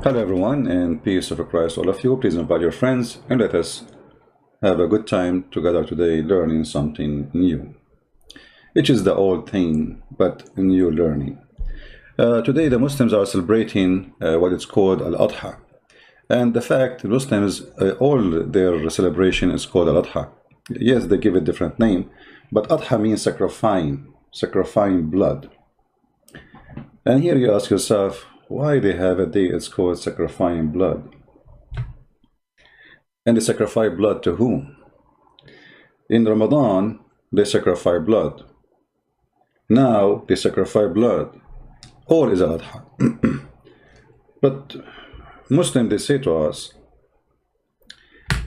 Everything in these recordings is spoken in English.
Hello everyone, and peace of Christ all of you. Please invite your friends and let us have a good time together today learning something new. It is the old thing, but new learning. Today the Muslims are celebrating what is called Al-Adha. And the fact Muslims, all their celebration is called Al-Adha. Yes, they give a different name, but Adha means sacrificing blood. And here you ask yourself, why they have a day it's called sacrificing blood? And they sacrifice blood to whom? In Ramadan, they sacrifice blood. Now they sacrifice blood. All is Al-Adha. But Muslims, they say to us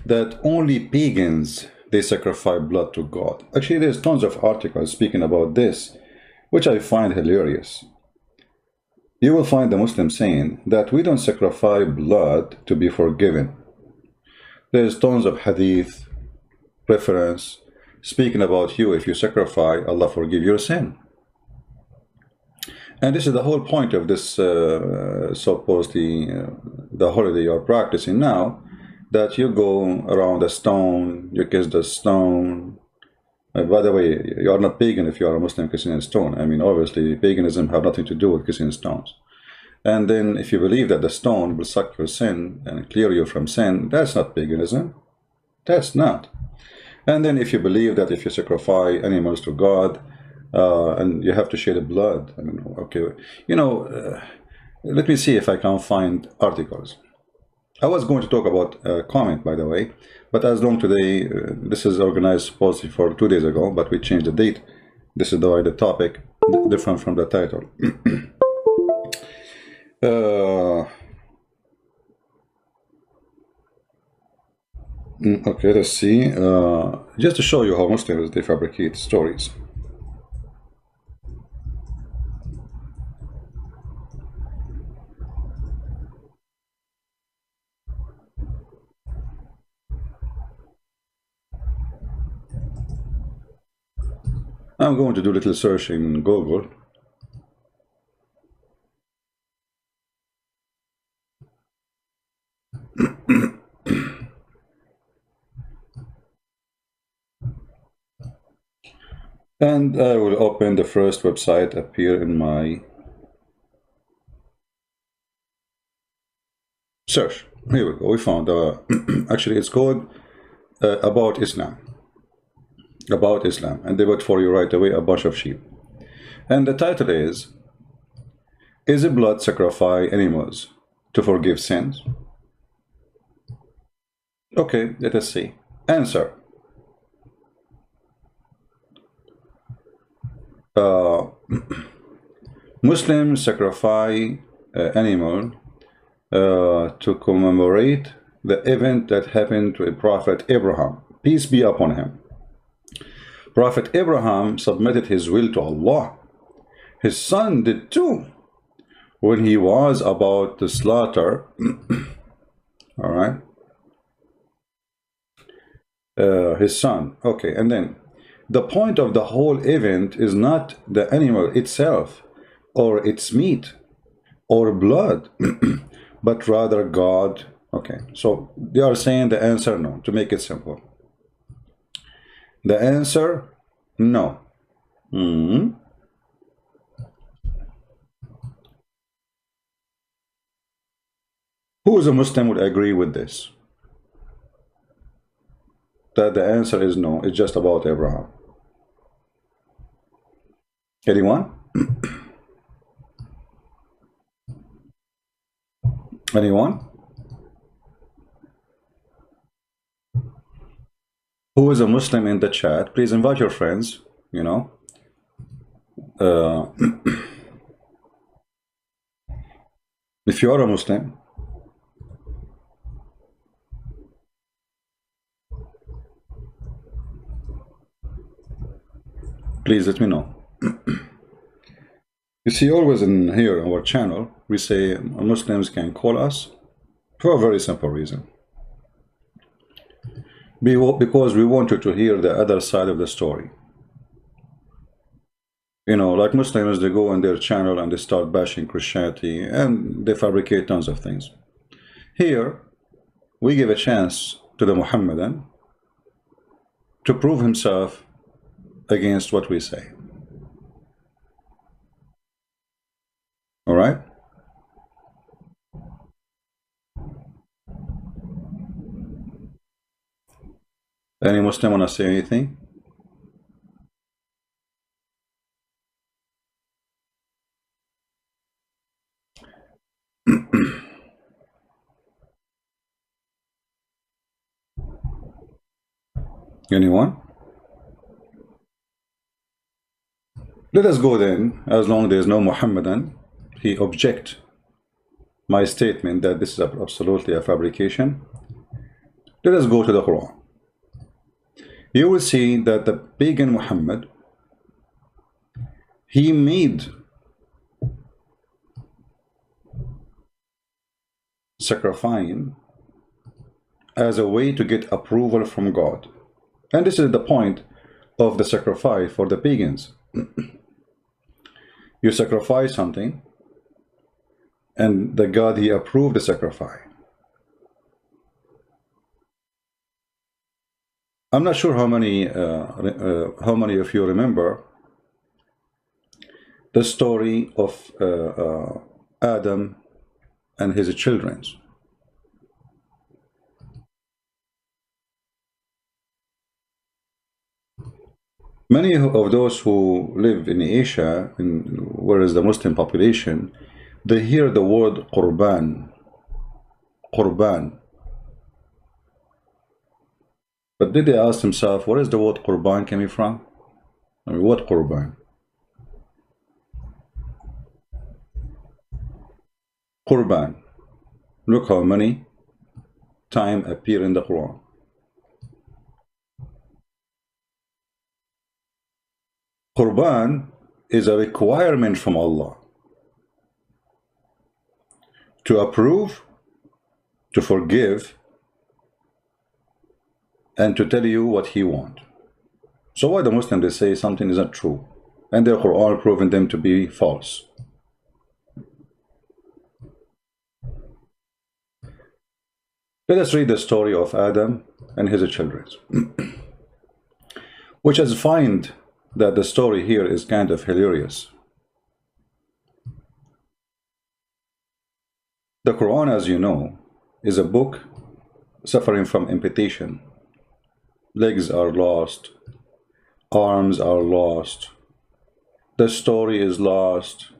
that only pagans, they sacrifice blood to God. Actually, there's tons of articles speaking about this, which I find hilarious. You will find the Muslims saying that we don't sacrifice blood to be forgiven. There's tons of hadith, reference, speaking about you. If you sacrifice, Allah forgive your sin. And this is the whole point of this supposedly the holiday you're practicing now, that you go around the stone, you kiss the stone. By the way, you are not pagan if you are a Muslim kissing a stone. I mean, obviously, paganism have nothing to do with kissing stones. And then if you believe that the stone will suck your sin and clear you from sin, that's not paganism. That's not. And then if you believe that if you sacrifice animals to God, and you have to shed blood, I mean, okay, you know, let me see if I can find articles. I was going to talk about a comment, by the way, but as long today, this is organized supposedly for 2 days ago, but we changed the date. This is the topic, different from the title. Okay, let's see. Just to show you how Muslims, they fabricate stories. I'm going to do a little search in Google. And I will open the first website appear in my search. Here we go. We found actually it's called About Islam. About Islam, and they would for you right away a bunch of sheep. And the title is it blood sacrifice animals to forgive sins? Okay, let us see. Answer. Muslims sacrifice animal to commemorate the event that happened to a prophet Abraham, peace be upon him. Prophet Abraham submitted his will to Allah. His son did too. When he was about to slaughter, all right, his son. Okay, and then the point of the whole event is not the animal itself, or its meat, or blood, but rather God. Okay, so they are saying the answer no, to make it simple. The answer, no. Who is a Muslim would agree with this? That the answer is no, it's just about Abraham. Anyone? Anyone? Who is a Muslim in the chat? Please invite your friends, you know. If you are a Muslim, please let me know. You see, always in here on our channel, we say Muslims can call us for a very simple reason. Because we want you to hear the other side of the story. You know, like Muslims, they go on their channel and they start bashing Christianity and they fabricate tons of things. Here, we give a chance to the Muhammadan to prove himself against what we say. All right? Any Muslim want to say anything? Anyone? Let us go then, as long as there is no Muhammadan, he object my statement that this is absolutely a fabrication. Let us go to the Quran. You will see that the pagan Muhammad, he made sacrificing as a way to get approval from God. And this is the point of the sacrifice for the pagans. You sacrifice something, and the God, he approved the sacrifice. I'm not sure how many of you remember the story of Adam and his children. Many of those who live in Asia, where is the Muslim population, they hear the word Qurban. Qurban. But did they ask themselves, where is the word Qurban coming from? I mean, what Qurban? Qurban. Look how many times appear in the Quran. Qurban is a requirement from Allah to approve, to forgive, and to tell you what he wants. So why the Muslims, they say something is not true, and their Quran proving them to be false? Let us read the story of Adam and his children, which I find that the story here is kind of hilarious. The Quran, as you know, is a book suffering from amputation. Legs are lost, arms are lost, the story is lost,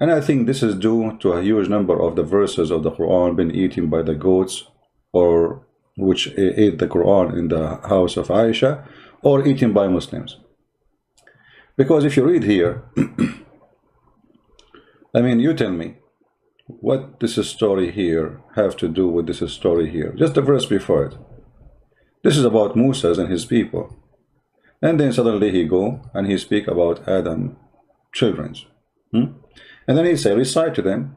and I think this is due to a huge number of the verses of the Quran being eaten by the goats, or which ate the Quran in the house of Aishah, or eaten by Muslims. Because if you read here, I mean, you tell me, what this story here have to do with this story here? Just the verse before it. This is about Moses and his people. And then suddenly he go and he speak about Adam children's. And then he say, recite to them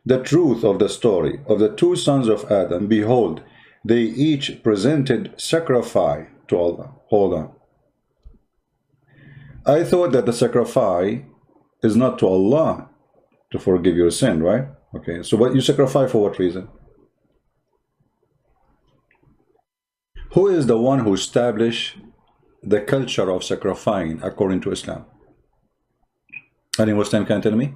the truth of the story of the two sons of Adam. Behold, they each presented sacrifice to Allah. Hold on. I thought that the sacrifice is not to Allah to forgive your sin, right? Okay, so what you sacrifice for what reason? Who is the one who established the culture of sacrificing according to Islam? Any Muslim can tell me?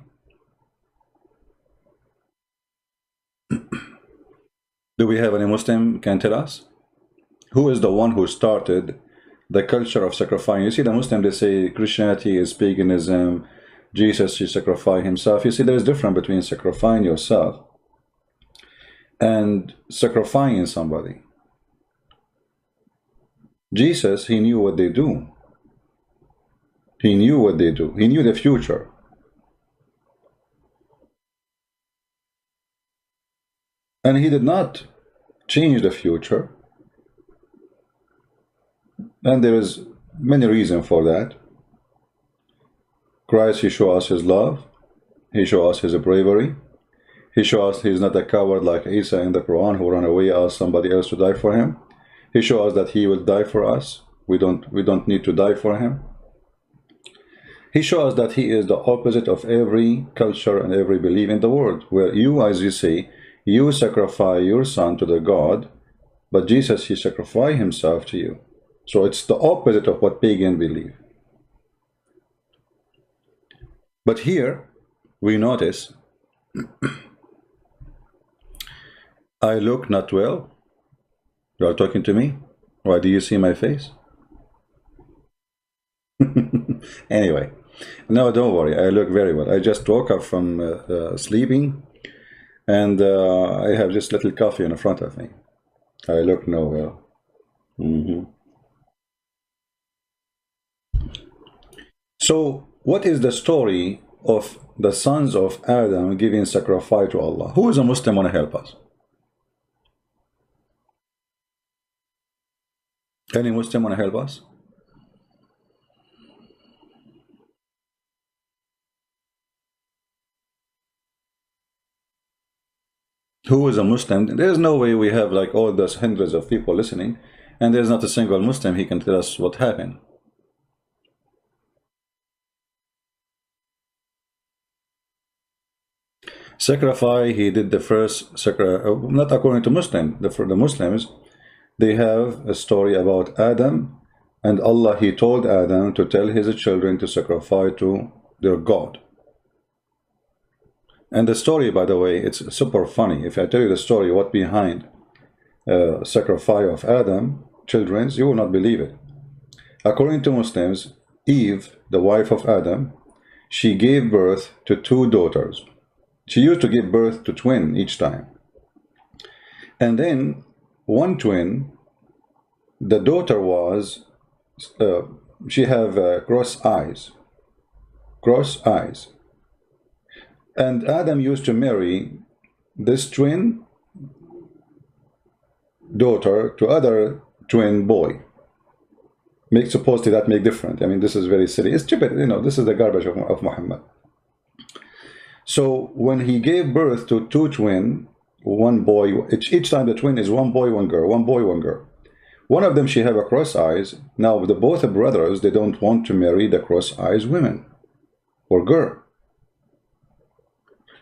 Do we have any Muslim can tell us? Who is the one who started the culture of sacrificing? You see, the Muslim, they say Christianity is paganism, Jesus, he sacrificed himself. You see, there is difference between sacrificing yourself and sacrificing somebody. Jesus, he knew what they do. He knew what they do. He knew the future. And he did not change the future. And there is many reasons for that. Christ, he showed us his love. He showed us his bravery. He showed us he's not a coward like Aishah in the Quran who ran away, asked somebody else to die for him. He showed us that he will die for us. We don't need to die for him. He shows us that he is the opposite of every culture and every belief in the world, where you, as you say, You sacrifice your son to the God, but Jesus, he sacrificed himself to you. So it's the opposite of what pagan believe. But here we notice, I look not well. You are talking to me? Why do you see my face? Anyway, no, don't worry. I look very well. I just woke up from sleeping, and I have just little coffee in front of me. I look no well. So, what is the story of the sons of Adam giving sacrifice to Allah? Who is a Muslim want to help us? Any Muslim want to help us? Who is a Muslim? There's no way we have like all those hundreds of people listening, and there's not a single Muslim he can tell us what happened. Sacrifice, he did the first sacrifice, not according to Muslim. For the Muslims, they have a story about Adam, and Allah, he told Adam to tell his children to sacrifice to their God. And the story, by the way, it's super funny. If I tell you the story, what behind sacrifice of Adam, children's, you will not believe it. According to Muslims, Eve, the wife of Adam, she gave birth to 2 daughters. She used to give birth to twin each time. And then one twin, the daughter was, she have cross eyes. Cross eyes. And Adam used to marry this twin daughter to other twin boy. Supposedly that make different. I mean, this is very silly. It's stupid, you know, this is the garbage of Muhammad. So when he gave birth to 2 twin, one boy, each time the twin is one boy, one girl, one boy, one girl. One of them, she have a cross eyes. Now the both brothers, they don't want to marry the cross eyes women or girl.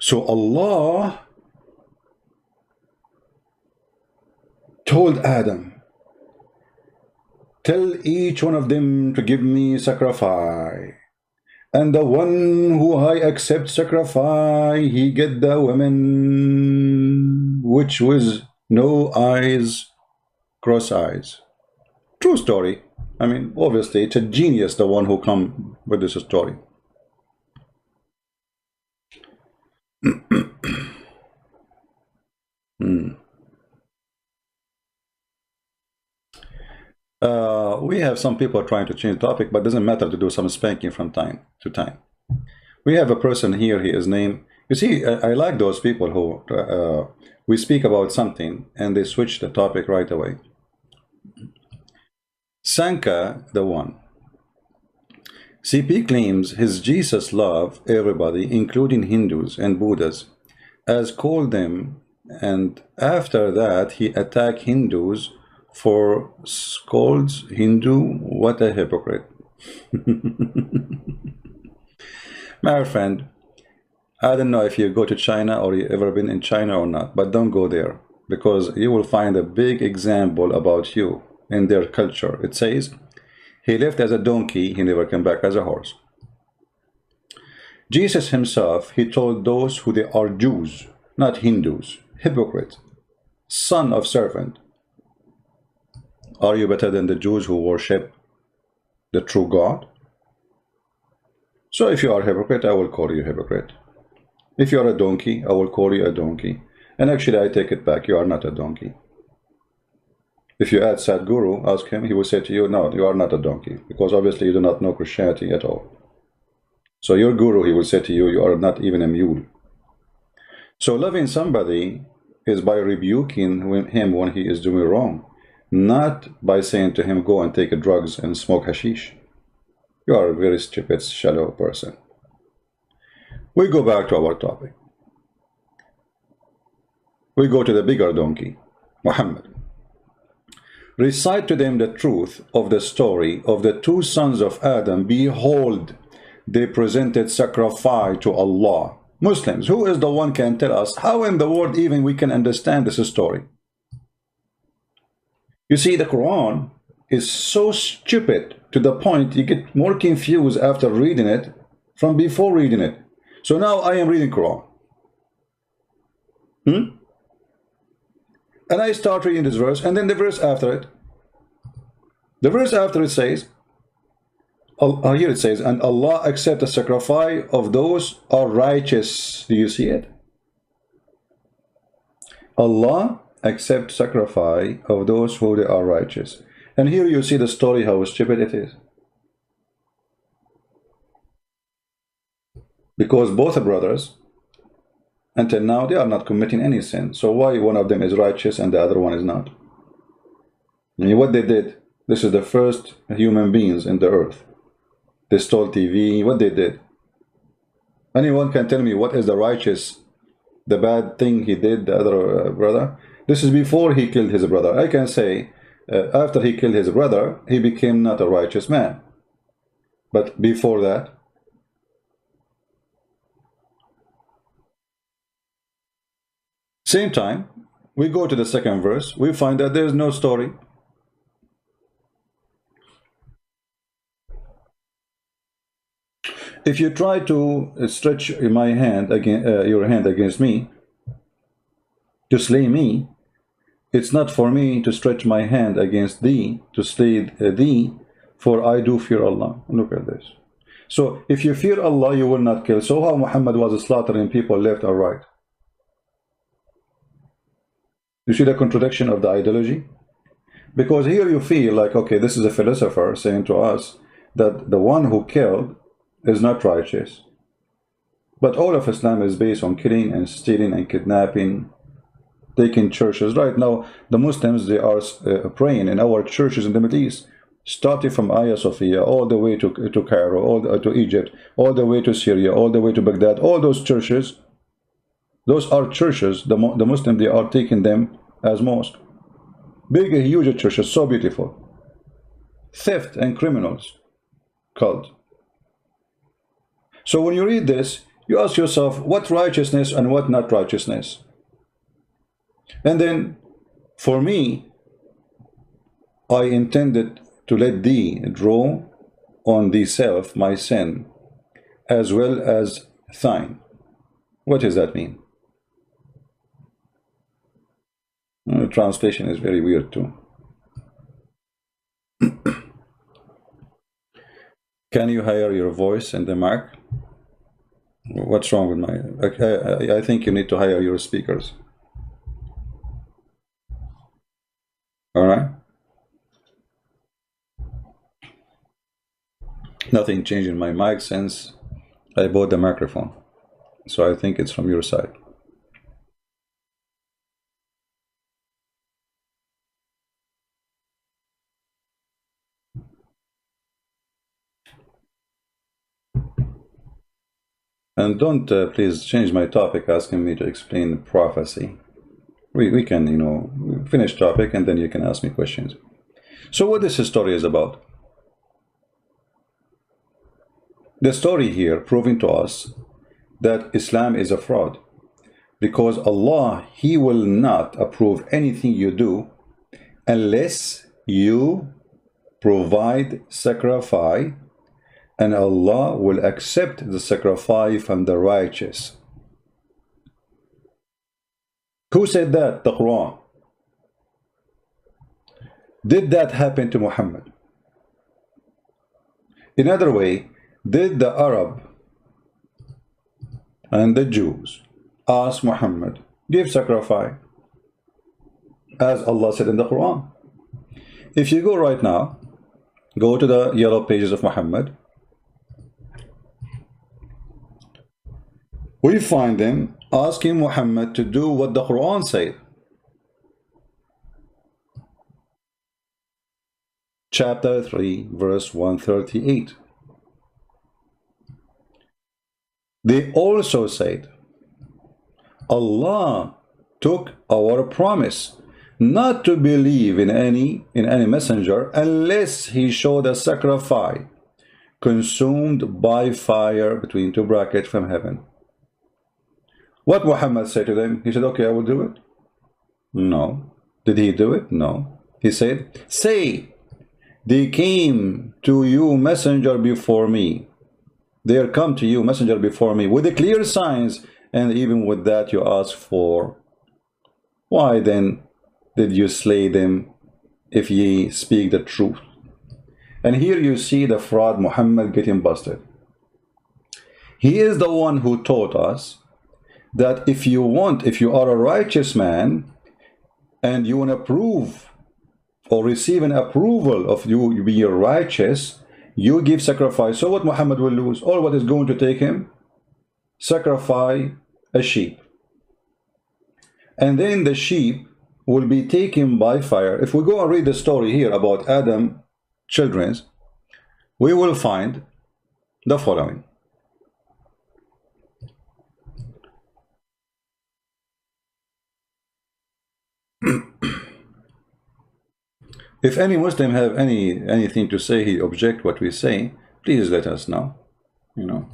So Allah told Adam, tell each one of them to give me sacrifice. And the one who I accept sacrifice, he get the woman which was no eyes, cross eyes. True story. I mean, obviously, it's a genius, the one who come with this story. We have some people trying to change the topic, but it doesn't matter to do some spanking from time to time. We have a person here, he is named, you see, I like those people who, we speak about something and they switch the topic right away. Sanka, the one. CP claims his Jesus loved everybody, including Hindus and Buddhas, as called them, and after that he attacked Hindus for scolds Hindu. What a hypocrite. My friend, I don't know if you go to China or you ever been in China or not, but don't go there, because you will find a big example about you in their culture. It says, he left as a donkey, he never came back as a horse. Jesus himself, he told those who they are Jews, not Hindus, hypocrite, son of serpent. Are you better than the Jews who worship the true God? So if you are a hypocrite, I will call you a hypocrite. If you are a donkey, I will call you a donkey. And actually, I take it back, you are not a donkey. If you add Sadhguru, ask him, he will say to you, no, you are not a donkey, because obviously you do not know Christianity at all. So your guru, he will say to you, you are not even a mule. So loving somebody is by rebuking him when he is doing wrong, not by saying to him, go and take drugs and smoke hashish. You are a very stupid, shallow person. We go back to our topic. We go to the bigger donkey, Muhammad. Recite to them the truth of the story of the 2 sons of Adam. Behold, they presented sacrifice to Allah. Muslims, who is the one can tell us how in the world even we can understand this story? You see, the Quran is so stupid to the point you get more confused after reading it from before reading it. So now I am reading Quran. And I start reading this verse, and then the verse after it. The verse after it says, here it says, and Allah accept the sacrifice of those who are righteous. Do you see it? Allah accept sacrifice of those who they are righteous. And here you see the story, how stupid it is. Because both are brothers, until now they are not committing any sin. So why one of them is righteous and the other one is not? I mean, what they did, this is the first human beings in the earth. They stole TV, what they did. Anyone can tell me what is the righteous, the bad thing he did, the other brother? This is before he killed his brother. I can say, after he killed his brother, he became not a righteous man. But before that, same time, we go to the second verse, we find that there is no story. If you try to stretch my hand your hand against me, to slay me, it's not for me to stretch my hand against thee, to slay thee, for I do fear Allah. Look at this. So if you fear Allah, you will not kill. So how Muhammad was slaughtering people left or right? You see the contradiction of the ideology? Because here you feel like, okay, this is a philosopher saying to us that the one who killed is not righteous. But all of Islam is based on killing and stealing and kidnapping, taking churches. Right now, the Muslims, they are praying in our churches in the Middle East, starting from Hagia Sophia, all the way to Cairo, to Egypt, all the way to Syria, all the way to Baghdad. All those churches, those are churches. The Muslims, they are taking them as mosque. Big, huge churches, so beautiful. Theft and criminals, cult. So when you read this, you ask yourself, what righteousness and what not righteousness? And then, for me, I intended to let thee draw on thyself my sin, as well as thine. What does that mean? The translation is very weird too. Can you higher your voice in the mic? What's wrong with my... I think you need to hire your speakers. All right? Nothing changed in my mic since I bought the microphone. So I think it's from your side. And don't please change my topic asking me to explain prophecy. We can, you know, finish topic and then you can ask me questions. So what this story is about? The story here proving to us that Islam is a fraud, because Allah, He will not approve anything you do unless you provide sacrifice, and Allah will accept the sacrifice from the righteous. Who said that? The Quran. Did that happen to Muhammad? In other way, did the Arab and the Jews ask Muhammad, give sacrifice, as Allah said in the Quran? If you go right now, go to the yellow pages of Muhammad, we find them asking Muhammad to do what the Quran said. Chapter 3, verse 138. They also said, Allah took our promise not to believe in any messenger unless he showed a sacrifice consumed by fire, between two brackets, from heaven. What Muhammad said to them? He said, okay, I will do it. No. Did he do it? No. He said, say, they came to you messenger before me. There come to you messenger before me with the clear signs, and even with that you ask for. Why then did you slay them if ye speak the truth? And here you see the fraud Muhammad getting busted. He is the one who taught us that if you are a righteous man and you want to prove or receive an approval of you being righteous, you give sacrifice. So what Muhammad will lose? All what is going to take him? Sacrifice a sheep. And then the sheep will be taken by fire. If we go and read the story here about Adam children's, we will find the following. If any Muslim have anything to say, he object what we say, please let us know. You know,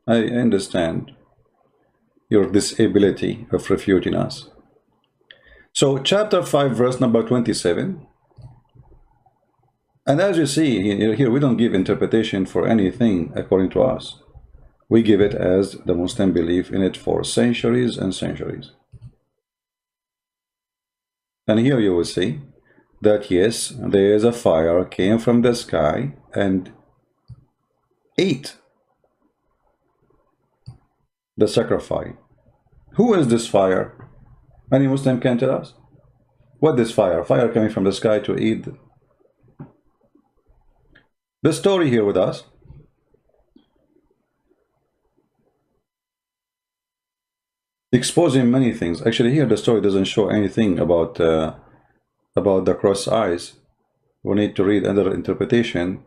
I understand your disability of refuting us. So chapter 5 verse number 27, and as you see here, we don't give interpretation for anything according to us. We give it as the Muslim belief in it for centuries and centuries. And here you will see that yes, there is a fire came from the sky and ate the sacrifice. Who is this fire? Any Muslim can tell us? What is fire? Fire coming from the sky to eat. The story here with us. Exposing many things. Actually here the story doesn't show anything about the cross eyes. We need to read another interpretation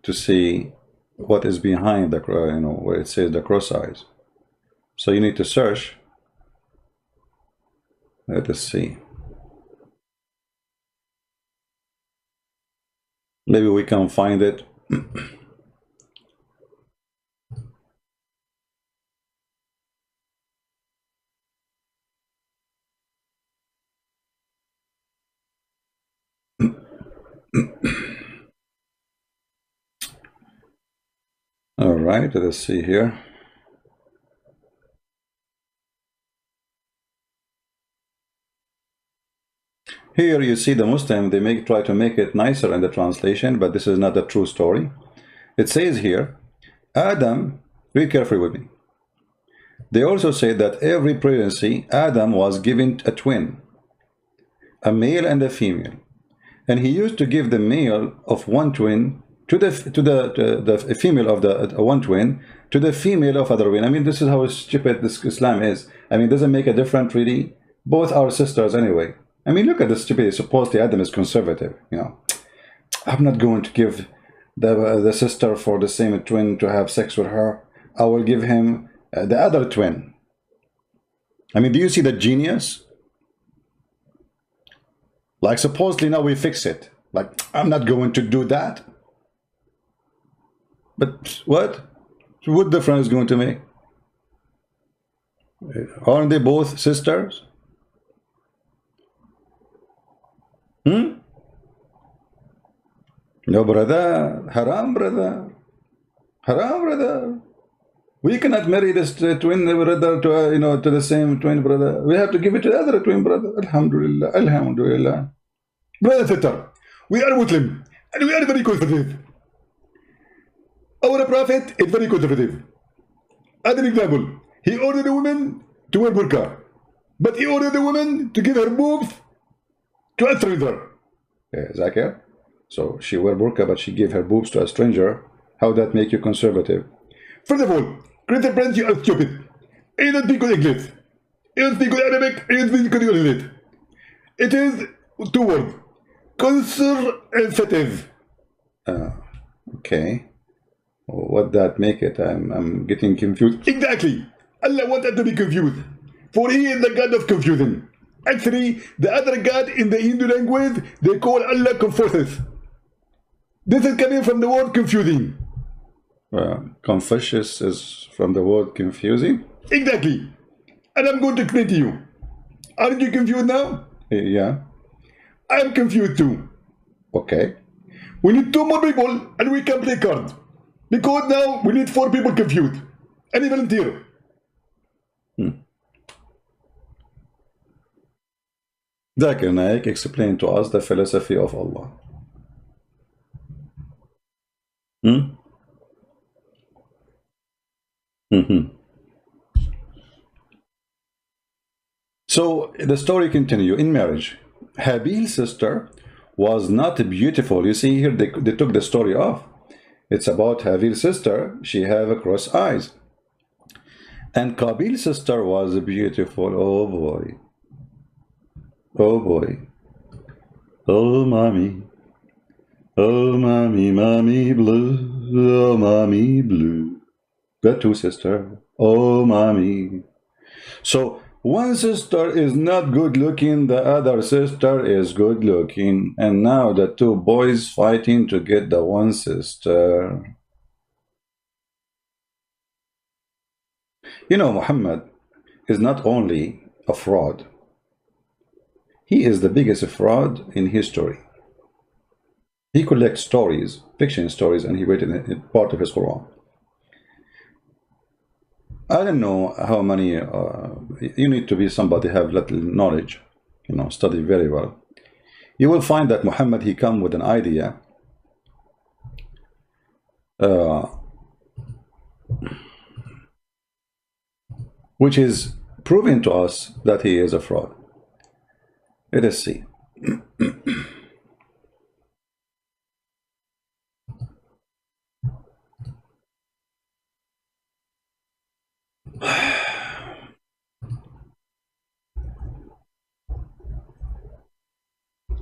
to see what is behind the, where it says the cross eyes. So you need to search. Let us see. Maybe we can find it. All right, let us see here. Here you see the Muslim, they try to make it nicer in the translation, but this is not the true story. It says here, Adam, read carefully with me. They also say that every pregnancy, Adam was given a twin, a male and a female. And he used to give the male of one twin to the female of the one twin to the female of other twin. I mean, this is how stupid this Islam is. I mean, it doesn't make a difference really. Both are sisters anyway. I mean, look at this stupidity. Supposedly Adam is conservative. You know, I'm not going to give the sister for the same twin to have sex with her. I will give him the other twin. I mean, do you see the genius? Like, supposedly now we fix it. Like, I'm not going to do that. But what difference is going to make? Aren't they both sisters? No, brother. Haram, brother. Haram, brother. We cannot marry this twin brother to to the same twin brother. We have to give it to the other twin brother. Alhamdulillah, alhamdulillah. Brother sister, we are Muslim and we are very conservative. Our prophet is very conservative. As an example, he ordered a woman to wear burqa, but he ordered the woman to give her boobs to a stranger. Zakir. So she wear burqa, but she gave her boobs to a stranger. How that make you conservative? First of all, Christian friends, you are stupid. You don't speak good English. You don't speak good Arabic. You don't speak good English. It is two words. Conservative. Okay. What that make it? I'm getting confused. Exactly. Allah wanted to be confused. For he is the God of confusion. Actually, the other God in the Hindu language, they call Allah Confucius. This is coming from the word confusing. Confucius is from the word confusing? Exactly. And I'm going to explain to you. Aren't you confused now? Yeah. I'm confused too. Okay. We need 2 more people and we can play cards. Because now we need 4 people confused. Any volunteer? Zakir Naik explained to us the philosophy of Allah. So the story continue. In marriage, Habil's sister was not beautiful. You see here, they took the story off. It's about Habil's sister. She have cross eyes. And Qabil's sister was beautiful. Oh boy. Oh boy. Oh mommy. Oh mommy, mommy blue. Oh mommy blue. The 2 sisters. Oh mommy. So one sister is not good looking, the other sister is good looking, and now the 2 boys fighting to get the one sister. You know, Muhammad is not only a fraud, he is the biggest fraud in history. He collects stories, fiction stories, and he wrote it in part of his Quran. I don't know how many, you need to be somebody have little knowledge, you know, study very well. You will find that Muhammad, he come with an idea which is proving to us that he is a fraud. Let us see.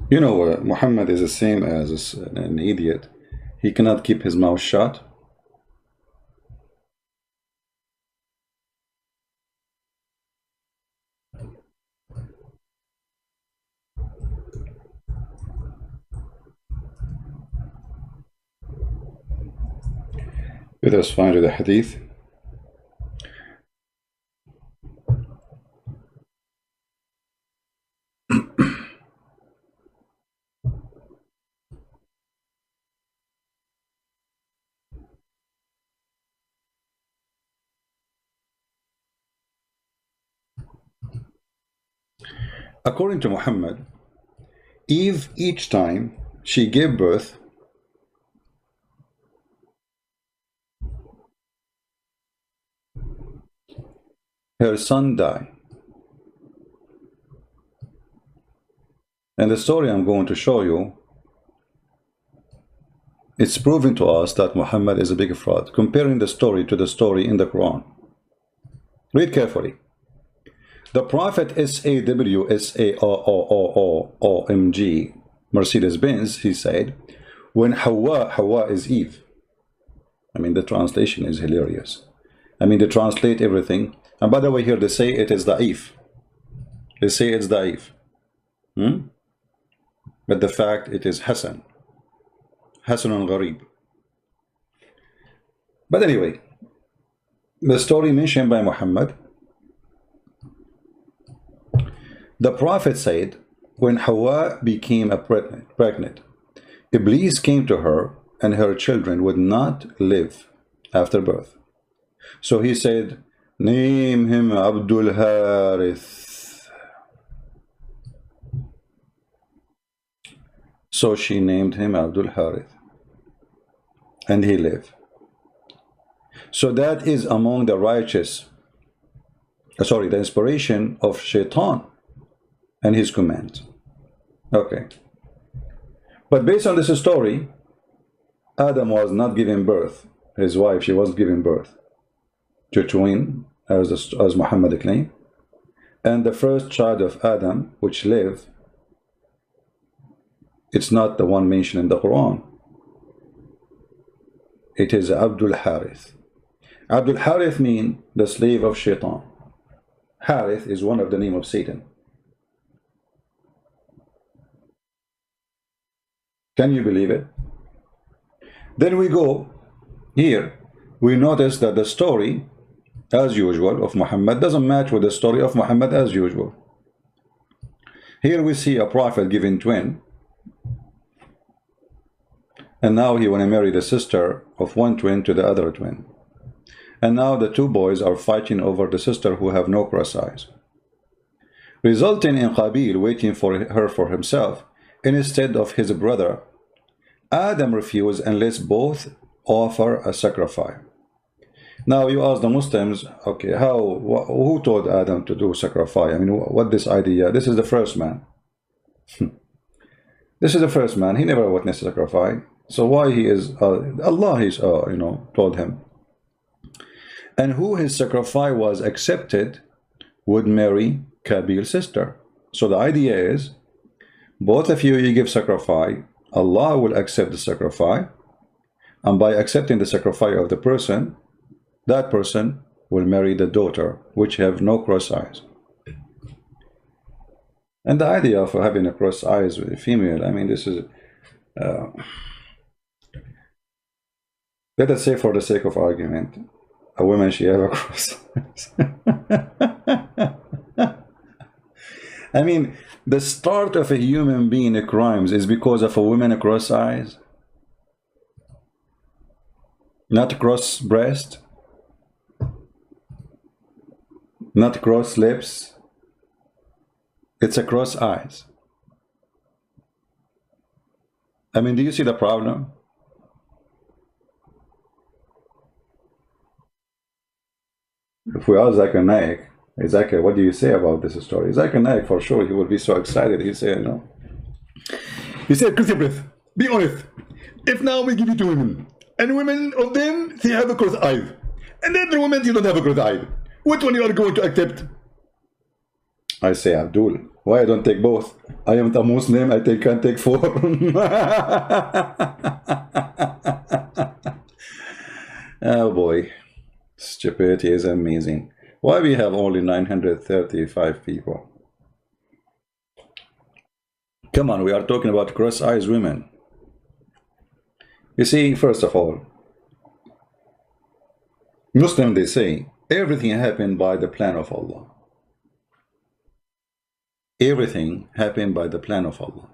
You know, Muhammad is the same as an idiot. He cannot keep his mouth shut. Let us find the hadith. According to Muhammad, Eve, each time she gave birth, her son died. And the story I'm going to show you, it's proven to us that Muhammad is a big fraud. Comparing the story to the story in the Quran. Read carefully. The Prophet SAWSAOOOOMG Mercedes-Benz, he said, when Hawa is Eve. I mean, the translation is hilarious. I mean, they translate everything. And by the way, here they say it is da'if. They say it's da'if. But the fact it is Hasan. Hasanun Gharib. But anyway, the story mentioned by Muhammad, the Prophet said, when Hawa became pregnant, Iblis came to her and her children would not live after birth. So he said, name him Abdul Harith. So she named him Abdul Harith. And he lived. So that is among the righteous, the inspiration of Shaitan and his commands. Okay. But based on this story, Adam was not giving birth. His wife, she was giving birth to twin, as Muhammad claimed. And the first child of Adam, which lived, it's not the one mentioned in the Quran. It is Abdul Harith. Abdul Harith means the slave of Shaitan. Harith is one of the name of Satan. Can you believe it? Then we go here. We notice that the story as usual, of Muhammad doesn't match with the story of Muhammad as usual. Here we see a prophet giving twin, and now he want to marry the sister of one twin to the other twin. And now the two boys are fighting over the sister who have no cross eyes, resulting in Qabil waiting for her for himself instead of his brother. Adam refused and lets both offer a sacrifice. Now you ask the Muslims, okay, who told Adam to do sacrifice? I mean, what this idea? This is the first man. This is the first man. He never witnessed sacrifice. So why he is Allah is told him. And who his sacrifice was accepted would marry Qabil's sister. So the idea is, both of you give sacrifice, Allah will accept the sacrifice, and by accepting the sacrifice of the person, that person will marry the daughter, which have no cross eyes. And the idea of having a cross eyes with a female, I mean, this is, let us say for the sake of argument, a woman, she have a cross eyes. I mean, the start of a human being crimes is because of a woman cross eyes, not cross breast, not cross lips. It's a cross eyes. I mean, do you see the problem? If we ask Zakir Naik, Zakir, what do you say about this story? Zakir Naik, for sure, he will be so excited. He say, no. He said, "Cross your breath. Be honest. If now we give you two women, and women of them, they have a cross eye, and the other women, you don't have a cross eye. Which one you are going to accept?" I say, Abdul, why I don't take both? I am a Muslim, can't take four. Oh boy, stupidity is amazing. Why we have only 935 people? Come on, we are talking about cross-eyed women. You see, first of all, Muslims, they say, everything happened by the plan of Allah. Everything happened by the plan of Allah.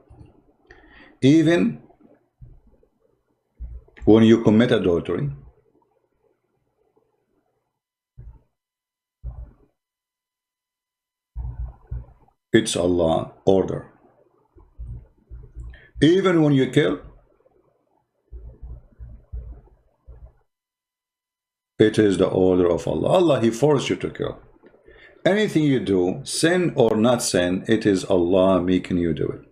Even when you commit adultery, it's Allah order. Even when you kill, it is the order of Allah. Allah, He forced you to kill. Anything you do, sin or not sin, it is Allah making you do it.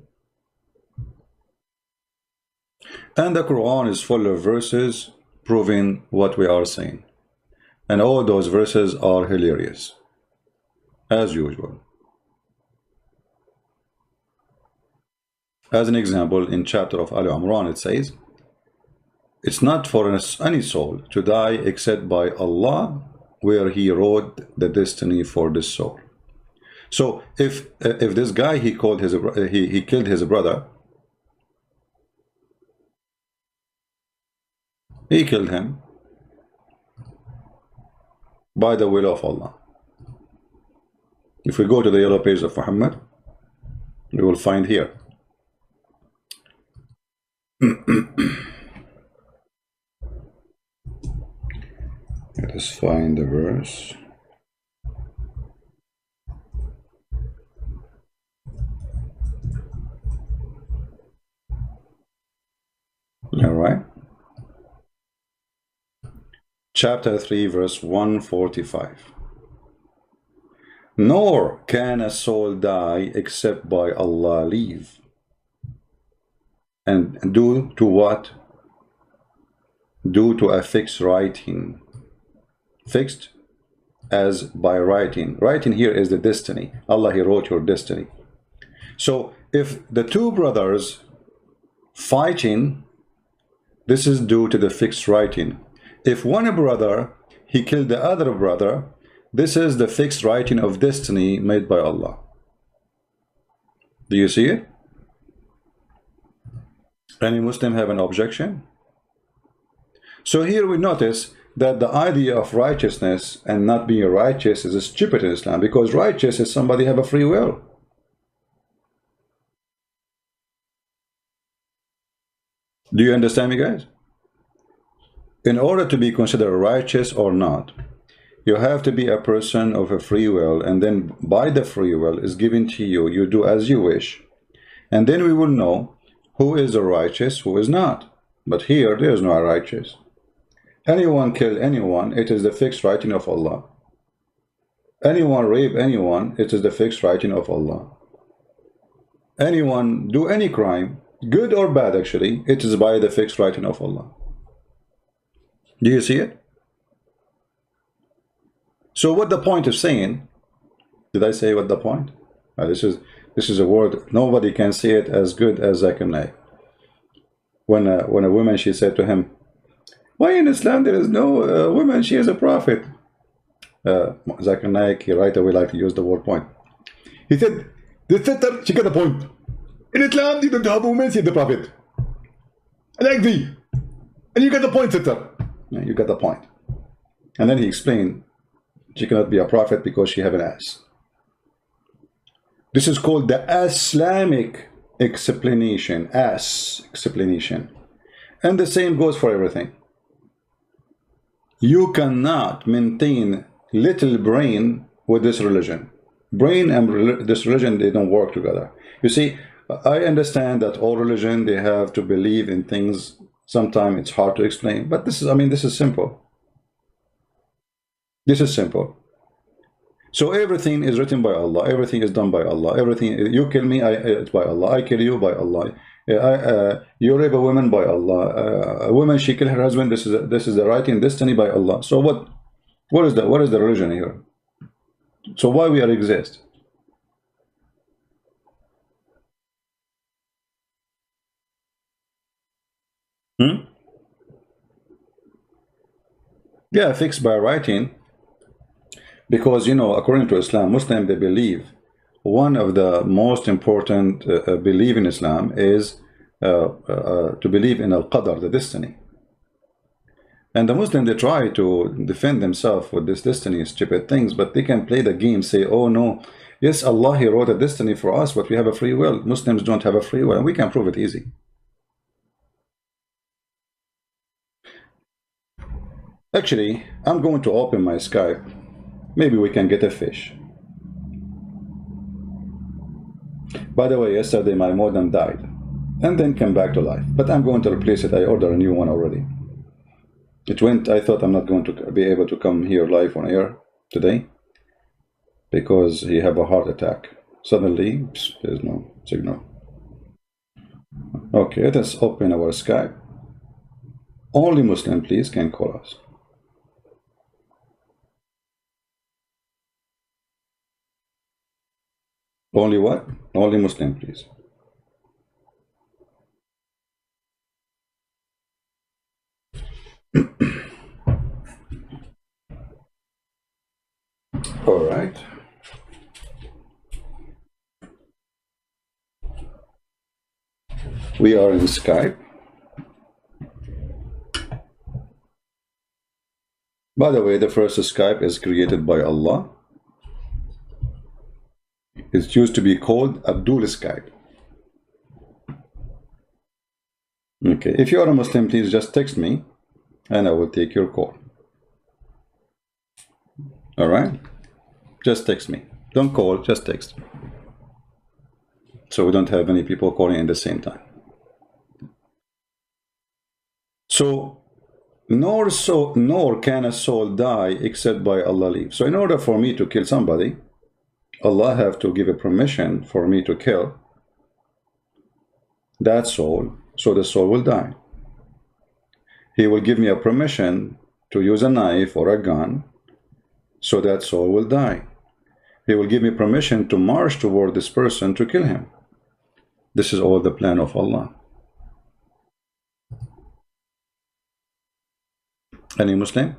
And the Quran is full of verses proving what we are saying. And all those verses are hilarious, as usual. As an example, in chapter of Al-Imran, it says, it's not for any soul to die except by Allah, where He wrote the destiny for this soul. So if this guy, he killed his brother, he killed him by the will of Allah. If we go to the yellow page of Muhammad, we will find here. Let us find the verse. All right. Chapter 3, verse 145. Nor can a soul die except by Allah leave. And due to what? Due to a fixed writing. Fixed as by writing. Writing here is the destiny. Allah, He wrote your destiny. So if the two brothers fighting, this is due to the fixed writing. If one brother, he killed the other brother, this is the fixed writing of destiny made by Allah. Do you see it? Any Muslim have an objection? So here we notice that the idea of righteousness and not being righteous is stupid in Islam, because righteous is somebody have a free will. Do you understand me, guys? In order to be considered righteous or not, you have to be a person of a free will, and then by the free will is given to you, you do as you wish, and then we will know who is the righteous, who is not. But here, there is no righteous. Anyone kill anyone, it is the fixed writing of Allah. Anyone rape anyone, it is the fixed writing of Allah. Anyone do any crime, good or bad actually, it is by the fixed writing of Allah. Do you see it? So what the point of saying, did I say what the point? This is a word, nobody can say it as good as Zakir Naik. When a woman, she said to him, why in Islam there is no woman, she is a prophet? Zakir Naik, he right away like to use the word point. He said, the sister, she got the point. In Islam, you don't have a woman, she is the prophet. And I agree. And you got the point, sister. Yeah, you got the point. And then he explained, she cannot be a prophet because she have an ass. This is called the Islamic explanation, ass explanation. And the same goes for everything. You cannot maintain little brain with this religion. Brain and this religion, they don't work together. You see, I understand that all religion, they have to believe in things. Sometimes it's hard to explain, but this is, I mean, this is simple. This is simple. So everything is written by Allah. Everything is done by Allah. Everything, you kill me, it's by Allah. I kill you by Allah. You rape a woman by Allah. A woman, she kill her husband. This is the writing destiny by Allah. So what is the religion here? So why we are exist? Yeah, fixed by writing. Because, you know, according to Islam, Muslim, they believe one of the most important belief in Islam is to believe in Al-Qadr, the destiny. And the Muslim, they try to defend themselves with this destiny, stupid things, but they can play the game, say, oh no, yes, Allah, He wrote a destiny for us, but we have a free will. Muslims don't have a free will, and we can prove it easy. Actually, I'm going to open my Skype. Maybe we can get a fish. By the way, yesterday my modem died and then came back to life, but I'm going to replace it. I ordered a new one already. It went, I thought I'm not going to be able to come here live on air today because he have a heart attack. Suddenly, there's no signal. Okay, let's open our Skype. Only Muslim, please, can call us. Only what? Only Muslim, please. All right. We are in Skype. By the way, the first Skype is created by Allah. It used to be called Abdul Skype. Okay, if you are a Muslim, please just text me and I will take your call. All right? Just text me. Don't call, just text. So we don't have many people calling at the same time. So, nor can a soul die except by Allah leave. So in order for me to kill somebody, Allah have to give a permission for me to kill that soul, so the soul will die. He will give me a permission to use a knife or a gun, so that soul will die. He will give me permission to march toward this person to kill him. This is all the plan of Allah. Any Muslim?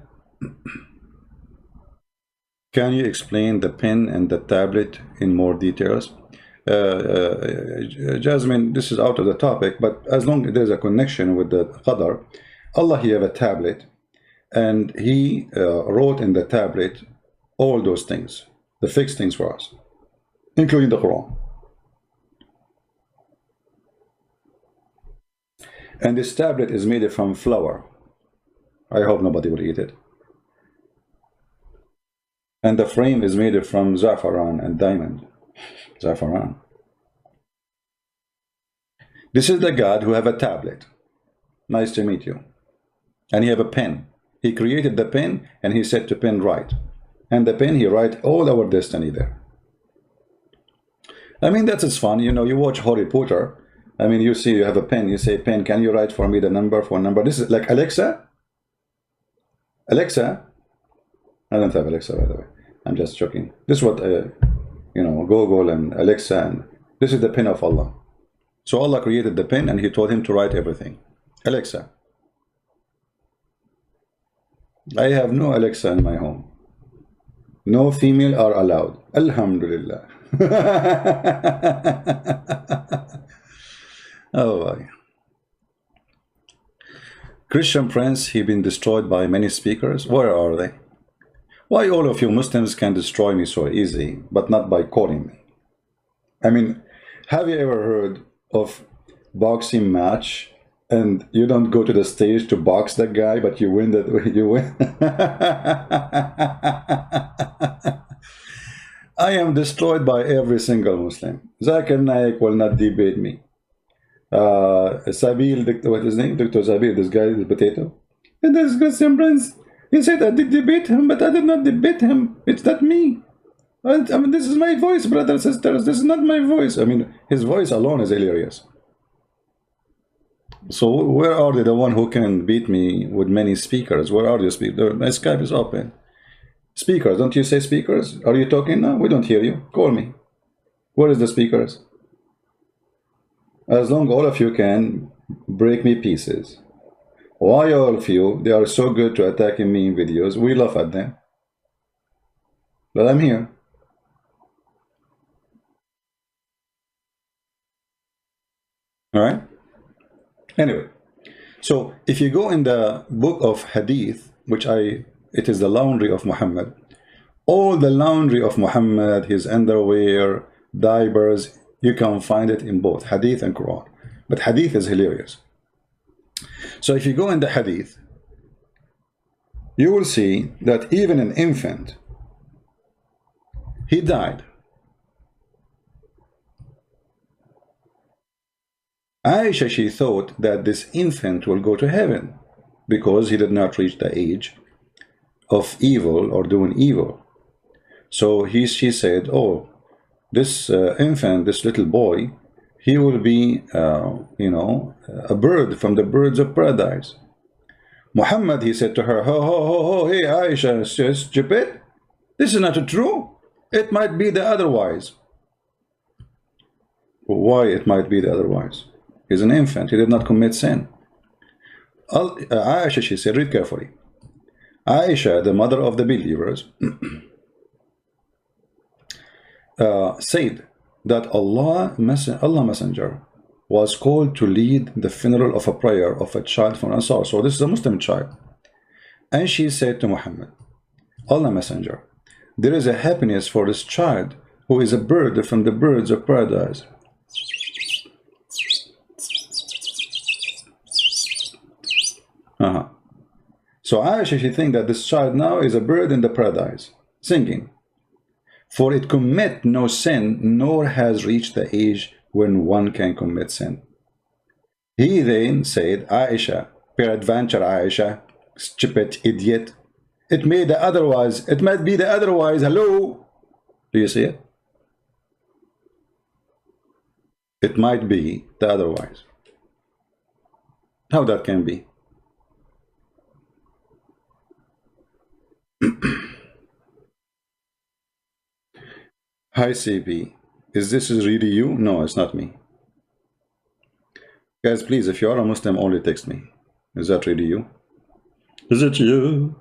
Can you explain the pen and the tablet in more details? Jasmine, this is out of the topic, but as long as there's a connection with the Qadr, Allah, He have a tablet, and he wrote in the tablet all those things, the fixed things for us, including the Quran. And this tablet is made from flour. I hope nobody will eat it. And the frame is made from saffron and diamond. Saffron. This is the God who have a tablet. Nice to meet you. And he have a pen. He created the pen and he said to pen write. And the pen he write all our destiny there. I mean, that is fun. You know, you watch Harry Potter. I mean, you see you have a pen. You say, pen, can you write for me the number for number? This is like Alexa. Alexa. I don't have Alexa, by the way. I'm just joking. This is what, you know, Google and Alexa. And this is the pen of Allah. So Allah created the pen and he told him to write everything. Alexa. I have no Alexa in my home. No female are allowed. Alhamdulillah. Oh boy. Christian Prince, he been destroyed by many speakers. Where are they? Why all of you Muslims can destroy me so easy, but not by calling me? I mean, have you ever heard of boxing match and you don't go to the stage to box that guy, but you win that? You win. I am destroyed by every single Muslim. Zakir Naik will not debate me. Sabil, what is his name? Dr. Sabil, this guy, the potato. And this Christian Prince, he said I did debate him, but I did not debate him. It's not me. I mean, this is my voice, brothers and sisters. This is not my voice. I mean, his voice alone is hilarious. So where are they, the one who can beat me with many speakers? Where are you speakers? My Skype is open. Speakers, don't you say speakers? Are you talking now? We don't hear you. Call me. Where is the speakers? As long all of you can break me pieces. Why all of you, they are so good to attacking me in videos. We laugh at them. But I'm here. All right? Anyway, so if you go in the book of Hadith, which it is the laundry of Muhammad, all the laundry of Muhammad, his underwear, diapers, you can find it in both Hadith and Quran. But Hadith is hilarious. So if you go in the Hadith, you will see that even an infant, he died. Aishah, she thought that this infant will go to heaven because he did not reach the age of evil or doing evil. So she said, oh, this infant, this little boy, he will be, you know, a bird from the birds of paradise. Muhammad, he said to her, ho, ho, ho, ho, hey, Aisha, stupid. This is not true. It might be the otherwise. Why it might be the otherwise? He's an infant. He did not commit sin. Aisha, she said, read carefully. Aisha, the mother of the believers, said that Allah Messenger was called to lead the funeral of a prayer of a child from Ansar. So this is a Muslim child. And she said to Muhammad, Allah Messenger, there is a happiness for this child who is a bird from the birds of paradise. So Aisha, she thinks that this child now is a bird in the paradise, singing. For it commit no sin, nor has reached the age when one can commit sin. He then said, Aisha, peradventure Aisha, stupid idiot, it may the otherwise, it might be the otherwise, hello? Do you see it? It might be the otherwise. How that can be? Hi CB, is this really you? No, it's not me. Guys, please, if you are a Muslim, only text me. Is that really you? Is it you?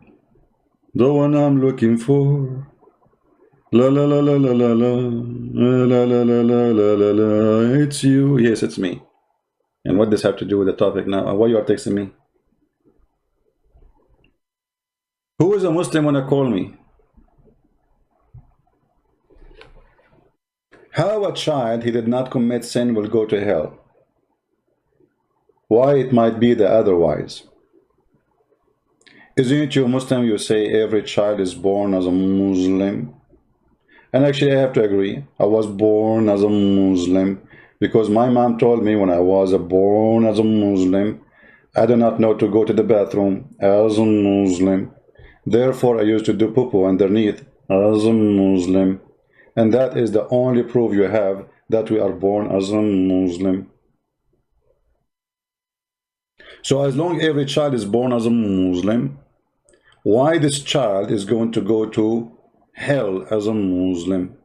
The one I'm looking for. La la la la la la la la la la la la la la. It's you. Yes, it's me. And what does have to do with the topic now? Why you are texting me? Who is a Muslim wanna call me? How a child he did not commit sin will go to hell? Why it might be the otherwise? Isn't you Muslim? You say every child is born as a Muslim. And actually I have to agree. I was born as a Muslim because my mom told me when I was born as a Muslim, I do not know to go to the bathroom as a Muslim. Therefore I used to do poo-poo underneath as a Muslim. And that is the only proof you have that we are born as a Muslim. So as long as every child is born as a Muslim, why this child is going to go to hell as a Muslim?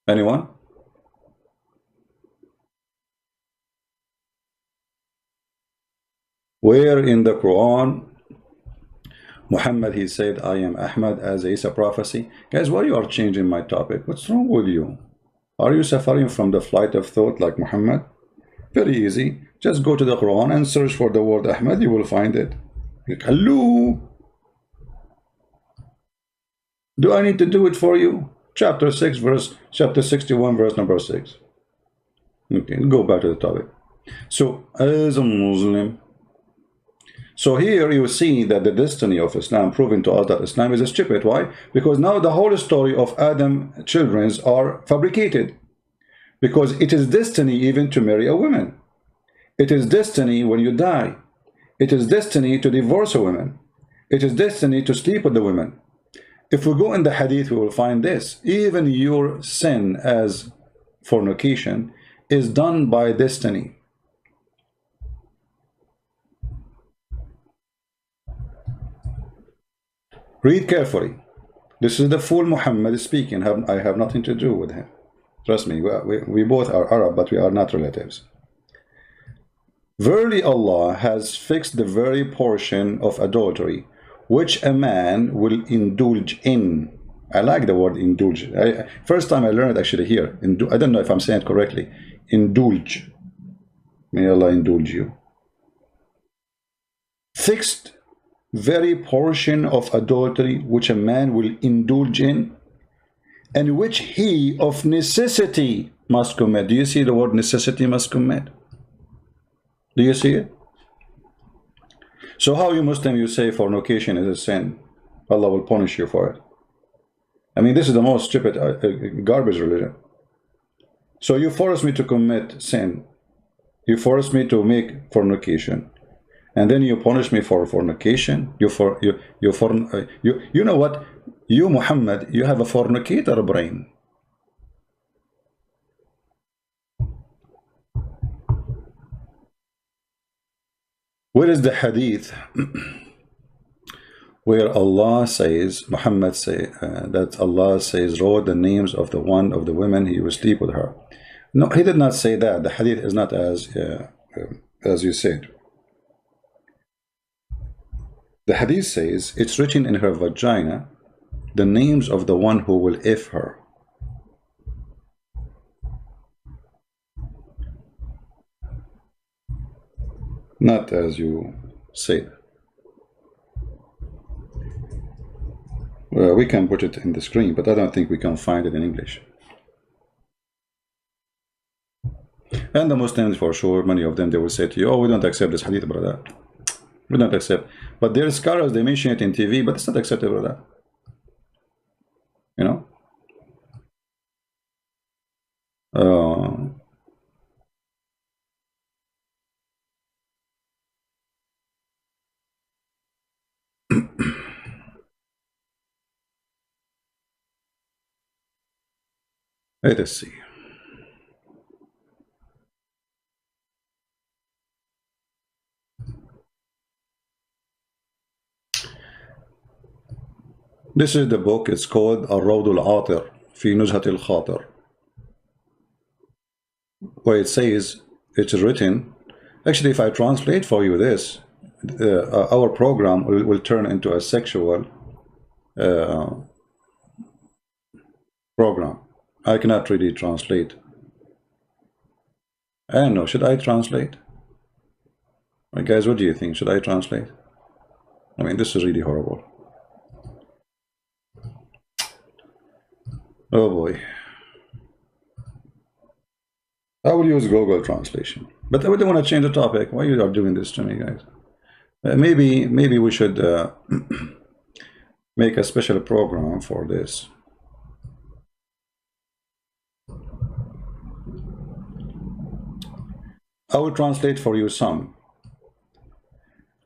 Anyone? Where in the Quran Muhammad he said I am Ahmad as Isa prophecy? Guys, why you are changing my topic? What's wrong with you? Are you suffering from the flight of thought like Muhammad? Very easy. Just go to the Quran and search for the word Ahmad. You will find it. Hello. Do I need to do it for you? Chapter 61, verse number 6. Okay, go back to the topic. So, as a Muslim, so here you see that the destiny of Islam proving to us that Islam is stupid. Why? Because now the whole story of Adam children's are fabricated. Because it is destiny even to marry a woman. It is destiny when you die. It is destiny to divorce a woman. It is destiny to sleep with the women. If we go in the hadith, we will find this. Even your sin as fornication is done by destiny. Read carefully. This is the fool Muhammad speaking. I have nothing to do with him. Trust me, we both are Arab, but we are not relatives. Verily Allah has fixed the very portion of adultery which a man will indulge in. I like the word indulge. First time I learned it actually here. I don't know if I'm saying it correctly. Indulge. May Allah indulge you. Fixed very portion of adultery which a man will indulge in, and which he of necessity must commit. Do you see the word necessity must commit? Do you see it? So how you Muslim you say fornication is a sin? Allah will punish you for it. I mean, this is the most stupid garbage religion. So you force me to commit sin. You force me to make fornication. And then you punish me for fornication. You know what? You Muhammad, you have a fornicator brain. Where is the hadith where Allah says, Muhammad say that Allah says, wrote the names of the one of the women he will sleep with her? No, he did not say that. The hadith is not as you said. The hadith says it's written in her vagina the names of the one who will if her. Not as you say. Well, we can put it in the screen, but I don't think we can find it in English. And the Muslims, for sure, many of them, they will say to you, oh, we don't accept this hadith, brother. We don't accept. But their scholars, they mention it in TV, but it's not acceptable, brother. You know? Let us see. This is the book. It's called Al-Rawd al-Atir fi Nuzhat al-Khatir. Where it says, it's written, actually if I translate for you this, our program will turn into a sexual program. I cannot really translate. I don't know, should I translate? Guys, what do you think? Should I translate? I mean, this is really horrible. Oh boy. I will use Google Translation. But I don't want to change the topic. Why you are doing this to me, guys? Maybe we should make a special program for this. I will translate for you some.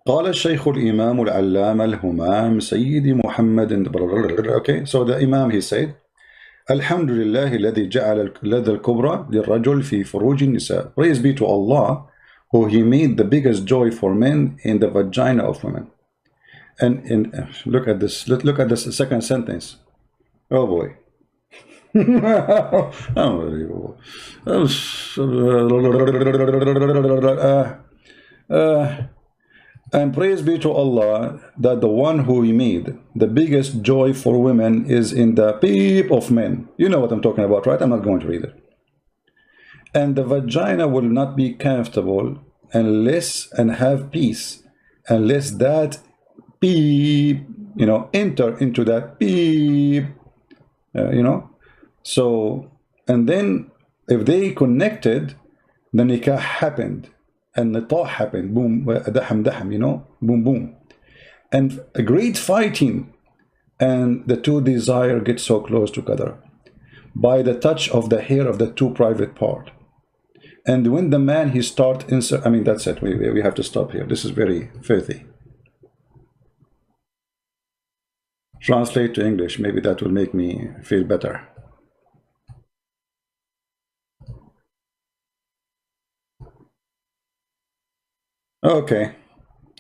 قال الشيخ الإمام العلامة الهمام سيدي محمد. Okay, so the Imam, he said, الحمد لله الذي جعل اليد الكبرى للرجل في فروج النساء. Praise be to Allah, who he made the biggest joy for men in the vagina of women. And look at this. Look at this second sentence. Oh boy. Unbelievable. And praise be to Allah that the one who he made the biggest joy for women is in the peep of men. You know what I'm talking about, right? I'm not going to read it. And the vagina will not be comfortable unless and have peace, unless that peep, enter into that peep, So, and then if they connected, the nikah happened. And the nitah happened, boom, daham, boom, boom. And a great fighting, and the two desire get so close together by the touch of the hair of the two private part. And when the man, he start insert, I mean, that's it, we have to stop here. This is very filthy. Translate to English, maybe that will make me feel better. Okay,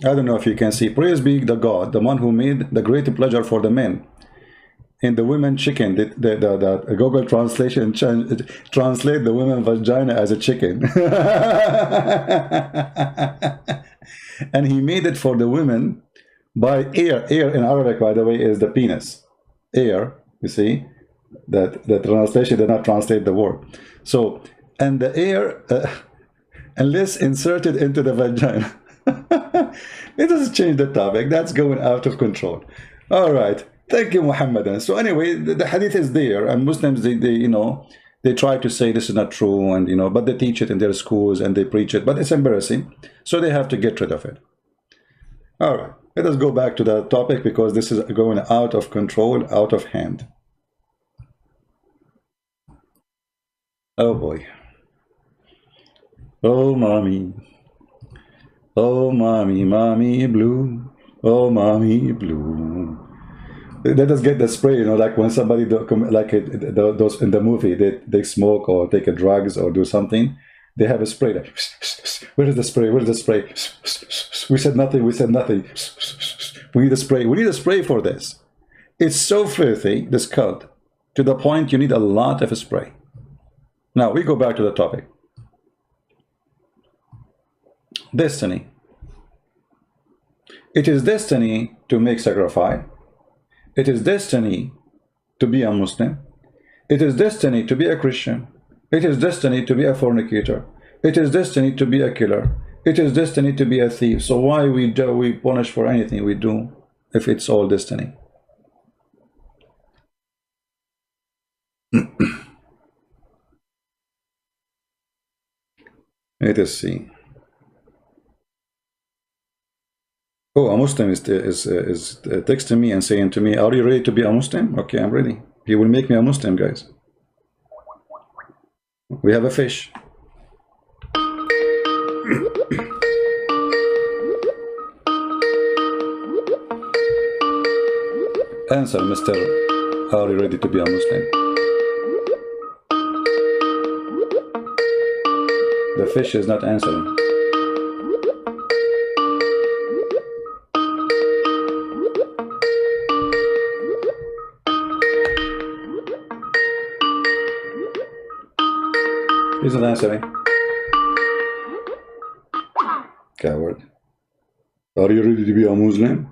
I don't know if you can see. Praise be the God, the one who made the great pleasure for the men. In the women chicken, the Google translation translate the women vagina as a chicken. And he made it for the women by air. Air in Arabic, by the way, is the penis. Air, you see, that the translation did not translate the word. So, and the air, unless inserted into the vagina. It doesn't change the topic. That's going out of control. All right. Thank you, Mohammedans. So anyway, the hadith is there, and Muslims, they try to say this is not true, and but they teach it in their schools and they preach it, but it's embarrassing. So they have to get rid of it. All right. Let us go back to the topic, because this is going out of control, out of hand. Oh boy. Oh, mommy. Oh, mommy, mommy blue. Oh, mommy blue. Let us get the spray, like when somebody, those in the movie, they smoke or take a drugs or do something, they have a spray. Like, where is the spray? Where is the spray? We said nothing. We said nothing. We need a spray. We need a spray for this. It's so filthy, this cult, to the point you need a lot of spray. Now, we go back to the topic. Destiny. It is destiny to make sacrifice. It is destiny to be a Muslim. It is destiny to be a Christian. It is destiny to be a fornicator. It is destiny to be a killer. It is destiny to be a thief. So why we punish for anything we do if it's all destiny? Let us see. Oh, a Muslim is texting me and saying to me, "Are you ready to be a Muslim?" Okay, I'm ready. He will make me a Muslim, guys. We have a fish. Answer, Mr. Are you ready to be a Muslim? The fish is not answering. He's not answering. Coward. Are you ready to be a Muslim?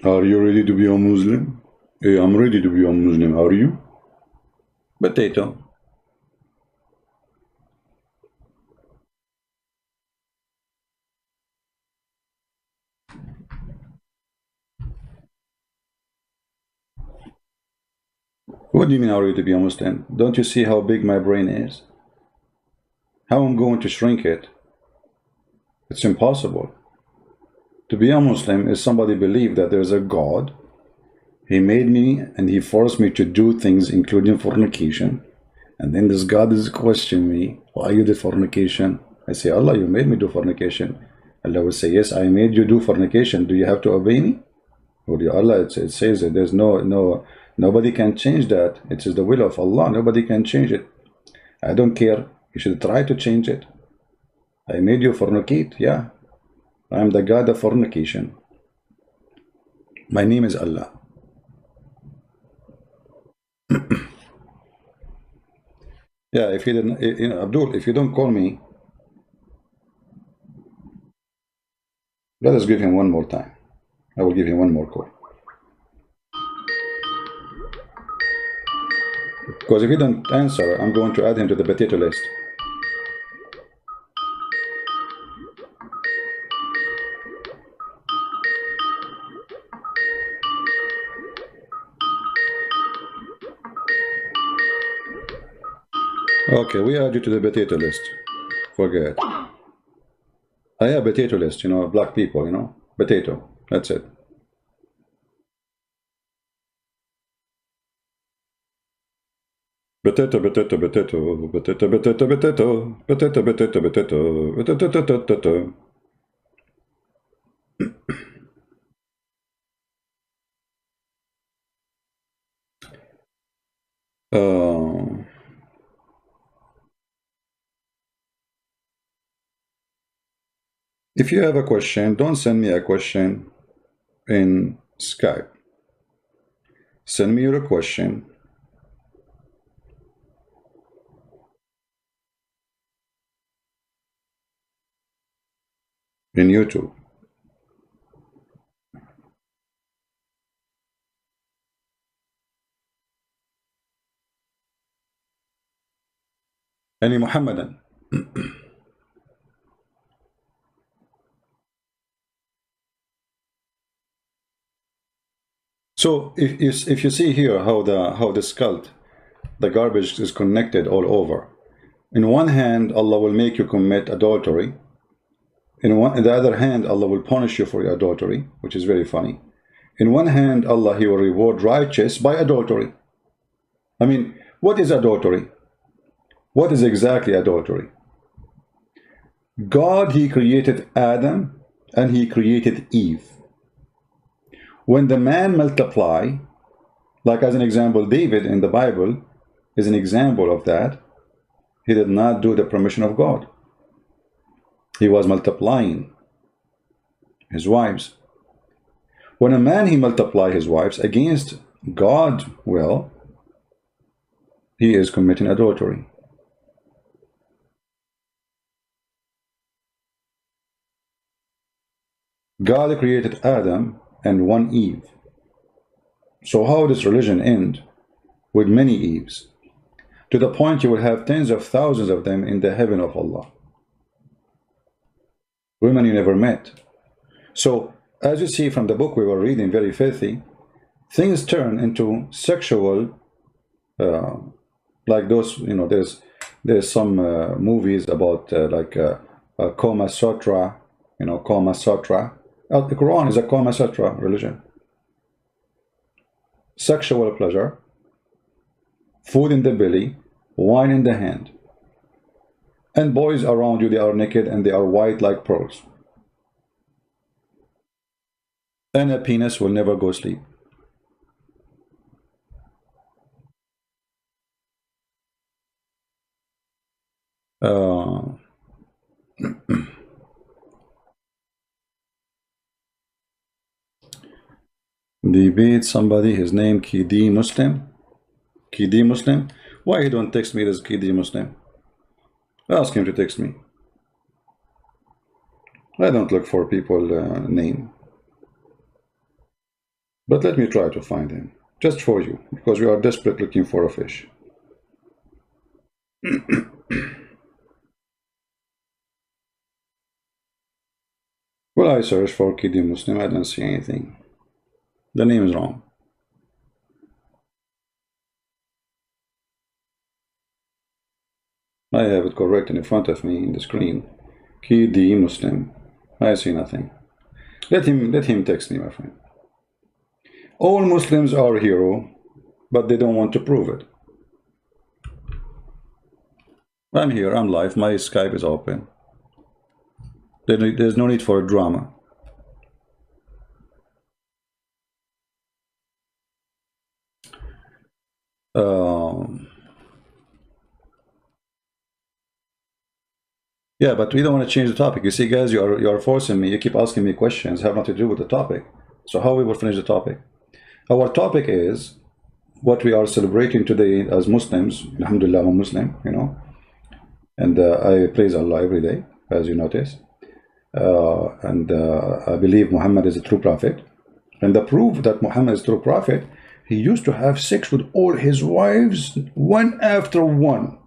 Are you ready to be a Muslim? Hey, I'm ready to be a Muslim. Are you? Potato. What do you mean, are you to be a Muslim? Don't you see how big my brain is? How I'm going to shrink it? It's impossible. To be a Muslim is somebody believe that there's a God. He made me and he forced me to do things including fornication. And then this God is questioning me, why you did fornication? I say, Allah, you made me do fornication. Allah will say, yes, I made you do fornication. Do you have to obey me? Or Allah, it says that there's nobody can change that. It is the will of Allah. Nobody can change it. I don't care. You should try to change it. I made you fornicate. Yeah. I am the God of fornication. My name is Allah. Yeah, if you didn't, you know, Abdul, if you don't call me, let us give him one more time. I will give him one more call. Because if he don't answer, I'm going to add him to the potato list. Okay, we add you to the potato list. Forget. I have potato list, you know, black people, you know, potato. That's it. Potato, potato, potato, potato, potato, potato, potato, potato, potato, potato, potato. If you have a question, don't send me a question in Skype. Send me your question in YouTube. Any Mohammedan. So if you see here how this cult, the garbage is connected all over. In one hand, Allah will make you commit adultery. In the other hand, Allah will punish you for your adultery, which is very funny. In one hand, Allah, He will reward righteous by adultery. I mean, what is adultery? What is exactly adultery? God, He created Adam and He created Eve. When the man multiply, like as an example, David in the Bible is an example of that. He did not do the permission of God. He was multiplying his wives. When a man he multiply his wives against God's will, he is committing adultery. God created Adam and one Eve. So how does religion end? With many Eves, to the point you will have tens of thousands of them in the heaven of Allah. Women you never met. So as you see from the book we were reading, very filthy, things turn into sexual, like those, you know, there's some movies about Kama Sutra, you know, Kama Sutra. The Quran is a Kama Sutra religion. Sexual pleasure, food in the belly, wine in the hand. And boys around you, they are naked and they are white like pearls. And a penis will never go sleep. Debate somebody, his name Kidi Muslim. Kidi Muslim. Why he don't text me as Kidi Muslim? Ask him to text me. I don't look for people name. But let me try to find him. Just for you. Because we are desperate looking for a fish. Well, I searched for Kidi Muslim. I don't see anything. The name is wrong. I have it correct in front of me in the screen. Kidi Muslim. I see nothing. Let him text me, my friend. All Muslims are hero, but they don't want to prove it. I'm here, I'm live, my Skype is open. There's no need for a drama. Yeah, but we don't want to change the topic. You see, guys, you are forcing me. You keep asking me questions have nothing to do with the topic. So how we will finish the topic? Our topic is what we are celebrating today as Muslims. Alhamdulillah, I'm a Muslim, you know, and I praise Allah every day, as you notice. I believe Muhammad is a true prophet. And the proof that Muhammad is a true prophet, he used to have sex with all his wives, one after one,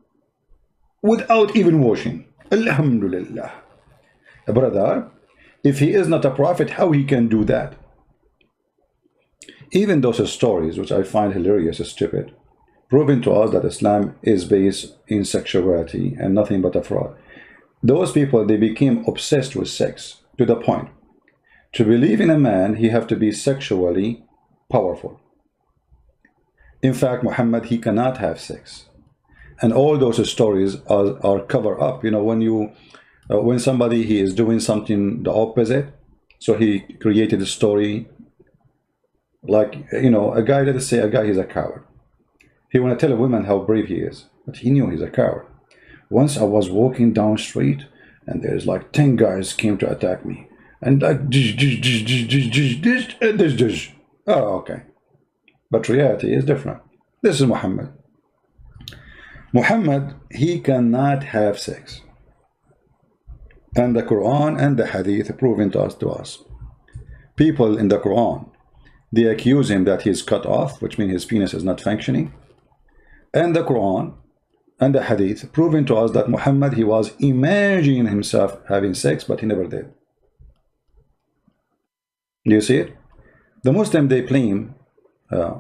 without even washing. Alhamdulillah. Brother, if he is not a prophet, how he can do that? Even those stories, which I find hilarious and stupid, proving to us that Islam is based in sexuality and nothing but a fraud. Those people, they became obsessed with sex to the point to believe in a man, he have to be sexually powerful. In fact, Muhammad, he cannot have sex. And all those stories are cover up. You know, when somebody, he is doing something the opposite, so he created a story like, you know, a guy, let us say a guy, he's a coward. He want to tell a woman how brave he is, but he knew he's a coward. Once I was walking down street and there's like 10 guys came to attack me. And like, oh, okay. But reality is different. This is Muhammad. Muhammad, he cannot have sex. And the Quran and the Hadith proving to us. People in the Quran, they accuse him that he's cut off, which means his penis is not functioning. And the Quran and the Hadith proving to us that Muhammad, he was imagining himself having sex, but he never did. Do you see it? The Muslim, they claim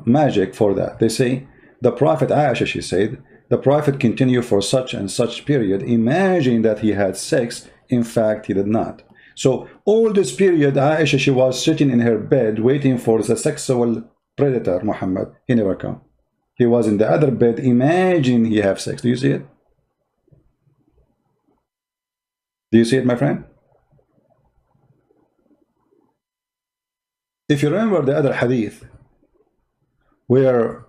magic for that. They say, the Prophet Aishah, she said, the Prophet continued for such and such period, imagining that he had sex. In fact, he did not. So all this period, Aisha, she was sitting in her bed waiting for the sexual predator, Muhammad. He never come. He was in the other bed, imagining he have sex. Do you see it? Do you see it, my friend? If you remember the other hadith, where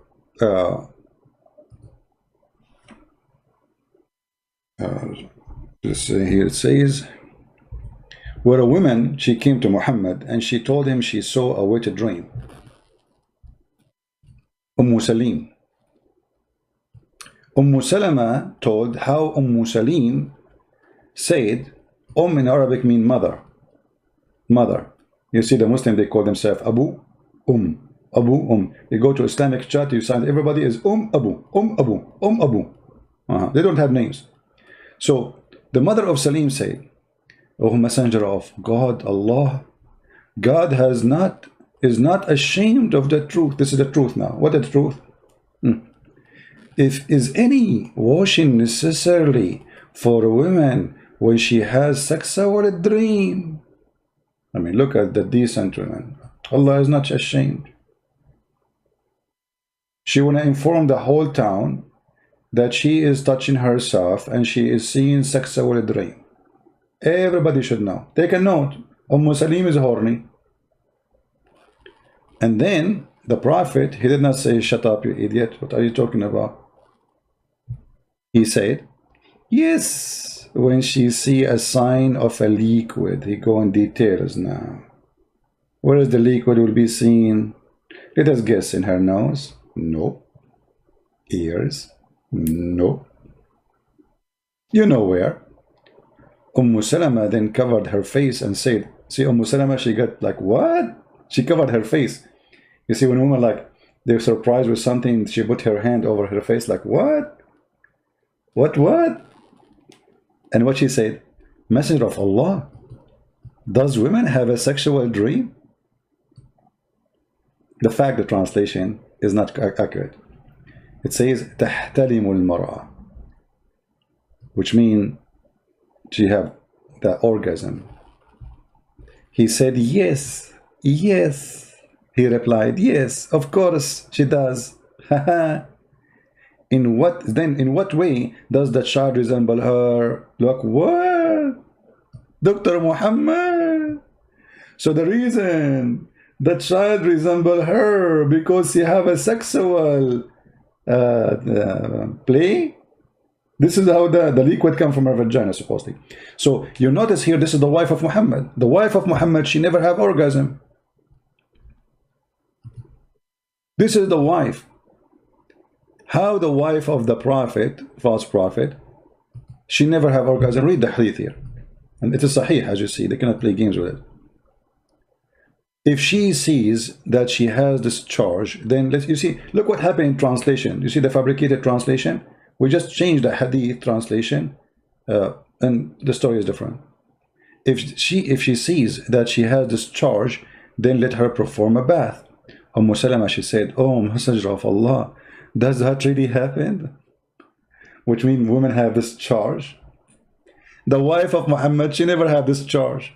here it says, where a woman, she came to Muhammad and she told him she saw a wet dream. Salim. Salama told how Salim said, in Arabic mean mother. Mother. You see the Muslim, they call themselves Abu, Abu, You go to Islamic chat, you find everybody is Abu, Abu. They don't have names. So the mother of Salim said, O Messenger of God, Allah, God is not ashamed of the truth. This is the truth now. What is the truth? If is any washing necessarily for a woman when she has sexual dream? I mean, look at the decent woman. Allah is not ashamed. She want to inform the whole town that she is touching herself and she is seeing sexual dream. Everybody should know. Take a note. Salim is horny. And then the Prophet, he did not say, shut up, you idiot. What are you talking about? He said, yes, when she see a sign of a liquid, he go in details now. Where is the liquid will be seen? Let us guess, in her nose? No. Ears? No. You know where? Salama then covered her face and said, see, Salama, she got like, what? She covered her face. You see, when a woman, like, they're surprised with something, she put her hand over her face, like, what? What? And what she said, Messenger of Allah, does women have a sexual dream? The fact, the translation is not accurate. It says, تحتلم المرأة. which means she have the orgasm. He said, yes, yes. He replied, yes, of course she does. In what way does the child resemble her? Look, what? Dr. Muhammad. So the reason the child resemble her because she have a sexual play. This is how the liquid come from her vagina, supposedly. So you notice here, this is the wife of Muhammad. The wife of Muhammad, she never have orgasm. This is the wife. How the wife of the prophet, false prophet, she never have orgasm. Read the hadith here. And it is sahih, as you see. They cannot play games with it. If she sees that she has this charge, then you see, look what happened in translation. You see the fabricated translation? We just changed the hadith translation, and the story is different. If she sees that she has this charge, then let her perform a bath. Salama, she said, oh, Messenger of Allah, does that really happen? Which means women have this charge. The wife of Muhammad, she never had this charge.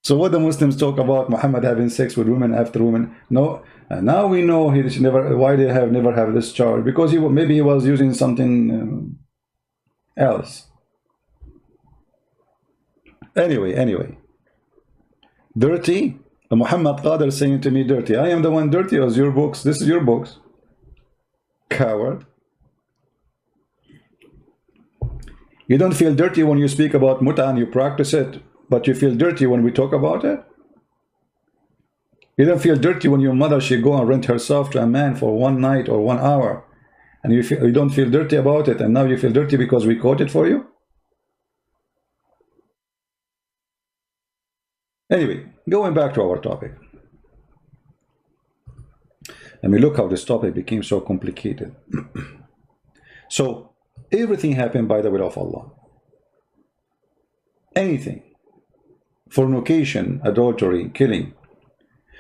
So what the Muslims talk about Muhammad having sex with women after women? No, and now we know he never. Why they never have this charge? Because maybe he was using something else. Anyway, dirty. Muhammad Qadir saying to me, dirty. I am the one dirty. As your books. This is your books. Coward. You don't feel dirty when you speak about muta and you practice it. But you feel dirty when we talk about it? You don't feel dirty when your mother, she go and rent herself to a man for 1 night or 1 hour. And you don't feel dirty about it, and now you feel dirty because we quote it for you? Anyway, going back to our topic. I mean, look how this topic became so complicated. So, everything happened by the will of Allah. Anything. Fornication, adultery, killing.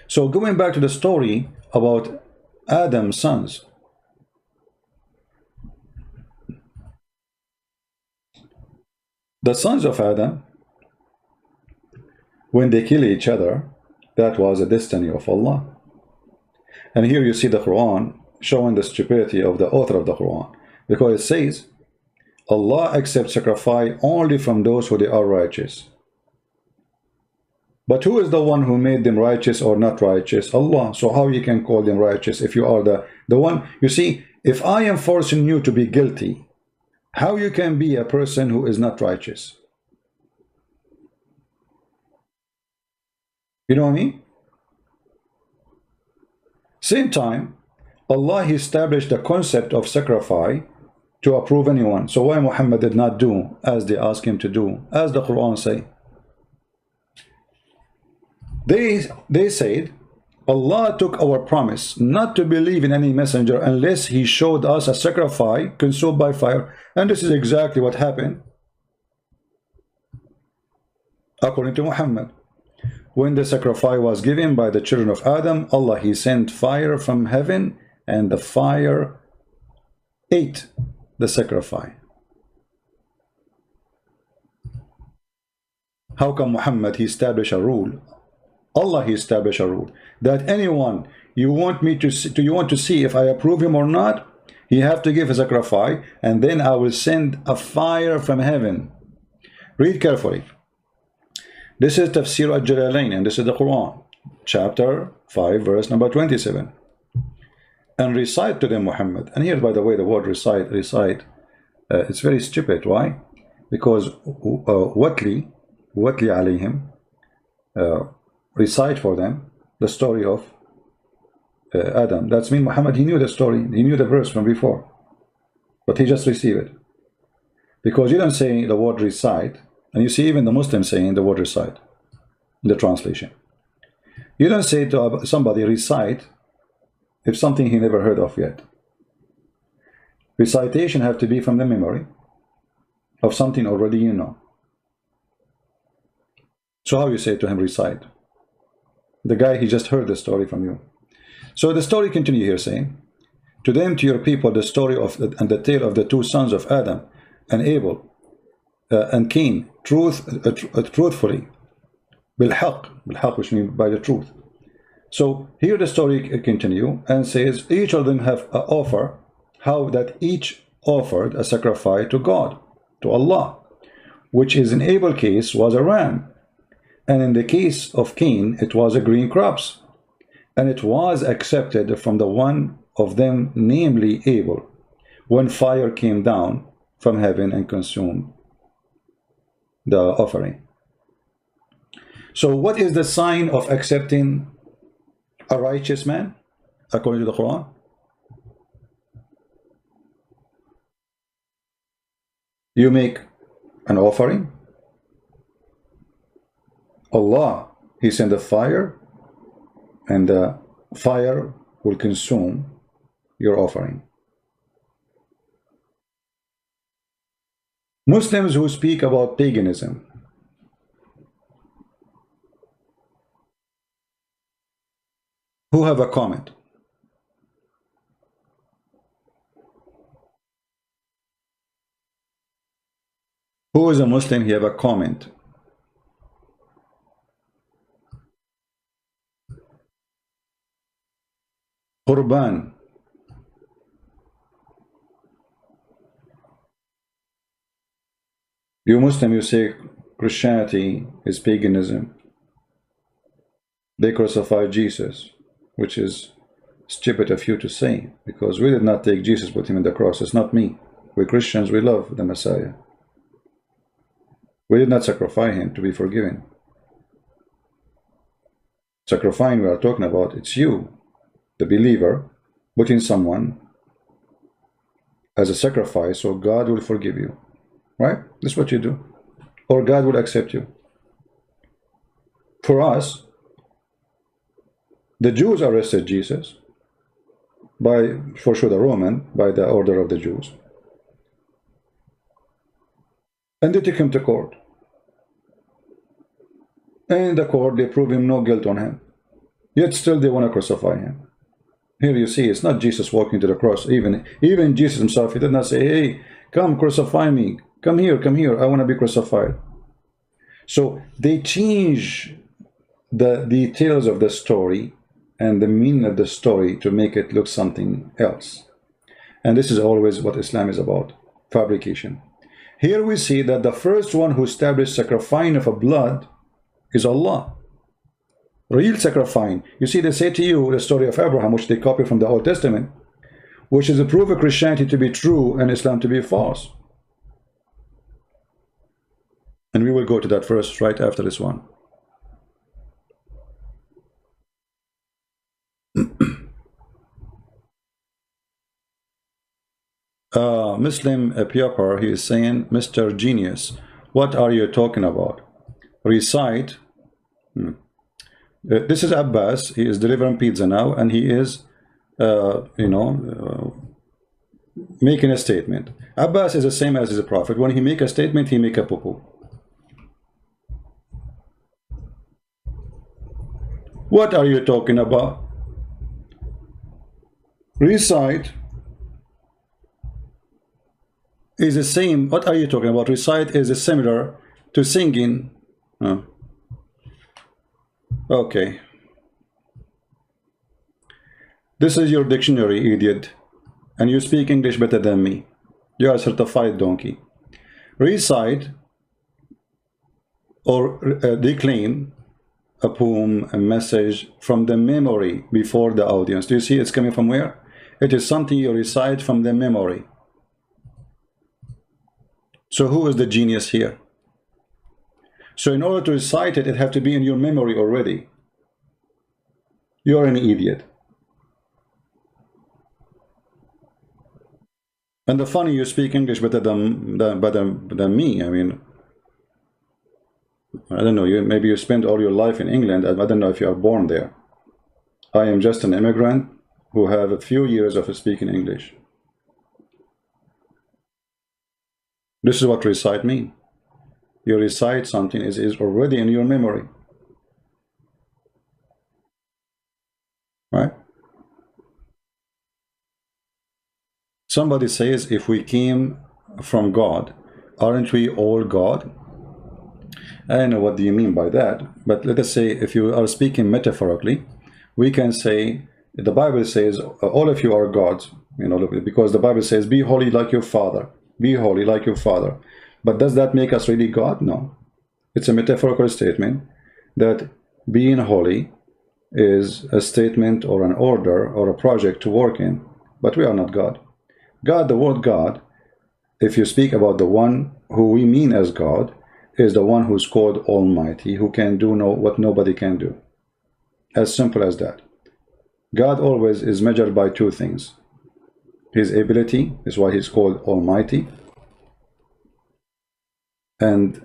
So going back to the story about Adam's sons. The sons of Adam, when they kill each other, that was a destiny of Allah. And here you see the Quran showing the stupidity of the author of the Quran. Because it says, Allah accepts sacrifice only from those who they are righteous. But who is the one who made them righteous or not righteous? Allah. So how you can call them righteous if you are the one? You see, if I am forcing you to be guilty, how you can be a person who is not righteous? You know what I mean? Same time, Allah established the concept of sacrifice to approve anyone. So why Muhammad did not do as they asked him to do, as the Quran say? They said, Allah took our promise not to believe in any messenger unless he showed us a sacrifice consumed by fire. And this is exactly what happened according to Muhammad. When the sacrifice was given by the children of Adam, Allah, he sent fire from heaven, and the fire ate the sacrifice. How come Muhammad, he established a rule? Allah, he established a rule that anyone you want to see if I approve him or not, he have to give a sacrifice, and then I will send a fire from heaven. Read carefully. This is Tafsir al-Jalalain, and this is the Quran, chapter 5, verse number 27. And recite to them, Muhammad. And here, by the way, the word recite, it's very stupid. Why? Because watli alayhim, recite for them the story of Adam. That's mean Muhammad, he knew the story, he knew the verse from before, but he just received it. Because you don't say the word recite, and you see even the Muslims saying the word recite in the translation. You don't say to somebody recite if something he never heard of yet. Recitation have to be from the memory of something already you know. So how you say to him recite? The guy, he just heard the story from you. So the story continue here saying, to them, to your people, the story of and the tale of the two sons of Adam and Abel and Cain, truthfully, بالحق, which means by the truth. So here the story continue and says each of them have an offer, how that each offered a sacrifice to God, to Allah, which is in Abel's case was a ram, and in the case of Cain it was a green crops, and it was accepted from the one of them, namely Abel, when fire came down from heaven and consumed the offering. So what is the sign of accepting a righteous man according to the Quran? You make an offering, Allah, He sent a fire, and the fire will consume your offering. Muslims who speak about paganism, who have a comment? Who is a Muslim? He have a comment. Qurban. You Muslim, you say Christianity is paganism. They crucified Jesus, which is stupid of you to say, because we did not take Jesus, put him in the cross. It's not me. We Christians, we love the Messiah. We did not sacrifice him to be forgiven. Sacrificing we are talking about, it's you, the believer, putting someone as a sacrifice so God will forgive you. Right? This is what you do. Or God will accept you. For us, the Jews arrested Jesus, by, for sure the Roman, by the order of the Jews. And they took him to court. And in the court, they prove him no guilt on him. Yet still they want to crucify him. Here you see, it's not Jesus walking to the cross. Even Jesus himself, he did not say, hey, come crucify me. Come here, I want to be crucified. So they change the details of the story and the meaning of the story to make it look something else. And this is always what Islam is about, fabrication. Here we see that the first one who established sacrificing of a blood is Allah. Real sacrificing. You see, they say to you the story of Abraham, which they copy from the Old Testament, which is a proof of Christianity to be true and Islam to be false. And we will go to that verse right after this one. Muslim Piopar, he is saying, Mr. Genius, what are you talking about? Recite. This is Abbas. He is delivering pizza now, and he is, making a statement. Abbas is the same as the Prophet. When he make a statement, he make a poo-poo. What are you talking about? Recite is the same. What are you talking about? Recite is similar to singing. Okay. This is your dictionary, idiot. And you speak English better than me. You are a certified donkey. Recite or declaim a poem, a message from the memory before the audience. Do you see it's coming from where? It is something you recite from the memory. So who is the genius here? So in order to recite it, it has to be in your memory already. You're an idiot. And the funny, you speak English better than me. I mean, I don't know, maybe you spent all your life in England. I don't know if you are born there. I am just an immigrant who have a few years of speaking English. This is what recite means. You recite something is already in your memory. Right? Somebody says, if we came from God, aren't we all God? I don't know what do you mean by that, but let us say, if you are speaking metaphorically, we can say, the Bible says, all of you are gods, you know, because the Bible says, be holy like your Father. Be holy like your Father. But does that make us really God? No. It's a metaphorical statement that being holy is a statement or an order or a project to work in, but we are not God. God, the word God, if you speak about the one who we mean as God, is the one who's called Almighty, who can do what nobody can do. As simple as that. God always is measured by two things. His ability is why he's called Almighty, and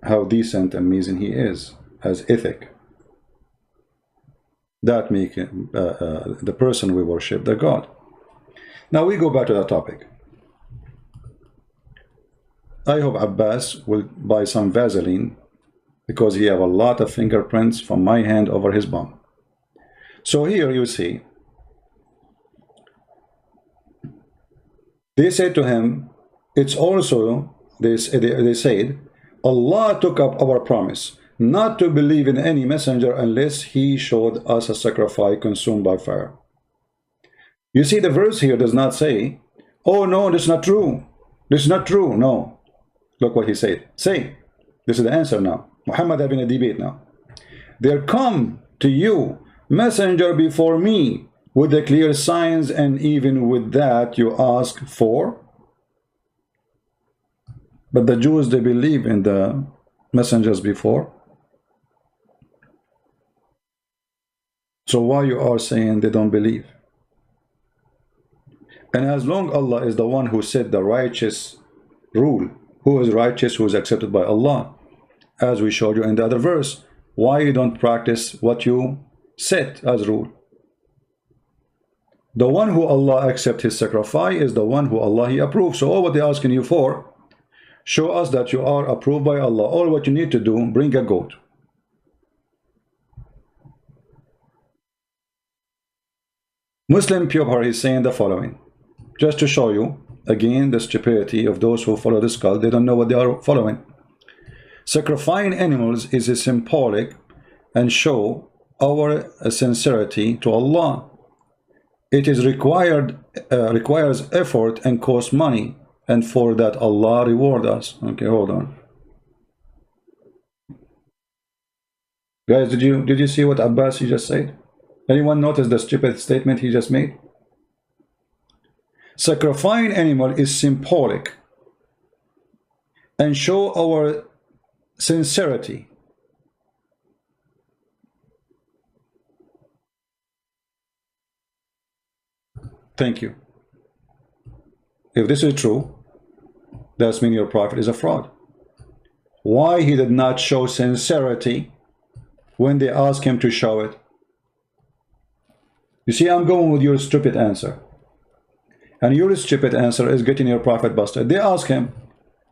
how decent and amazing he is as ethic. That makes the person we worship the God. Now we go back to that topic. I hope Abbas will buy some Vaseline because he have a lot of fingerprints from my hand over his bum. So here you see, they said to him, it's also, they said, Allah took up our promise not to believe in any messenger unless he showed us a sacrifice consumed by fire. You see, the verse here does not say, oh no, this is not true. This is not true. No. Look what he said. Say, this is the answer now. Muhammad having a debate now. There come to you messenger before me with the clear signs, and even with that you ask for. But the Jews, they believe in the messengers before. So why you are saying they don't believe? And as long Allah is the one who set the righteous rule, who is righteous, who is accepted by Allah, as we showed you in the other verse, why you don't practice what you set as rule? The one who Allah accepts his sacrifice is the one who Allah he approves. So all what they're asking you for, show us that you are approved by Allah. All what you need to do, bring a goat. Muslim Pure is saying the following, just to show you again the stupidity of those who follow this cult. They don't know what they are following. Sacrificing animals is a symbolic and show our sincerity to Allah. It is requires effort and costs money, and for that Allah reward us. Okay, hold on, guys. Did you see what Abbas he just said? Anyone notice the stupid statement he just made? Sacrificing animal is symbolic and show our sincerity. Thank you. If this is true, that means your prophet is a fraud. Why he did not show sincerity when they asked him to show it? You see, I'm going with your stupid answer. And your stupid answer is getting your prophet busted. They asked him,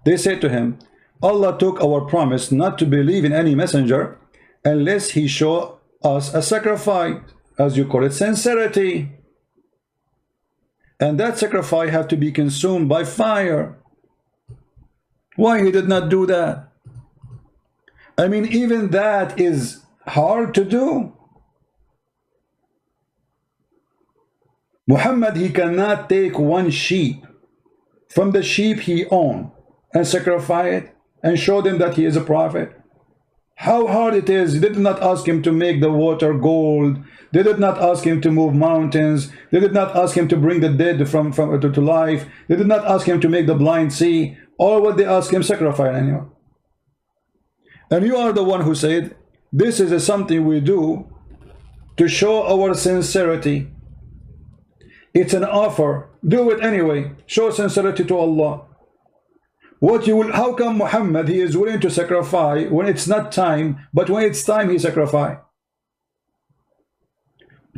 they said to him, Allah took our promise not to believe in any messenger unless he show us a sacrifice, as you call it, sincerity. And that sacrifice have to be consumed by fire. Why he did not do that? I mean, even that is hard to do. Muhammad, he cannot take one sheep from the sheep he owned and sacrifice it and show them that he is a prophet. How hard it is. They did not ask him to make the water gold. They did not ask him to move mountains. They did not ask him to bring the dead to life. They did not ask him to make the blind see. All what they asked him, sacrifice an animal. And you are the one who said, this is something we do to show our sincerity. It's an offer. Do it anyway. Show sincerity to Allah. What you will? How come Muhammad he is willing to sacrifice when it's not time, but when it's time he sacrifice?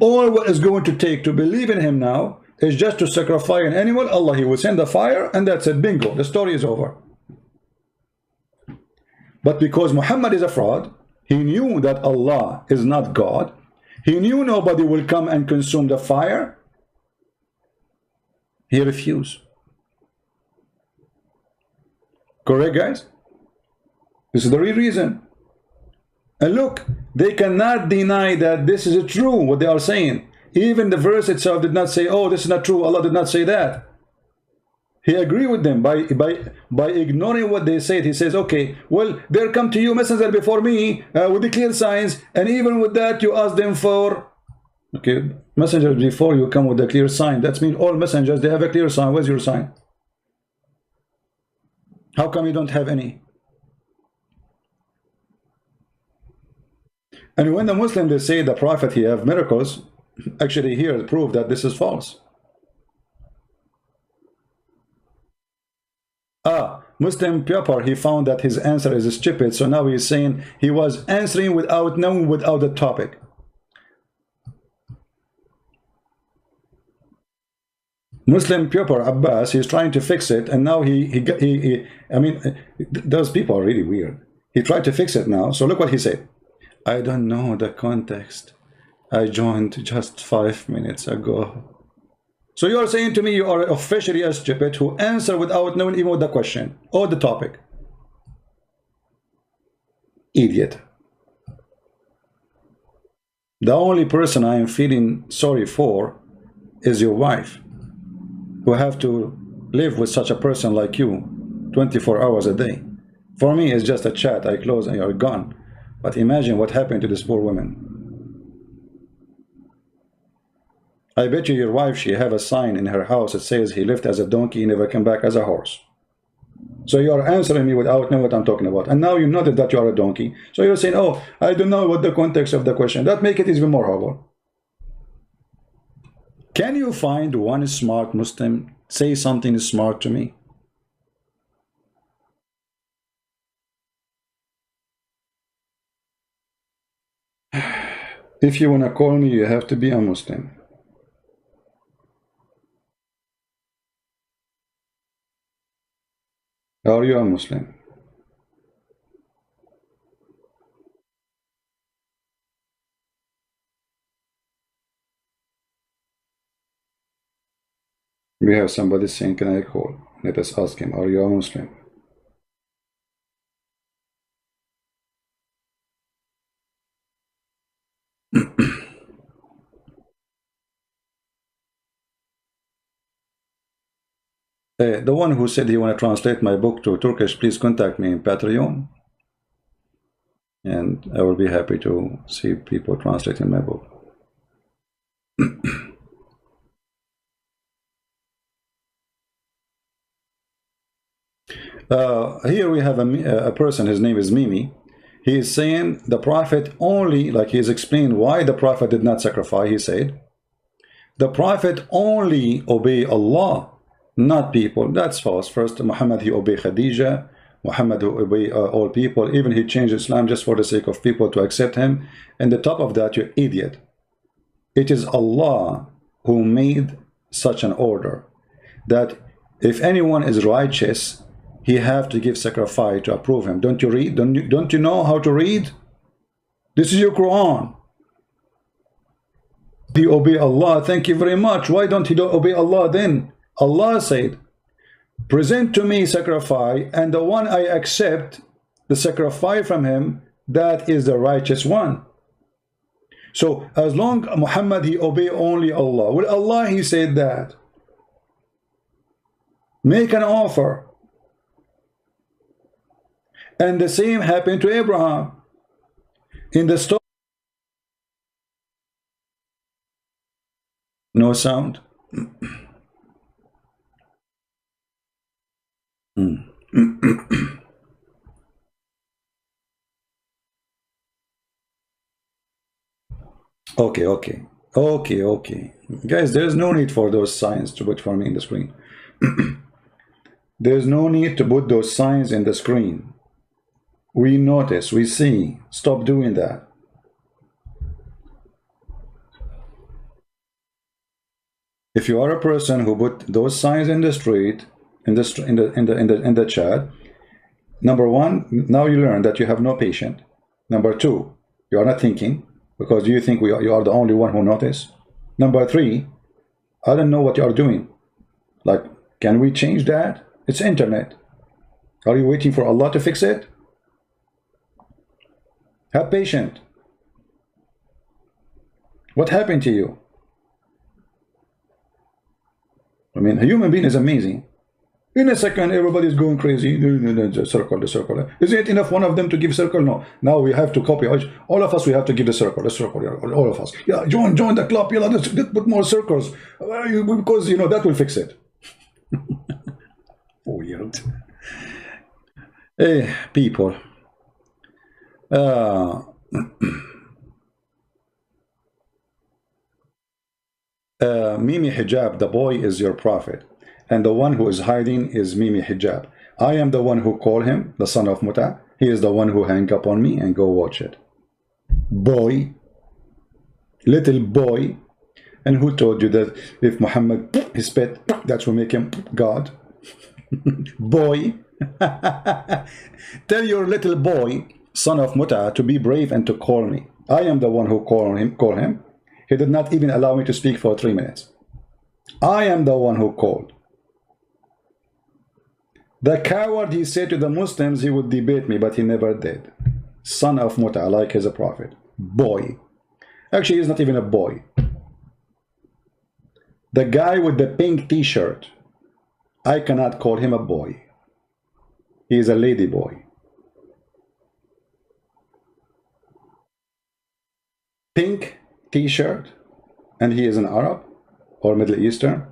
All what is going to take to believe in him now is just to sacrifice an animal. Allah he will send the fire, and that's it. Bingo. The story is over. But because Muhammad is a fraud, he knew that Allah is not God. He knew nobody will come and consume the fire. He refused. Correct, guys? This is the real reason. And look, they cannot deny that this is true, what they are saying. Even the verse itself did not say, oh, this is not true. Allah did not say that. He agreed with them by ignoring what they said. He says, okay, well, there come to you messenger before me with the clear signs, and even with that you ask them for, okay, messengers before you come with a clear sign. That means all messengers, they have a clear sign. Where's your sign? How come you don't have any? And when the Muslims, they say the prophet, he have miracles, actually here prove that this is false. Muslim Pepper, he found that his answer is stupid, so now he's saying he was answering without knowing, without the topic. Muslim Pepper Abbas, he's trying to fix it, and now I mean, those people are really weird. He tried to fix it now, so look what he said. I don't know the context. I joined just 5 minutes ago. So you are saying to me you are officially a stupid who answer without knowing even what the question or the topic. Idiot. The only person I am feeling sorry for is your wife, who have to live with such a person like you 24 hours a day. For me, it's just a chat. I close and you're gone. But imagine what happened to this poor woman. I bet you your wife, she have a sign in her house that says he lived as a donkey, never came back as a horse. So you are answering me without knowing what I'm talking about. And now you noted that you are a donkey. So you're saying, oh, I don't know what the context of the question. That make it even more horrible. Can you find one smart Muslim say something smart to me? If you want to call me, you have to be a Muslim. Are you a Muslim? We have somebody saying, can I call? Let us ask him, are you a Muslim? The one who said he want to translate my book to Turkish, please contact me in Patreon, and I will be happy to see people translating my book. Here we have a person, his name is Mimi. He is saying the prophet only, like he is explained why the prophet did not sacrifice. He said the prophet only obey Allah, not people. That's false. First, Muhammad, he obeyed Khadija. Muhammad who obeyed all people. Even he changed Islam just for the sake of people to accept him. And the top of that, you idiot. It is Allah who made such an order that if anyone is righteous, he have to give sacrifice to approve him. Don't you read? Don't you know how to read? This is your Quran. He obey Allah. Thank you very much. Why don't he obey Allah then? Allah said, present to me sacrifice, and the one I accept the sacrifice from him, that is the righteous one. So as long Muhammad, he obey only Allah. Well, Allah, he said that. Make an offer. And the same happened to Abraham. In the story. No sound. Okay. Guys, there's no need for those signs to put for me in the screen. There's no need to put those signs in the screen. We notice, we see. Stop doing that. If you are a person who put those signs in the street, in the chat, number one, now you learn that you have no patience. Number two, you are not thinking because you think you are the only one who notice. Number three, I don't know what you are doing. Like, can we change that? It's internet. Are you waiting for Allah to fix it? Have patience. What happened to you? I mean, a human being is amazing. In a second, everybody's going crazy. The circle, the circle. Is it enough one of them to give circle? No. Now we have to copy. All of us, we have to give the circle, all of us. Yeah, join the club. Yeah, let's put more circles. Because, you know, that will fix it. Weird. Hey, people. Mimi Hijab, the boy is your prophet, and the one who is hiding is Mimi Hijab. I am the one who call him the son of Muta. He is the one who hang up on me, and go watch it. Boy, little boy. And who told you that if Muhammad is pet, that will make him God? Boy. Tell your little boy, son of Muta, to be brave and to call me. I am the one who call him. He did not even allow me to speak for 3 minutes. I am the one who called. The coward, he said to the Muslims he would debate me, but he never did. Son of Muta, like he's a prophet. Boy. Actually, he's not even a boy. The guy with the pink t-shirt, I cannot call him a boy. He is a lady boy. Pink t-shirt, and he is an Arab or Middle Eastern.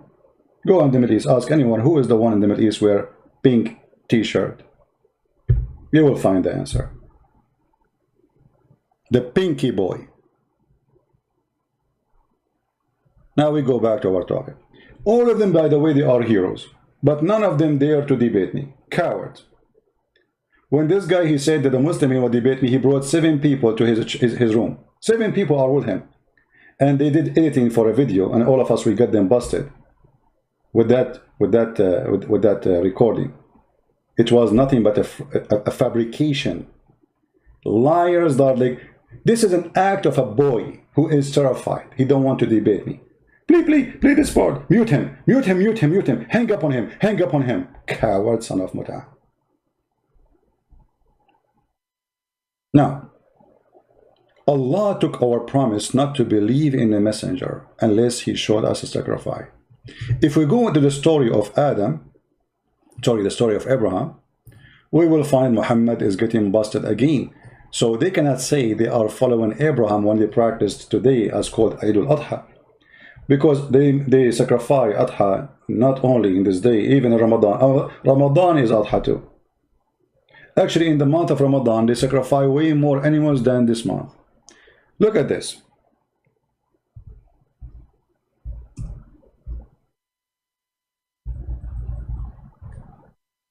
Go in the Middle East, ask anyone who is the one in the Middle East wear pink t-shirt. You will find the answer. The pinky boy. Now we go back to our topic. All of them, by the way, they are heroes, but none of them dare to debate me. Cowards. When this guy, he said that the Muslim he would debate me, he brought 7 people to his room. 7 people are with him. And they did editing for a video, and all of us, we got them busted with that recording. It was nothing but a fabrication. Liars, darling. This is an act of a boy who is terrified. He don't want to debate me. Play this part. Mute him. Hang up on him. Coward, son of Muta. Now, Allah took our promise not to believe in the messenger unless he showed us a sacrifice. If we go into the story of the story of Abraham, we will find Muhammad is getting busted again. So they cannot say they are following Abraham when they practiced today as called Eid al-Adha. Because they sacrifice Adha not only in this day, even in Ramadan. Ramadan is Adha too. Actually, in the month of Ramadan, they sacrifice way more animals than this month. Look at this.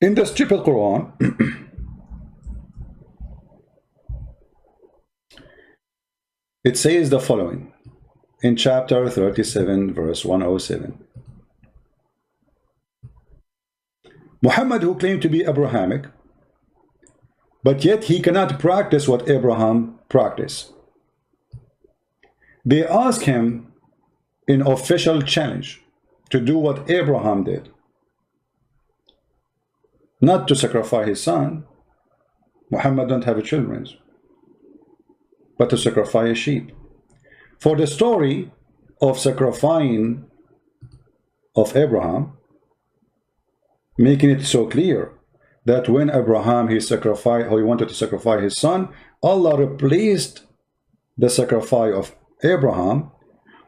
In the stupid Quran, it says the following in chapter 37, verse 107. Muhammad, who claimed to be Abrahamic, but yet he cannot practice what Abraham practiced. They ask him in official challenge to do what Abraham did. Not to sacrifice his son. Muhammad don't have children, but to sacrifice a sheep. For the story of sacrificing of Abraham, making it so clear that when Abraham he wanted to sacrifice his son, Allah replaced the sacrifice of Abraham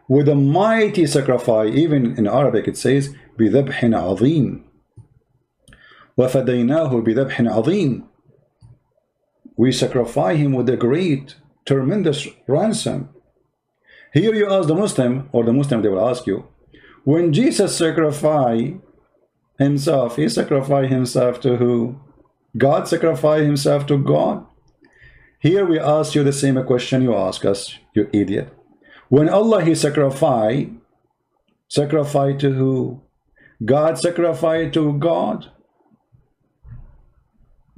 with a mighty sacrifice. Even in Arabic it says بِذَبْحٍ عَظِيمٍ وَفَدَيْنَاهُ بِذَبْحٍ عَظِيمٍ. We sacrifice him with a great, tremendous ransom. Here you ask the Muslim, or the Muslim they will ask you, when Jesus sacrificed himself, he sacrificed himself to who? God sacrificed himself to God? Here we ask you the same question you ask us, you idiot. When Allah he sacrificed to who? God sacrificed to God?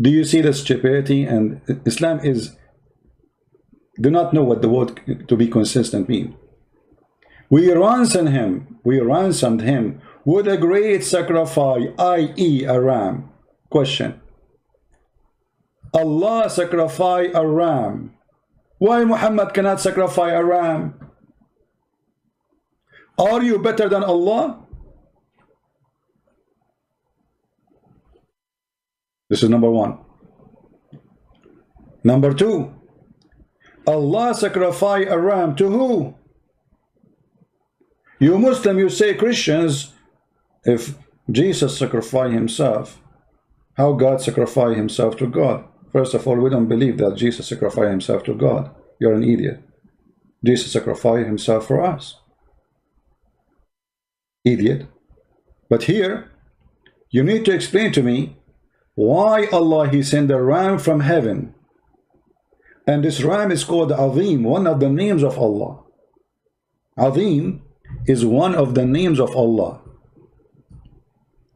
Do you see the stupidity? And Islam do not know what the word to be consistent mean. We ransomed him would a great sacrifice, i.e. a ram. Question. Allah sacrifice a ram. Why Muhammad cannot sacrifice a ram? Are you better than Allah? This is number one. Number two, Allah sacrifice a ram to who? You Muslim, you say Christians, if Jesus sacrificed himself, how God sacrificed himself to God? First of all, we don't believe that Jesus sacrificed himself to God. You're an idiot. Jesus sacrificed himself for us. Idiot. But here, you need to explain to me why Allah, he sent a ram from heaven. And this ram is called Azim, one of the names of Allah. Azim is one of the names of Allah.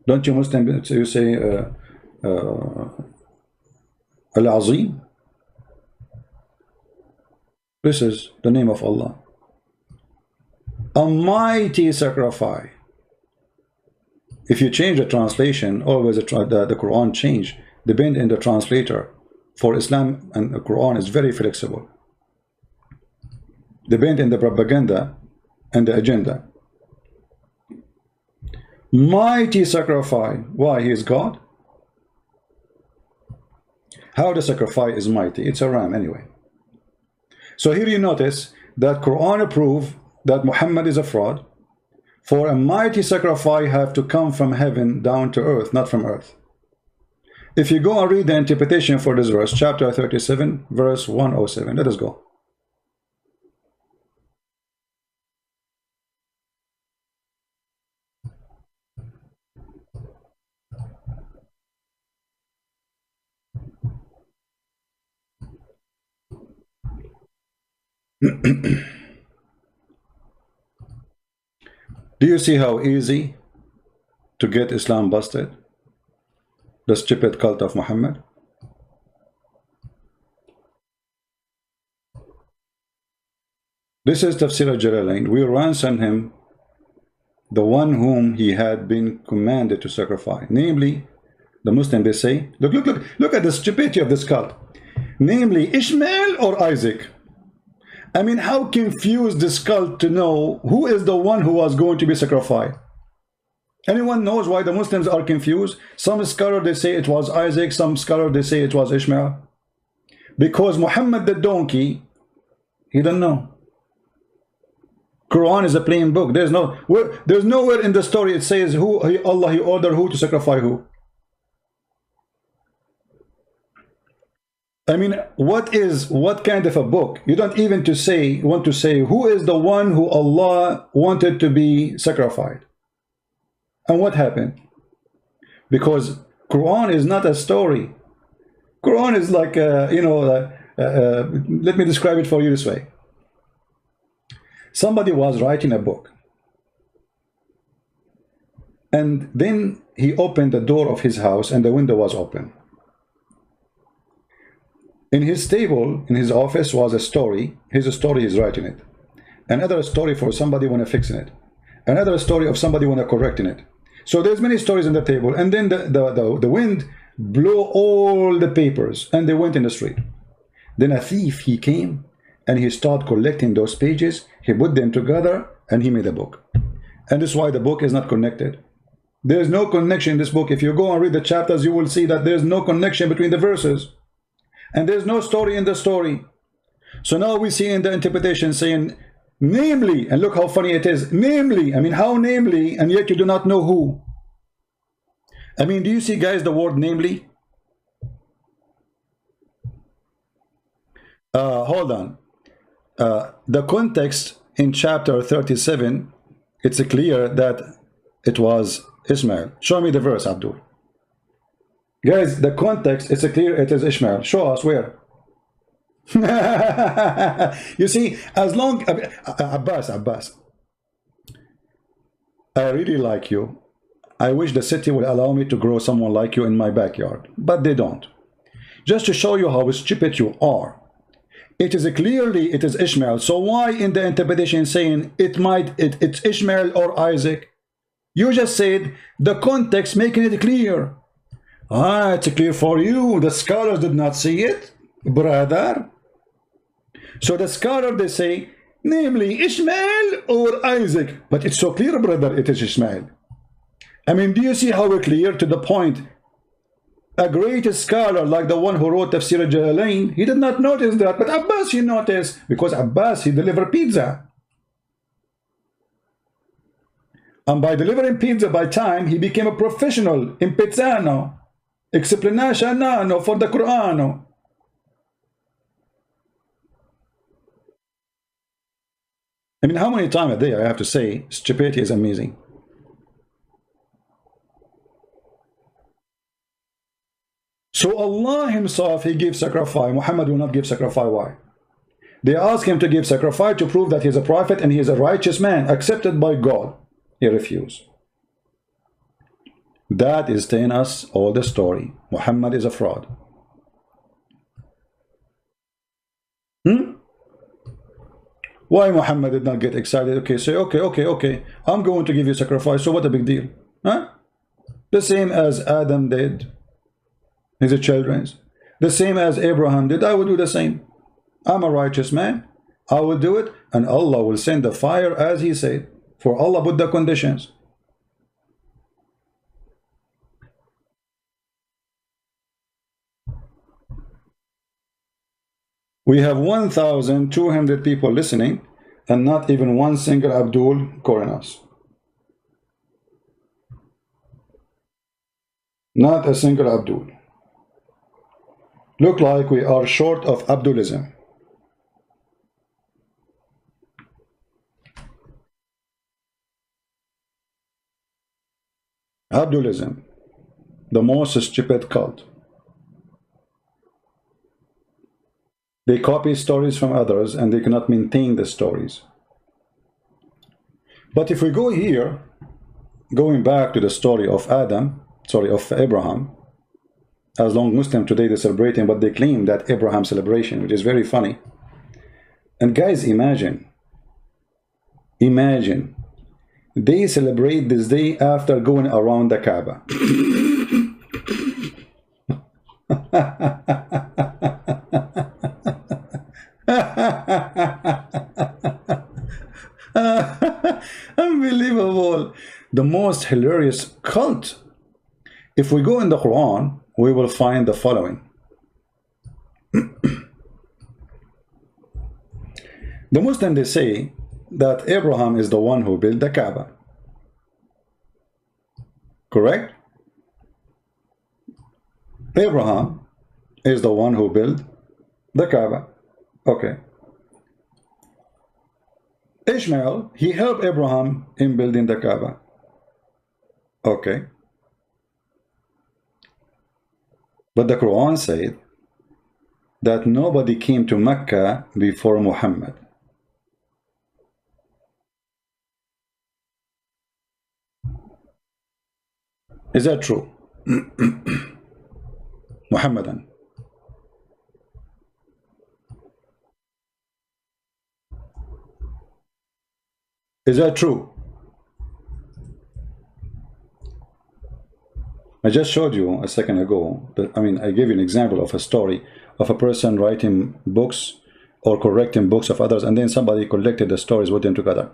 Don't you Muslims, you say Al-Azim? This is the name of Allah. A mighty sacrifice. If you change the translation, always the Quran change, depend on the translator. For Islam and the Quran is very flexible. Depend on the propaganda and the agenda. Mighty sacrifice. Why? He is God? How the sacrifice is mighty? It's a ram anyway. So here you notice that Quran approve that Muhammad is a fraud. For a mighty sacrifice have to come from heaven down to earth, not from earth. If you go and read the interpretation for this verse, chapter 37, verse 107. Let us go. Do you see how easy to get Islam busted? The stupid cult of Muhammad. This is Tafsir al-Jalalain. We ransom him, the one whom he had been commanded to sacrifice. Namely, the Muslim, they say, look at the stupidity of this cult. Namely, Ishmael or Isaac. I mean, how confused this cult to know who is the one who was going to be sacrificed. Anyone knows why the Muslims are confused? Some scholars, they say it was Isaac. Some scholars, they say it was Ishmael. Because Muhammad the donkey, he doesn't know. Quran is a plain book. There's nowhere in the story it says who Allah he ordered who to sacrifice who. I mean, what kind of a book? You don't even want to say who is the one who Allah wanted to be sacrificed. And what happened? Because Quran is not a story. Quran is like, let me describe it for you this way. Somebody was writing a book. And then he opened the door of his house and the window was open. In his table, in his office was a story. His story, he's writing it. Another story for somebody when fixing it. Another story of somebody when correcting it. So there's many stories on the table. And then the wind blew all the papers and they went in the street. Then a thief, he came and he started collecting those pages. He put them together and he made a book. And this is why the book is not connected. There's no connection in this book. If you go and read the chapters, you will see that there's no connection between the verses. And there's no story in the story. So now we see in the interpretation saying, namely, and look how funny it is, namely, I mean, how namely, and yet you do not know who. I mean, do you see, guys, the word namely? Hold on. The context in chapter 37, it's clear that it was Ishmael. Show me the verse, Abdul. Guys, the context, it's clear it is Ishmael. Show us where. You see, as long Abbas, I really like you. I wish the city would allow me to grow someone like you in my backyard, but they don't. Just to show you how stupid you are. It is clearly it is Ishmael. So why in the interpretation saying it's Ishmael or Isaac? You just said the context making it clear. Ah, it's clear for you. The scholars did not see it, brother. So the scholar, they say, namely Ishmael or Isaac. But it's so clear, brother, it is Ishmael. I mean, do you see how clear to the point? A great scholar like the one who wrote Tafsir al-Jalalain, he did not notice that, but Abbas he noticed, because Abbas, he delivered pizza. And by delivering pizza by time, he became a professional in pizzano, explanation for the Quran. I mean, how many times a day I have to say stupidity is amazing? So Allah himself, he gives sacrifice. Muhammad will not give sacrifice. Why? They ask him to give sacrifice to prove that he is a prophet and he is a righteous man accepted by God. He refused. That is telling us all the story. Muhammad is a fraud. Why Muhammad did not get excited? Okay, say, okay, I'm going to give you sacrifice, so what a big deal? Huh? The same as Adam did, his children. The same as Abraham did, I will do the same. I'm a righteous man, I will do it, and Allah will send the fire as he said, for Allah put the conditions. We have 1,200 people listening and not even one single Abdul calling us. Not a single Abdul. Look like we are short of Abdulism. Abdulism, the most stupid cult. They copy stories from others and they cannot maintain the stories. But if we go here, going back to the story of Abraham, as long Muslims today they're celebrating, but they claim that Abraham celebration, which is very funny. And guys, imagine, they celebrate this day after going around the Kaaba. Unbelievable. The most hilarious cult. If we go in the Quran, we will find the following. The Muslims, they say that Abraham is the one who built the Kaaba. Correct? Abraham is the one who built the Kaaba. Okay. Ishmael, he helped Abraham in building the Kaaba. Okay. But the Quran said that nobody came to Mecca before Muhammad. Is that true? Mohammedan. Is that true? I just showed you a second ago that, I gave you an example of a story of a person writing books or correcting books of others, and then somebody collected the stories with them together.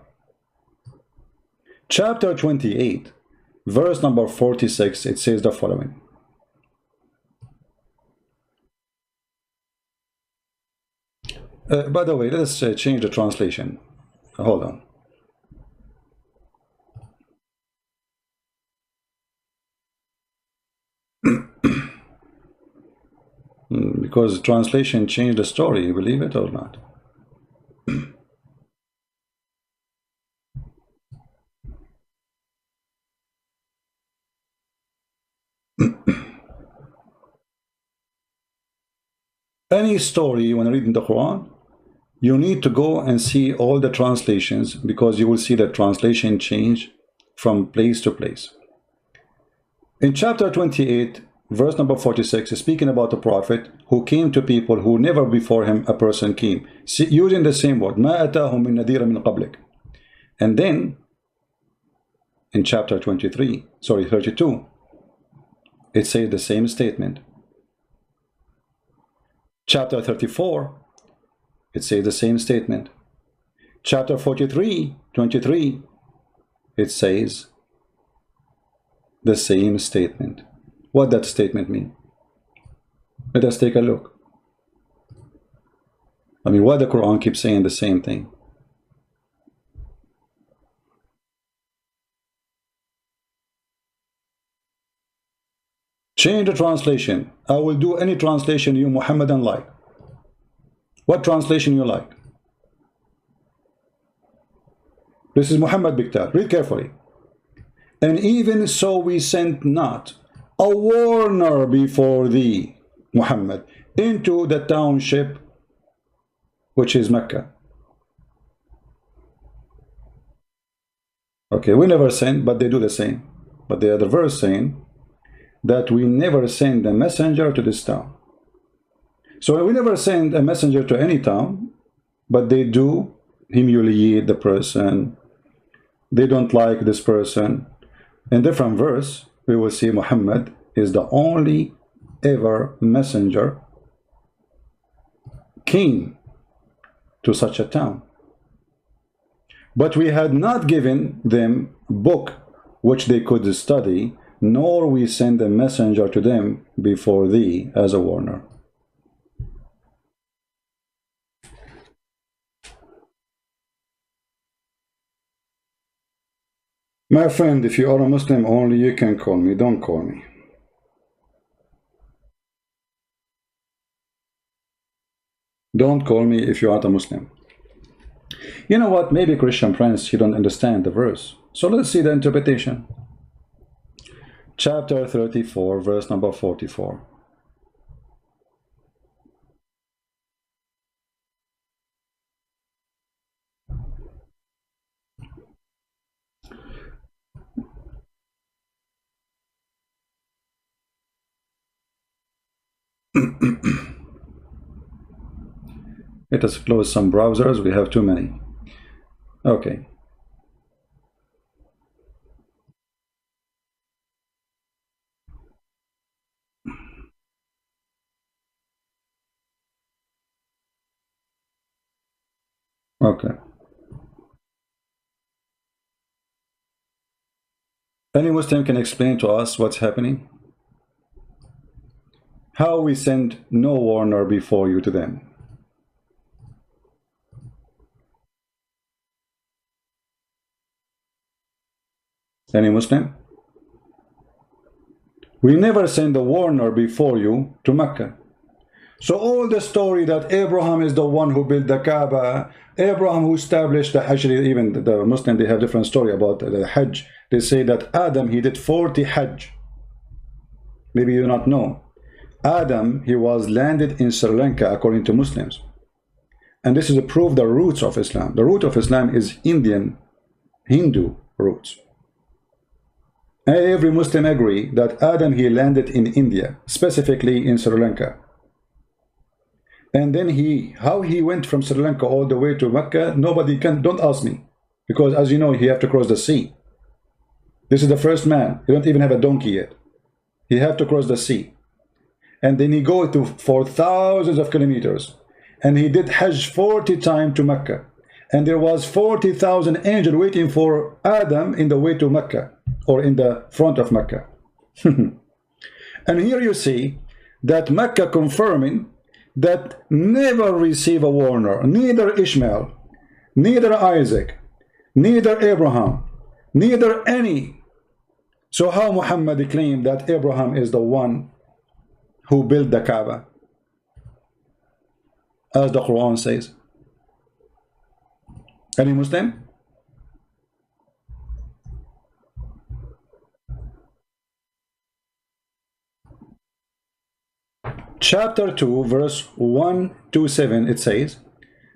Chapter 28, verse number 46, it says the following. By the way, let us change the translation. Hold on. Because translation changed the story, you believe it or not? Any story when reading the Quran, you need to go and see all the translations, because you will see the translation change from place to place. In chapter 28, verse number 46 is speaking about the prophet who came to people who never before him a person came, using the same word, مَا أَتَاهُمْ مِنْ نَذِيرٍ مِنْ قَبْلِكَ. And then in chapter 32, it says the same statement. Chapter 34, it says the same statement. Chapter 23, it says the same statement. What that statement mean? Let us take a look. I mean, why the Quran keeps saying the same thing? Change the translation. I will do any translation you Mohammedan like. What translation you like? This is Muhammad Biktar. Read carefully. And even so we sent not a warner before thee, Muhammad, into the township which is Mecca. Okay, we never send, but they do the same. But the other verse saying that we never send a messenger to this town. So we never send a messenger to any town, but they do humiliate the person. They don't like this person. In different verse, we will see Muhammad is the only ever messenger came to such a town. But we had not given them a book which they could study, nor we send a messenger to them before thee as a warner. My friend, if you are a Muslim only, you can call me. Don't call me. Don't call me if you aren't a Muslim. You know what? Maybe Christian Prince, you don't understand the verse. So let's see the interpretation. Chapter 34, verse number 44. Let us close some browsers. We have too many. Okay. Okay. Any Muslim can explain to us what's happening? How we send no warner before you to them? Any Muslim? We never send a warner before you to Mecca. So all the story that Abraham is the one who built the Kaaba, Abraham who established the, actually even the Muslim, they have different story about the Hajj. They say that Adam, he did 40 Hajj. Maybe you not know. Adam, he was landed in Sri Lanka according to Muslims. And this is a proof the roots of Islam. The root of Islam is Indian, Hindu roots. Every Muslim agree that Adam, he landed in India, specifically in Sri Lanka. And then how he went from Sri Lanka all the way to Mecca, nobody can, don't ask me. Because as you know, he have to cross the sea. This is the first man. He don't even have a donkey yet. He have to cross the sea. And then he go for thousands of kilometers. And he did Hajj 40 times to Mecca. And there was 40,000 angels waiting for Adam in the way to Mecca, or in the front of Mecca. And here you see that Mecca confirming that never receive a warner, neither Ishmael, neither Isaac, neither Abraham, neither any. So how Muhammad claimed that Abraham is the one who built the Kaaba, as the Quran says? Any Muslim? Chapter 2, verse 1 to 7, it says,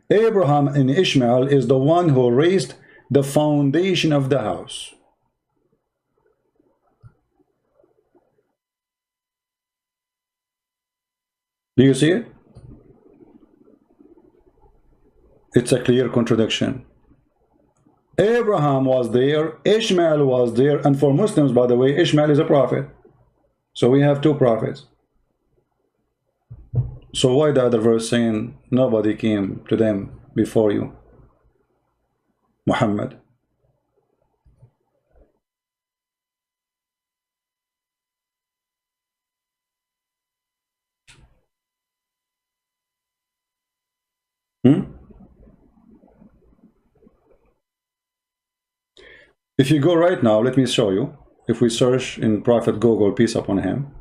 Abraham and Ishmael is the one who raised the foundation of the house. Do you see it? It's a clear contradiction. Abraham was there, Ishmael was there, and for Muslims, by the way, Ishmael is a prophet. So we have two prophets. So why the other verse saying nobody came to them before you, Muhammad? If you go right now, let me show you. If we search in Prophet Google, peace upon him.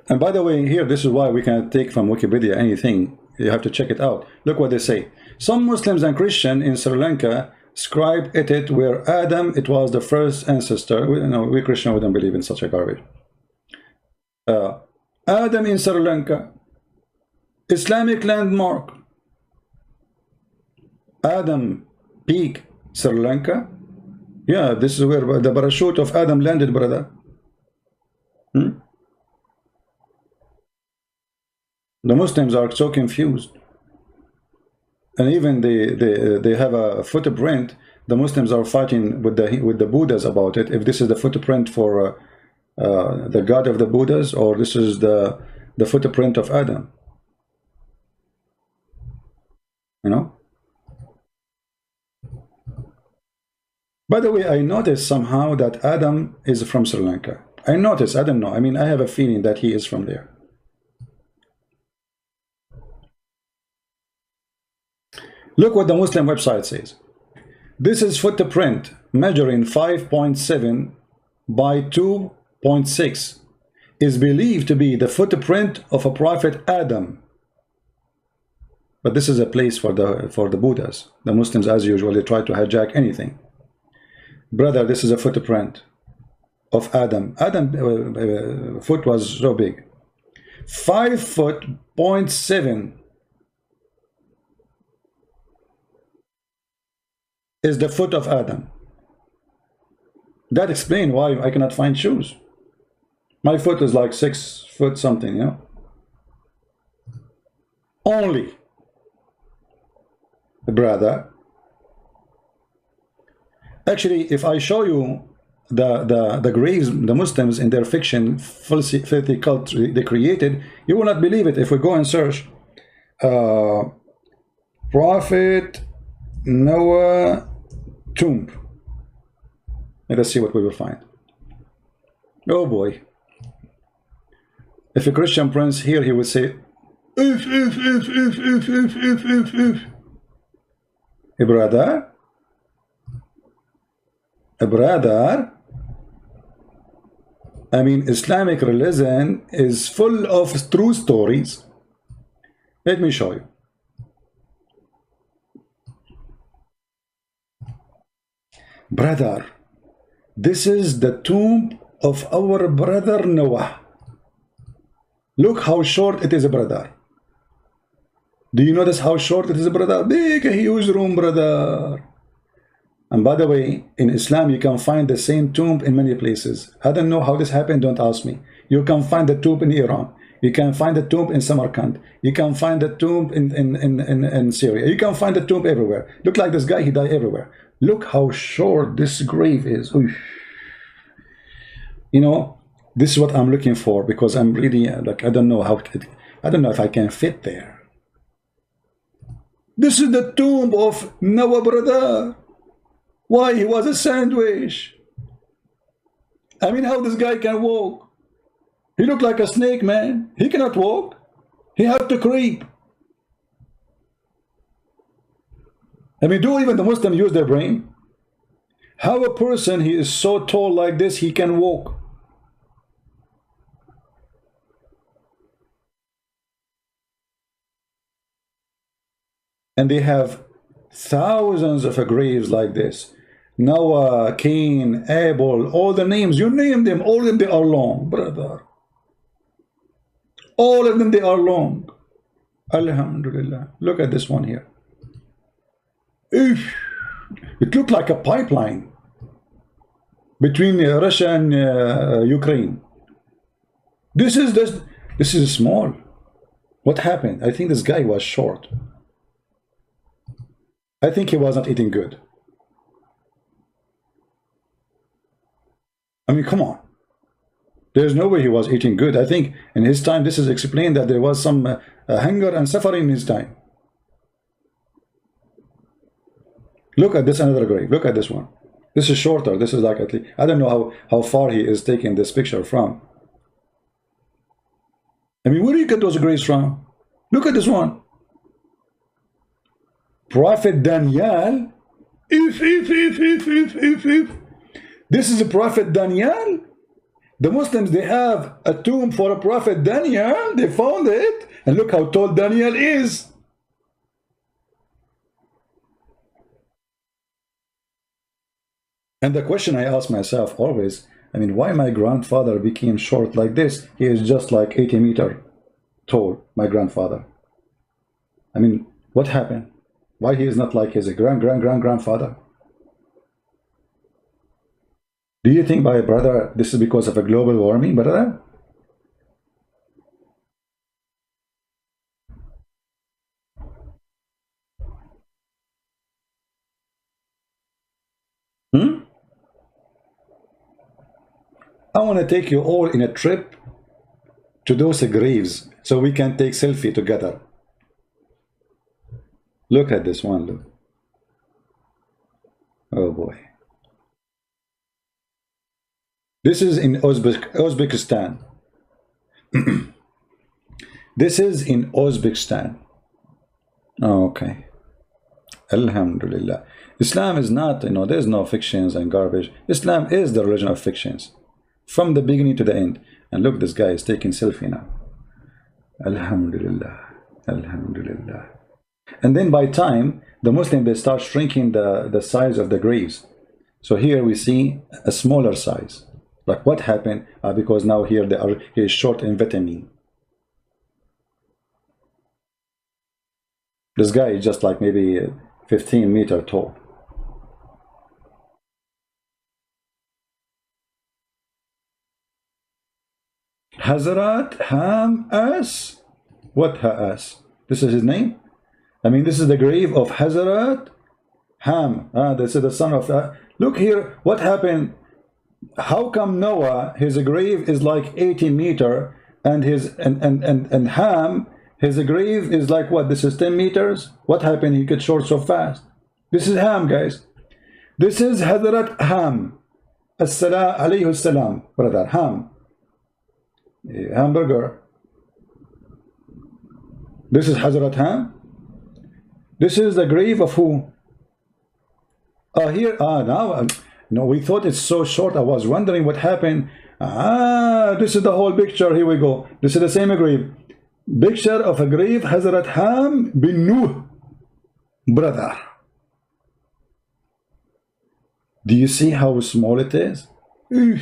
And by the way, here, this is why we can't take from Wikipedia anything. You have to check it out. Look what they say. Some Muslims and Christians in Sri Lanka scribe it where Adam, it was the first ancestor. We Christian, we don't believe in such a garbage. Adam in Sri Lanka, Islamic landmark. Adam Peak, Sri Lanka. Yeah, this is where the parachute of Adam landed, brother. The Muslims are so confused, and even they have a footprint. The Muslims are fighting with the Buddhas about it. If this is the footprint for the god of the Buddhas, or this is the footprint of Adam, you know. By the way, I noticed somehow that Adam is from Sri Lanka. I noticed. I don't know. I mean, I have a feeling that he is from there. Look what the Muslim website says. This is footprint measuring 5.7 by 2.6 is believed to be the footprint of a prophet Adam. But this is a place for the Buddhas. The Muslims, as usual, they try to hijack anything. Brother, this is a footprint of Adam. Adam foot was so big. 5.7 is the foot of Adam. That explains why I cannot find shoes. My foot is like 6 foot something, you know. Only, brother. Actually, if I show you the graves, the Muslims in their fiction, filthy cult they created, you will not believe it. If we go and search Prophet Noah tomb, let us see what we will find. Oh boy. If a Christian prince here, he would say if. A brother, I mean, Islamic religion is full of true stories. Let me show you. Brother, this is the tomb of our brother Noah. Look how short it is, brother. Do you notice how short it is, brother? Big, a huge room, brother. And by the way, in Islam, you can find the same tomb in many places. I don't know how this happened, don't ask me. You can find the tomb in Iran. You can find the tomb in Samarkand. You can find the tomb in Syria. You can find the tomb everywhere. Look like this guy, he died everywhere. Look how short this grave is. Oof. You know, this is what I'm looking for, because I'm really, like, I don't know I don't know if I can fit there. This is the tomb of Noah, brother. Why? He was a sandwich. I mean, how this guy can walk? He looked like a snake, man. He cannot walk. He had to creep. I mean, do even the Muslims use their brain? How a person, he is so tall like this, he can walk? And they have thousands of graves like this. Noah, Cain, Abel, all the names, you name them, all of them, they are long, brother. All of them, they are long. Alhamdulillah. Look at this one here. It looked like a pipeline between Russia and Ukraine. This is small. What happened? I think this guy was short. I think he wasn't eating good. I mean, come on. There's no way he was eating good. I think in his time, this is explained that there was some hunger and suffering in his time. Look at this, another grave. Look at this one. This is shorter. This is like, at least, I don't know how far he is taking this picture from. I mean, where do you get those graves from? Look at this one. Prophet Daniel. If. This is a Prophet Daniel. The Muslims, they have a tomb for a Prophet Daniel. They found it. And look how tall Daniel is. And the question I ask myself always, I mean, why my grandfather became short like this? He is just like 80 meters tall, my grandfather. I mean, what happened? Why he is not like his grandfather? Do you think, my brother, this is because of a global warming, brother? I want to take you all in a trip to those graves so we can take selfie together. Look at this one, look. Oh boy. This is in Uzbekistan. This is in Uzbekistan. Oh, okay. Alhamdulillah. Islam is not, there's no fictions and garbage. Islam is the religion of fictions. From the beginning to the end. And look, this guy is taking selfie now. Alhamdulillah. Alhamdulillah. And then by time, the Muslim, they start shrinking the size of the graves. So here we see a smaller size. Like what happened? Because now here he is short in vitamin. This guy is just like maybe 15 meters tall. Hazrat Ham As. What As? This is his name? I mean, this is the grave of Hazrat Ham. This is the son of... look here, what happened? How come Noah, his grave is like 80 meters, and and Ham, his grave is like what? This is 10 meters? What happened? He gets short so fast. This is Ham, guys. This is Hazrat Ham. As-salam alayhi salam, brother. Ham. Hamburger. This is Hazrat Ham. This is the grave of who? Here, now, no, we thought it's so short. I was wondering what happened. This is the whole picture. Here we go. This is the same grave. Picture of a grave, Hazrat Ham bin Nuh, brother. Do you see how small it is? Look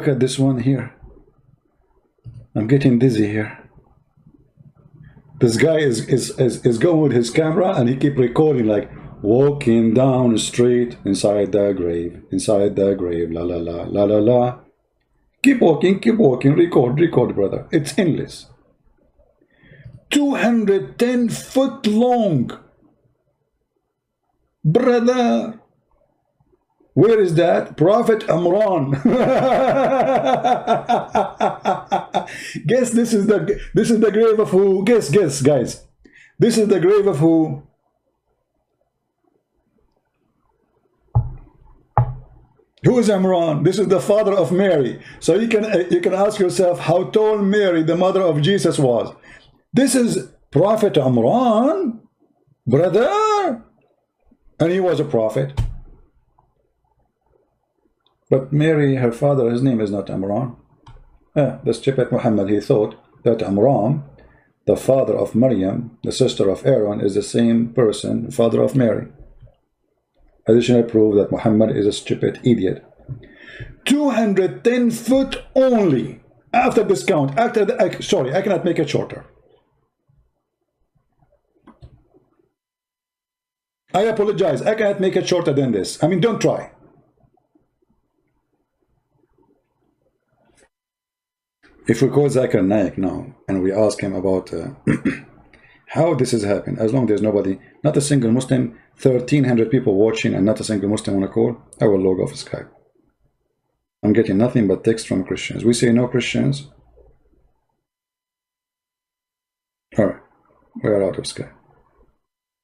at this one here. I'm getting dizzy here. This guy is going with his camera and he keep recording like walking down the street inside the grave, la la la la la la. Keep walking, record, brother. It's endless. 210 foot long, brother. Where is that? Prophet Imran. Guess this is the grave of who? Guess, guys. This is the grave of who? Who is Imran? This is the father of Mary. So you can ask yourself how tall Mary, the mother of Jesus, was. This is Prophet Imran, brother, and he was a prophet. But Mary, her father, his name is not Imran. The stupid Muhammad, he thought that Imran, the father of Maryam, the sister of Aaron, is the same person, father of Mary. Additional proof that Muhammad is a stupid idiot. 210 foot only. After discount, after the, sorry, I cannot make it shorter. I apologize. I cannot make it shorter than this. I mean, don't try. If we call Zakir Naik now and we ask him about how this has happened, as long as there's nobody, not a single Muslim, 1,300 people watching and not a single Muslim on a call, I will log off Skype. I'm getting nothing but text from Christians. We say no Christians. All right, we are out of Skype.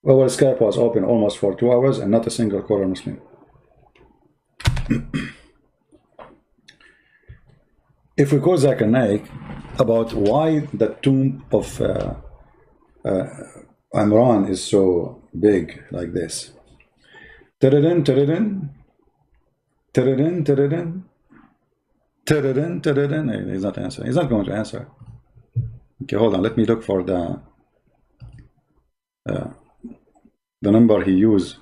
Well, Skype was open almost for 2 hours and not a single caller Muslim. If we call Zakir Naik about why the tomb of Imran is so big like this. He's not answering. He's not going to answer. Okay, hold on. Let me look for the number he used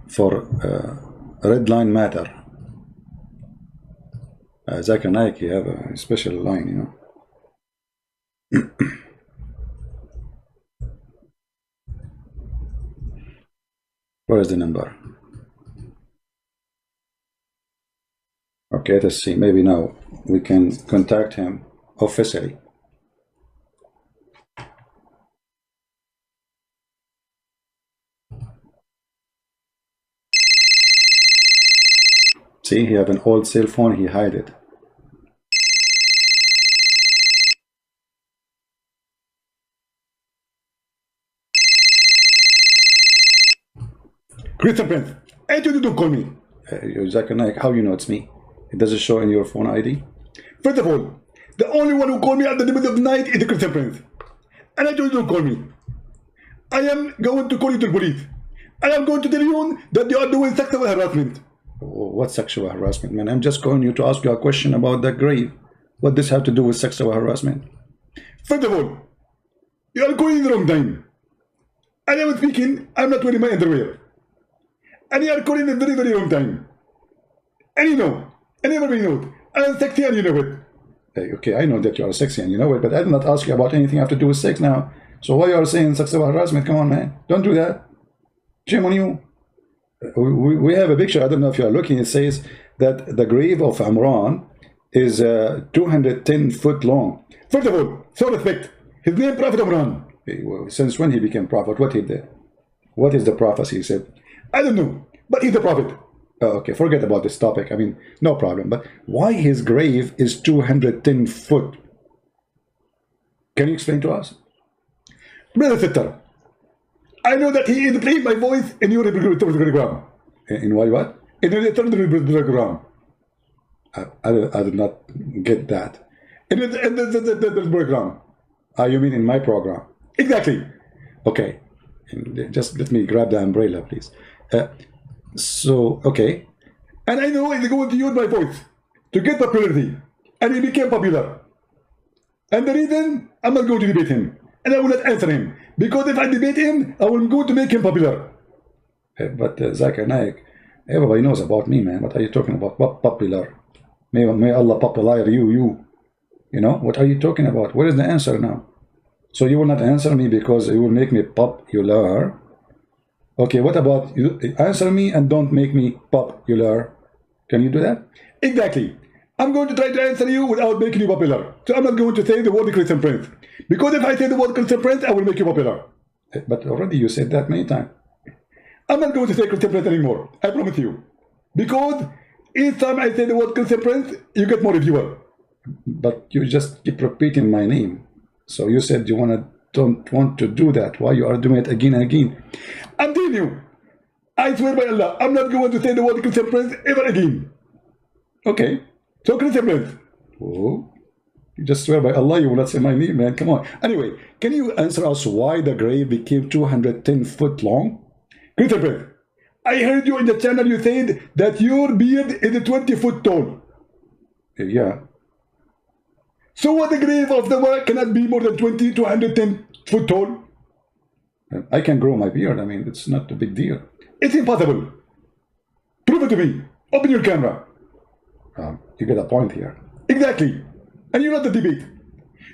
for red line matter. Zakir Naik, he have a special line, you know. Where is the number? Okay, let's see. Maybe now we can contact him officially. See, he have an old cell phone, he hide it. Christian Prince, hey, you don't call me. Zakir Naik, how you know it's me? It doesn't show in your phone ID. First of all, the only one who called me at the middle of the night is the Christian Prince. And I told you don't call me. I am going to call you to the police. I am going to tell you that you are doing sexual harassment. What sexual harassment, man? I'm just calling you to ask you a question about the grave. What does have to do with sexual harassment? First of all, you are calling the wrong time. And I was speaking, I'm not wearing my underwear. And you are calling the very, very wrong time. And you know, and everybody knows, I am sexy and you know it. Hey, okay, I know that you are sexy and you know it, but I did not ask you about anything have to do with sex now. So why you are saying sexual harassment? Come on, man. Don't do that. Shame on you. We have a picture, I don't know if you are looking, it says that the grave of Imran is 210 foot long. First of all, so respect, his name Prophet Imran. Since when he became prophet, what he did? What is the prophecy he said? I don't know, but he's the prophet. Okay, forget about this topic, I mean, no problem. But why his grave is 210 foot? Can you explain to us? Brother Sitter, I know that he is playing my voice in your program. In what? In your program. I did not get that. In the program. You mean in my program? Exactly. Okay. Just let me grab the umbrella, please. So, okay. And I know he's going to use my voice to get popularity. And he became popular. And the reason, I'm not going to debate him. And I will not answer him. Because if I debate him, I will go to make him popular. But Zakir Naik, everybody knows about me, man. What are you talking about? What popular? May Allah popularize you. You know, what are you talking about? Where is the answer now? So you will not answer me because you will make me popular. Okay, what about you? Answer me and don't make me popular. Can you do that? Exactly. I'm going to try to answer you without making you popular. So I'm not going to say the word Christian Prince. Because if I say the word Christian Prince, I will make you popular. But already you said that many times. I'm not going to say Christian Prince anymore. I promise you. Because each time I say the word Christian Prince, you get more viewer. But you just keep repeating my name. So you said you don't want to do that. Why you are doing it again and again? I'm telling you. I swear by Allah, I'm not going to say the word Christian Prince ever again. Okay. So Christian Prince. Oh. You just swear by Allah you will not say my name, man. Come on. Anyway, can you answer us why the grave became 210 foot long? Christian Prince, I heard you in the channel you said that your beard is 20 foot tall. Yeah. So what the grave of the world cannot be more than 20 to 110 foot tall? I can grow my beard. I mean, it's not a big deal. It's impossible. Prove it to me. Open your camera. You get a point here. Exactly. And you know the debate.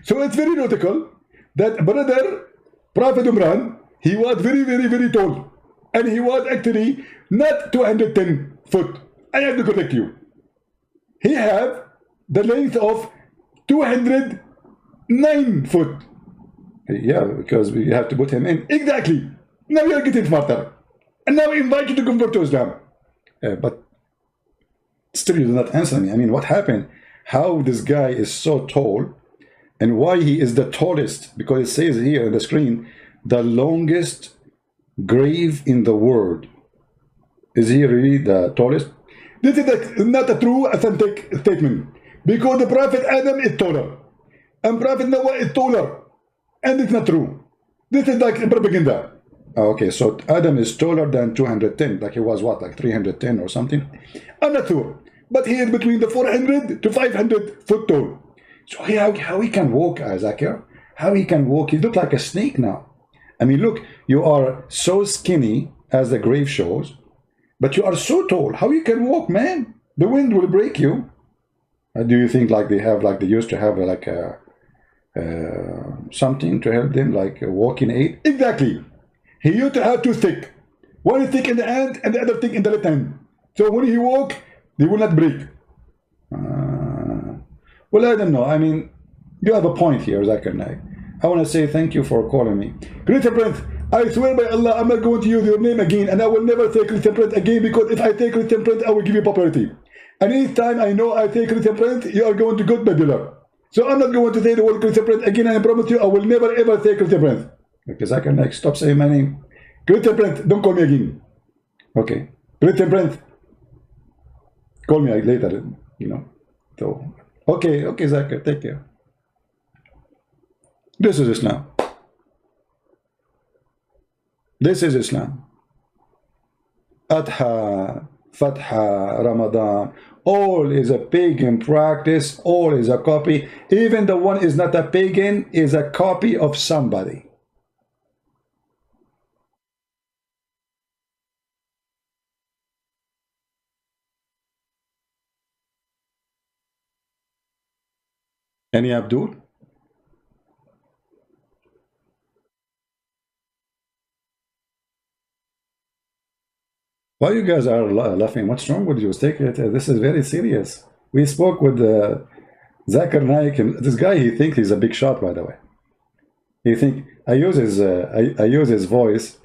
So it's very logical that brother Prophet Umran, he was very, very, very tall. And he was actually not 210 foot. I have to correct you. He have the length of 209 foot. Yeah, because we have to put him in. Exactly. Now you are getting smarter. And now I invite you to convert to Islam. But still you do not answer me. I mean, what happened? How this guy is so tall and why he is the tallest? Because it says here on the screen, the longest grave in the world. Is he really the tallest? This is not a true, authentic statement. Because the Prophet Adam is taller. And Prophet Noah is taller. And it's not true. This is like propaganda. Okay, so Adam is taller than 210. Like he was what, like 310 or something? I'm not sure. But he is between the 400 to 500 foot tall. So how he can walk, Zakir? How he can walk? He looks like a snake now. I mean, look, you are so skinny, as the grave shows, but you are so tall. How you can walk, man? The wind will break you. Do you think like they used to have like a something to help them, like a walking aid? Exactly. He used to have two sticks. One stick in the hand and the other stick in the left hand. So when he walk, they will not break. Well, I don't know. I mean, you have a point here, Zakir Naik. I want to say thank you for calling me. Christian Prince, I swear by Allah, I'm not going to use your name again, and I will never say Christian Prince again, because if I say Christian Prince, I will give you popularity. And each time I know I say Christian Prince, you are going to get popular. So I'm not going to say the word Christian Prince again, and I promise you, I will never ever say Christian Prince. Okay, Zakir Naik, stop saying my name. Christian Prince, don't call me again. Okay, Christian Prince, call me later, you know. So, okay, Zakir, take care. This is Islam. This is Islam. Adha, Fatha, Ramadan, all is a pagan practice, all is a copy. Even the one is not a pagan, is a copy of somebody. Any Abdul? Why you guys are laughing? What's wrong with you? Take it. This is very serious. We spoke with Zakir Naik, and this guy, he thinks he's a big shot, by the way. He think I use his voice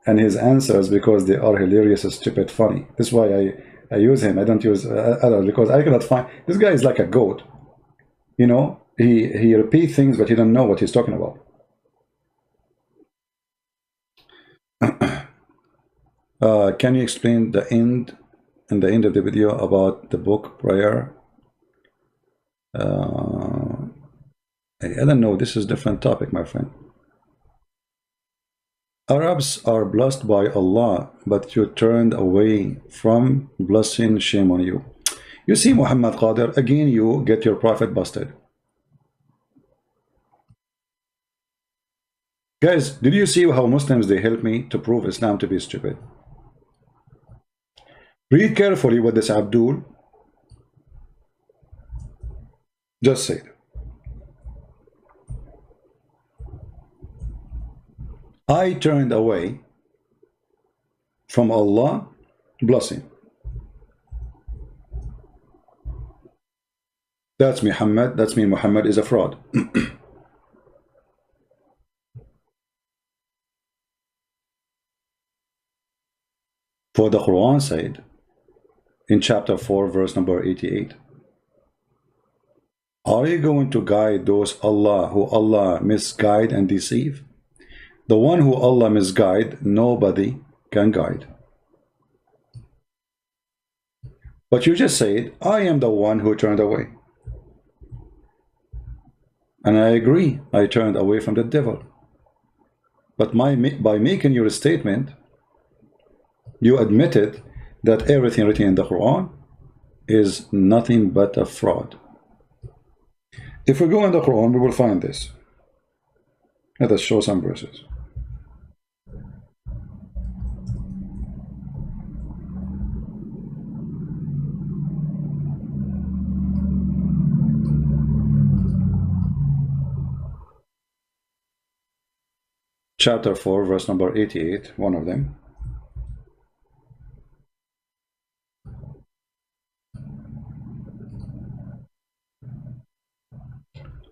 and his answers because they are hilarious, stupid, funny. That's why I use him. I don't use others because I cannot find. This guy is like a goat. You know, he repeats things, but he don't know what he's talking about. Can you explain the end and the end of the video about the book prayer? I don't know. This is a different topic, my friend. Arabs are blessed by Allah, but you turned away from blessing. Shame on you. You see, Muhammad Qadir, again you get your prophet busted. Guys, did you see how Muslims, they help me to prove Islam to be stupid? Read carefully what this Abdul just said. I turned away from Allah blessing. That's Muhammad. That's mean Muhammad is a fraud. For the Quran said in chapter 4 verse number 88, are you going to guide those who Allah misguide and deceive? The one who Allah misguide, nobody can guide. But you just said, I am the one who turned away. And I agree, I turned away from the devil. But by making your statement, you admitted that everything written in the Quran is nothing but a fraud. If we go in the Quran, we will find this. Let us show some verses. chapter 4, verse number 88, one of them.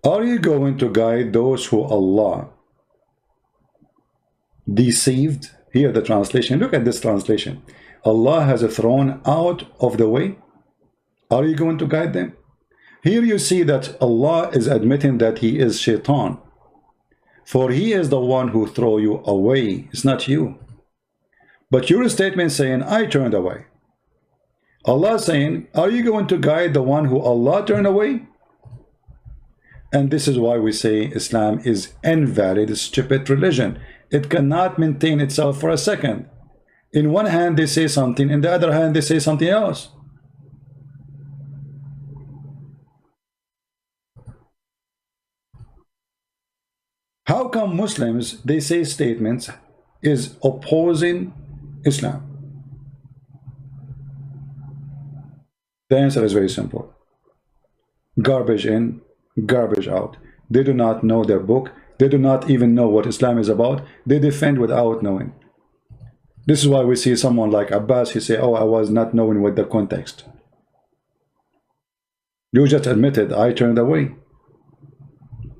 Are you going to guide those who Allah deceived? Here the translation, look at this translation. Allah has thrown out of the way. Are you going to guide them? Here you see that Allah is admitting that he is shaitan. For he is the one who throw you away. It's not you. But your statement saying, I turned away. Allah saying, are you going to guide the one who Allah turned away? And this is why we say Islam is invalid, stupid religion. It cannot maintain itself for a second. In one hand they say something, in the other hand they say something else. How come Muslims, they say statements is opposing Islam? The answer is very simple. Garbage in, garbage out. They do not know their book. They do not even know what Islam is about. They defend without knowing. This is why we see someone like Abbas, he say, oh, I was not knowing what the context. You just admitted, I turned away.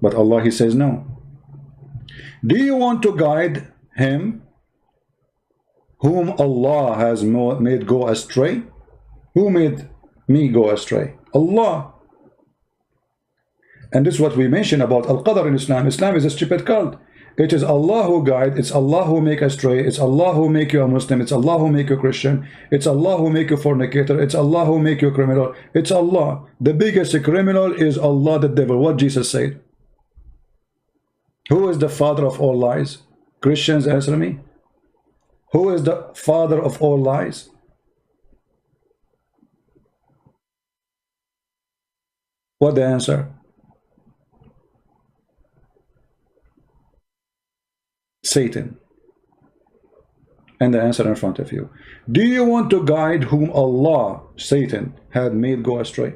But Allah, he says no. Do you want to guide him whom Allah has made go astray? Who made me go astray? Allah. And this is what we mentioned about Al-Qadr in Islam. Islam is a stupid cult. It is Allah who guide. It's Allah who make astray. It's Allah who make you a Muslim. It's Allah who make you Christian. It's Allah who make you fornicator. It's Allah who make you a criminal. It's Allah. The biggest criminal is Allah the devil. What Jesus said. Who is the father of all lies? Christians, answer me. Who is the father of all lies? What the answer? Satan. And the answer in front of you. Do you want to guide whom Allah, Satan, had made go astray?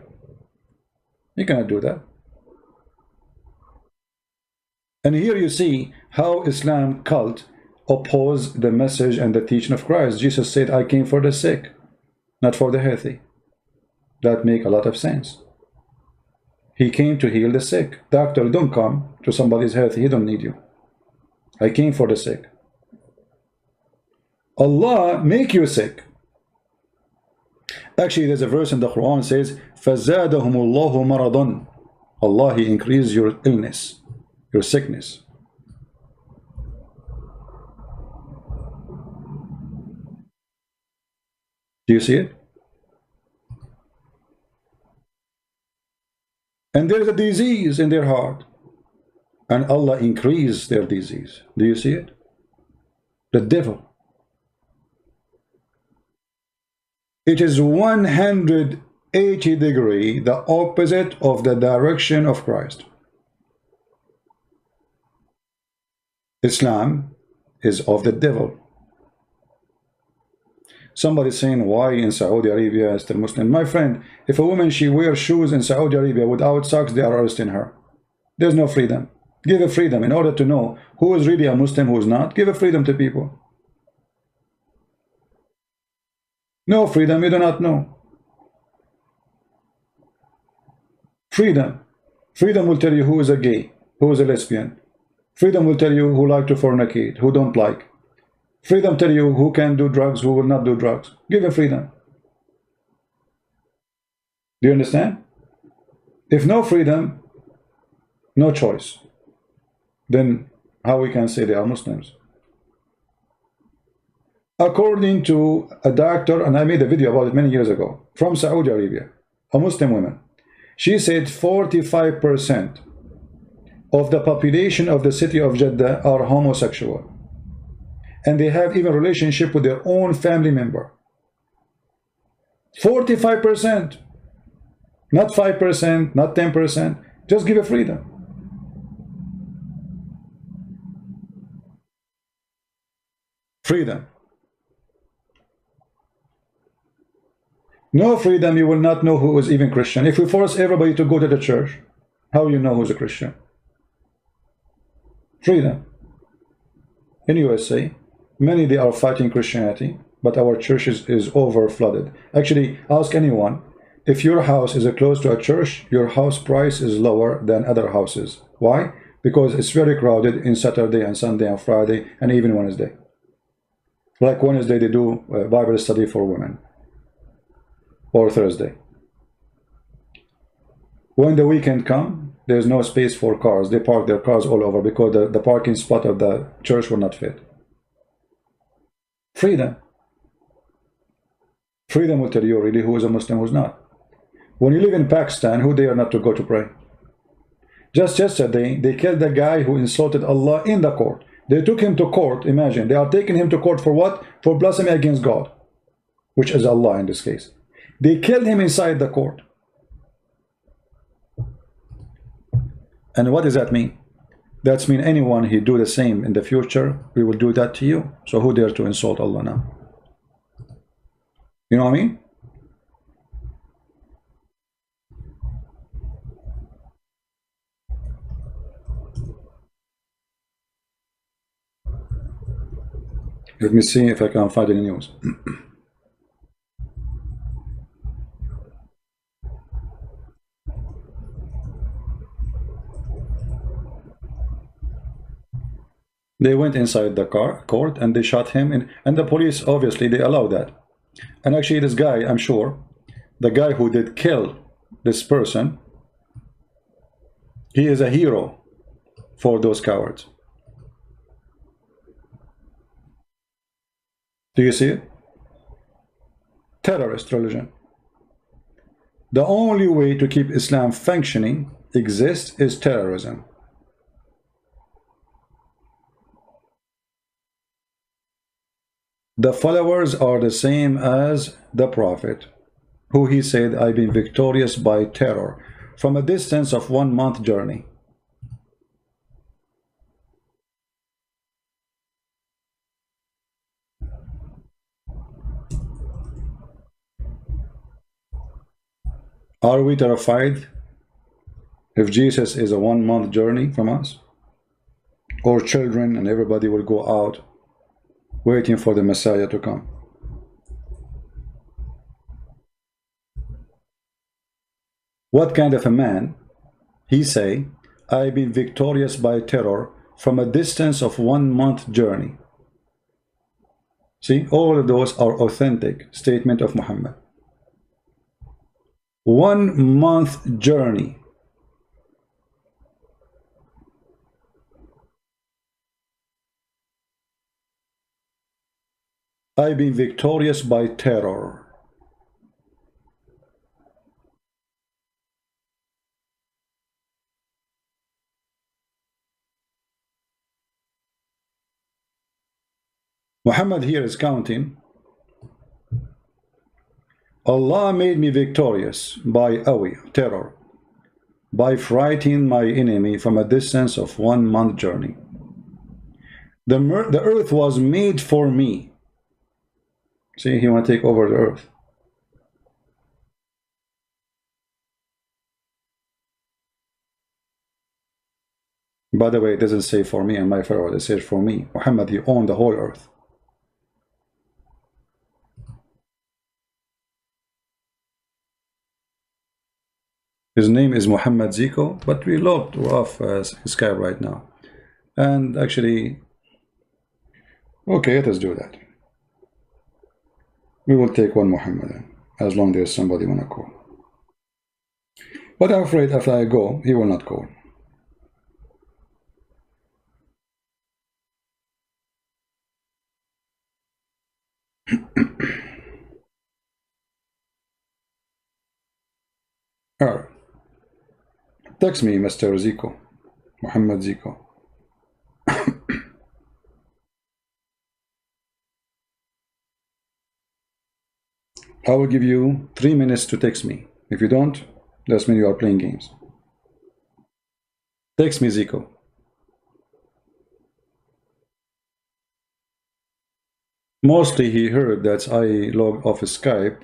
You cannot do that. And here you see how Islam cult opposed the message and the teaching of Christ. Jesus said, I came for the sick, not for the healthy. That make a lot of sense. He came to heal the sick. Doctor, don't come to somebody's healthy. He don't need you. I came for the sick. Allah make you sick. Actually, there's a verse in the Quran says, فَزَادَهُمُ اللَّهُ مَرَضًا. Allah, he increased your illness, your sickness. Do you see it? And there's a disease in their heart. And Allah increased their disease. Do you see it? The devil. It is 180 degrees the opposite of the direction of Christ. Islam is of the devil. Somebody saying, why in Saudi Arabia is still Muslim? My friend, if a woman, she wears shoes in Saudi Arabia without socks, they are arresting her. There's no freedom. Give a freedom in order to know who is really a Muslim, who is not. Give a freedom to people. No freedom, you do not know. Freedom. Freedom will tell you who is a gay, who is a lesbian. Freedom will tell you who like to fornicate, who don't like. Freedom tell you who can do drugs, who will not do drugs. Give a freedom. Do you understand? If no freedom, no choice, then how we can say they are Muslims? According to a doctor, and I made a video about it many years ago, from Saudi Arabia, a Muslim woman, she said 45% of the population of the city of Jeddah are homosexual. And they have even relationship with their own family member. 45%. Not 5%, not 10%. Just give a freedom. Freedom. No freedom, you will not know who is even Christian. If we force everybody to go to the church, how you know who's a Christian? Freedom. in USA, many they are fighting Christianity, but our church is over flooded. Actually, ask anyone, if your house is close to a church, your house price is lower than other houses. Why? Because it's very crowded in Saturday and Sunday and Friday and even Wednesday. Like Wednesday they do Bible study for women, or Thursday. When the weekend comes, there's no space for cars. They park their cars all over because the parking spot of the church will not fit. Freedom. Freedom will tell you really who is a Muslim, who's not. When you live in Pakistan, who dare not to go to pray? Just yesterday, they killed the guy who insulted Allah in the court. They took him to court. Imagine, they are taking him to court for what? For blasphemy against God, which is Allah in this case. They killed him inside the court. And what does that mean? That means anyone who do the same in the future, we will do that to you. So who dare to insult Allah now? You know what I mean? Let me see if I can find any news. They went inside the court and they shot him in, and the police obviously they allowed that. And actually this guy, I'm sure, the guy who did kill this person, he is a hero for those cowards. Do you see it? Terrorist religion. The only way to keep Islam functioning, exist, is terrorism. The followers are the same as the Prophet, who he said, I've been victorious by terror from a distance of 1 month journey. Are we terrified if Jesus is a 1 month journey from us? Or children and everybody will go out waiting for the Messiah to come? What kind of a man he say, I've been victorious by terror from a distance of 1 month journey? See, all of those are authentic statement of Muhammad. 1 month journey. I've been victorious by terror. Muhammad here is counting. Allah made me victorious by terror, by frightening my enemy from a distance of 1 month journey. The earth was made for me. See, he want to take over the earth. By the way, it doesn't say for me and my followers, it says for me. Muhammad, he owned the whole earth. His name is Muhammad Zico, but we logged off Skype right now. And actually, okay, let us do that. We will take one Muhammadan, as long as there's somebody wanna call. But I'm afraid after I go, he will not call. Alright. Text me, Mr. Zico. Muhammad Zico. I will give you 3 minutes to text me. If you don't, that means you are playing games. Text me, Zico. Mostly he heard that I logged off Skype,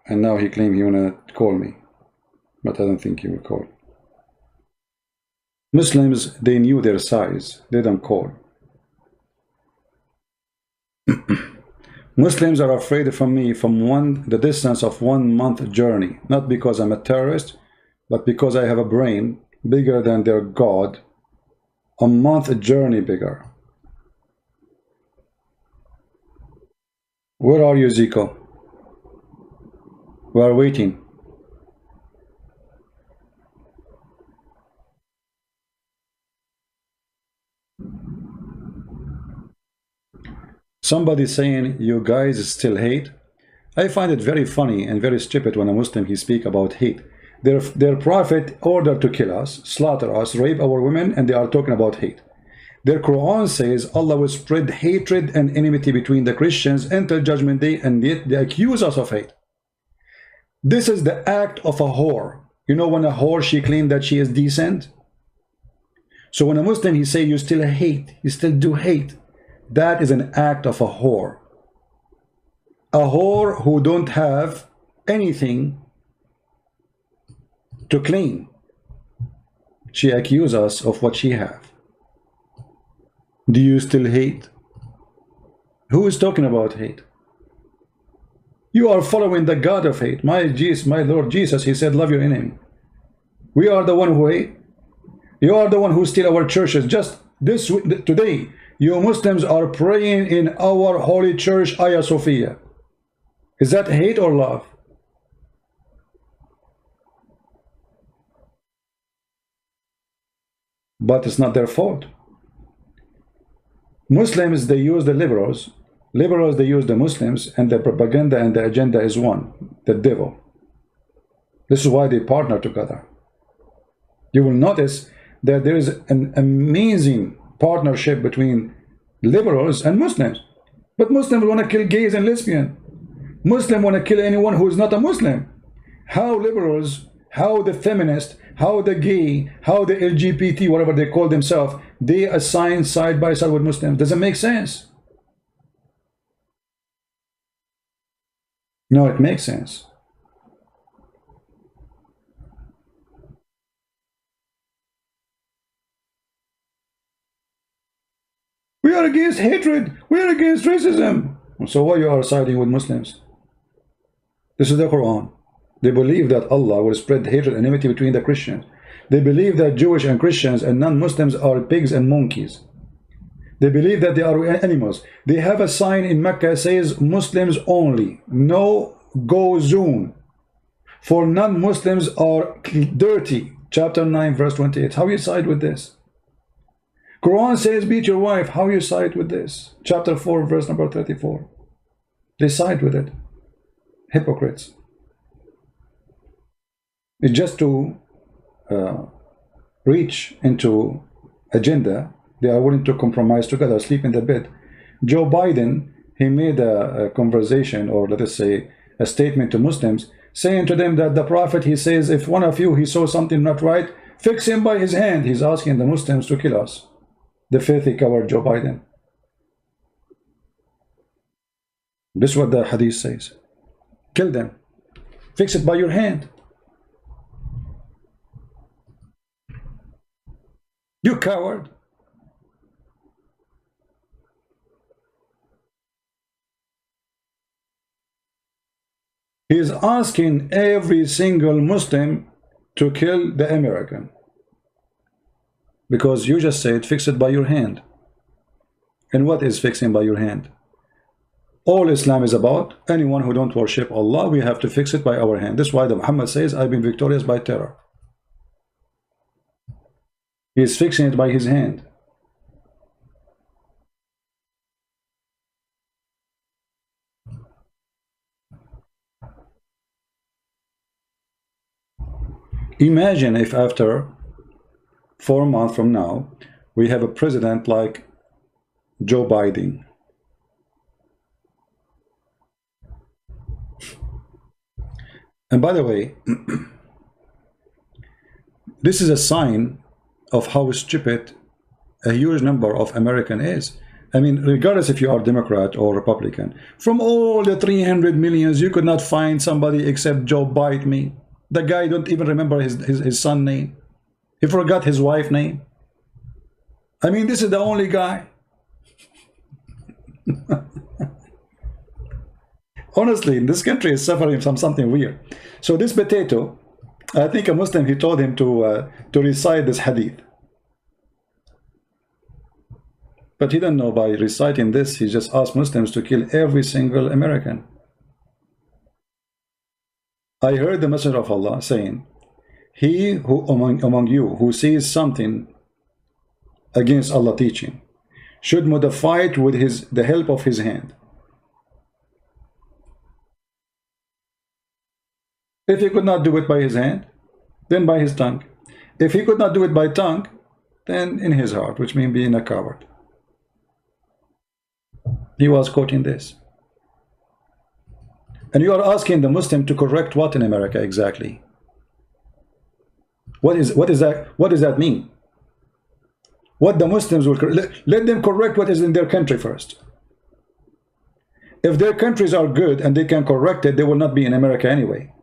and now he claimed he wanna call me. But I don't think he will call. Muslims, they knew their size. They don't call. Muslims are afraid from me from the distance of 1 month journey, not because I'm a terrorist, but because I have a brain bigger than their God, a month journey bigger. Where are you, Zico? We are waiting. Somebody saying you guys still hate. I find it very funny and very stupid when a Muslim he speak about hate. Their prophet ordered to kill us, slaughter us, rape our women, and they are talking about hate. Their Quran says Allah will spread hatred and enmity between the Christians until Judgment Day, and yet they accuse us of hate. This is the act of a whore. You know, when a whore, she claimed that she is decent. So when a Muslim, he say you still hate, you still do hate, that is an act of a whore. A whore who don't have anything to claim. She accuses us of what she have. Do you still hate? Who is talking about hate? You are following the God of hate. My Lord Jesus, he said, love your enemy. We are the one who hate. You are the one who steal our churches. Just today, you Muslims are praying in our holy church, Hagia Sophia. Is that hate or love? But it's not their fault. Muslims, they use the liberals. Liberals, they use the Muslims, and the propaganda and the agenda is one, the devil. This is why they partner together. You will notice that there is an amazing partnership between liberals and Muslims. But Muslims want to kill gays and lesbians. Muslims want to kill anyone who is not a Muslim. How liberals, how the feminists, how the gay, how the LGBT, whatever they call themselves, they assign side by side with Muslims? Doesn't make sense. No, it makes sense. We are against hatred. We are against racism. So why you are siding with Muslims? This is the Quran. They believe that Allah will spread hatred and enmity between the Christians. They believe that Jewish and Christians and non-Muslims are pigs and monkeys. They believe that they are animals. They have a sign in Mecca says Muslims only. No go zone. For non-Muslims are dirty. Chapter 9 verse 28. How you side with this? Quran says beat your wife. How you side with this? Chapter 4 verse number 34. They side with it. Hypocrites. It's just to reach into agenda. They are willing to compromise together, sleep in the bed. Joe Biden, he made a conversation, or let us say a statement to Muslims, saying to them that the Prophet, he says, if one of you, he saw something not right, fix him by his hand. He's asking the Muslims to kill us. The filthy coward Joe Biden. This is what the hadith says. Kill them. Fix it by your hand. You coward. He is asking every single Muslim to kill the American. Because you just said, fix it by your hand. And what is fixing by your hand? All Islam is about, anyone who don't worship Allah, we have to fix it by our hand. That's why the Muhammad says, I've been victorious by terror. He is fixing it by his hand. Imagine if after 4 months from now, we have a president like Joe Biden. And by the way, this is a sign of how stupid a huge number of American is. I mean, regardless if you are Democrat or Republican, from all the 300 millions, you could not find somebody except Joe Biden. Me. The guy don't even remember his son name. He forgot his wife name. I mean, this is the only guy. honestly, this country is suffering from something weird. So this potato, I think a Muslim, he told him to recite this hadith. But he didn't know by reciting this, he just asked Muslims to kill every single American. I heard the Messenger of Allah saying, he who among you who sees something against Allah teaching should modify it with the help of his hand. If he could not do it by his hand, then by his tongue. If he could not do it by tongue, then in his heart, which means being a coward. He was quoting this. And you are asking the Muslim to correct what in America exactly? What is that? What does that mean? What the Muslims will let them correct what is in their country first. If their countries are good and they can correct it, they will not be in America anyway.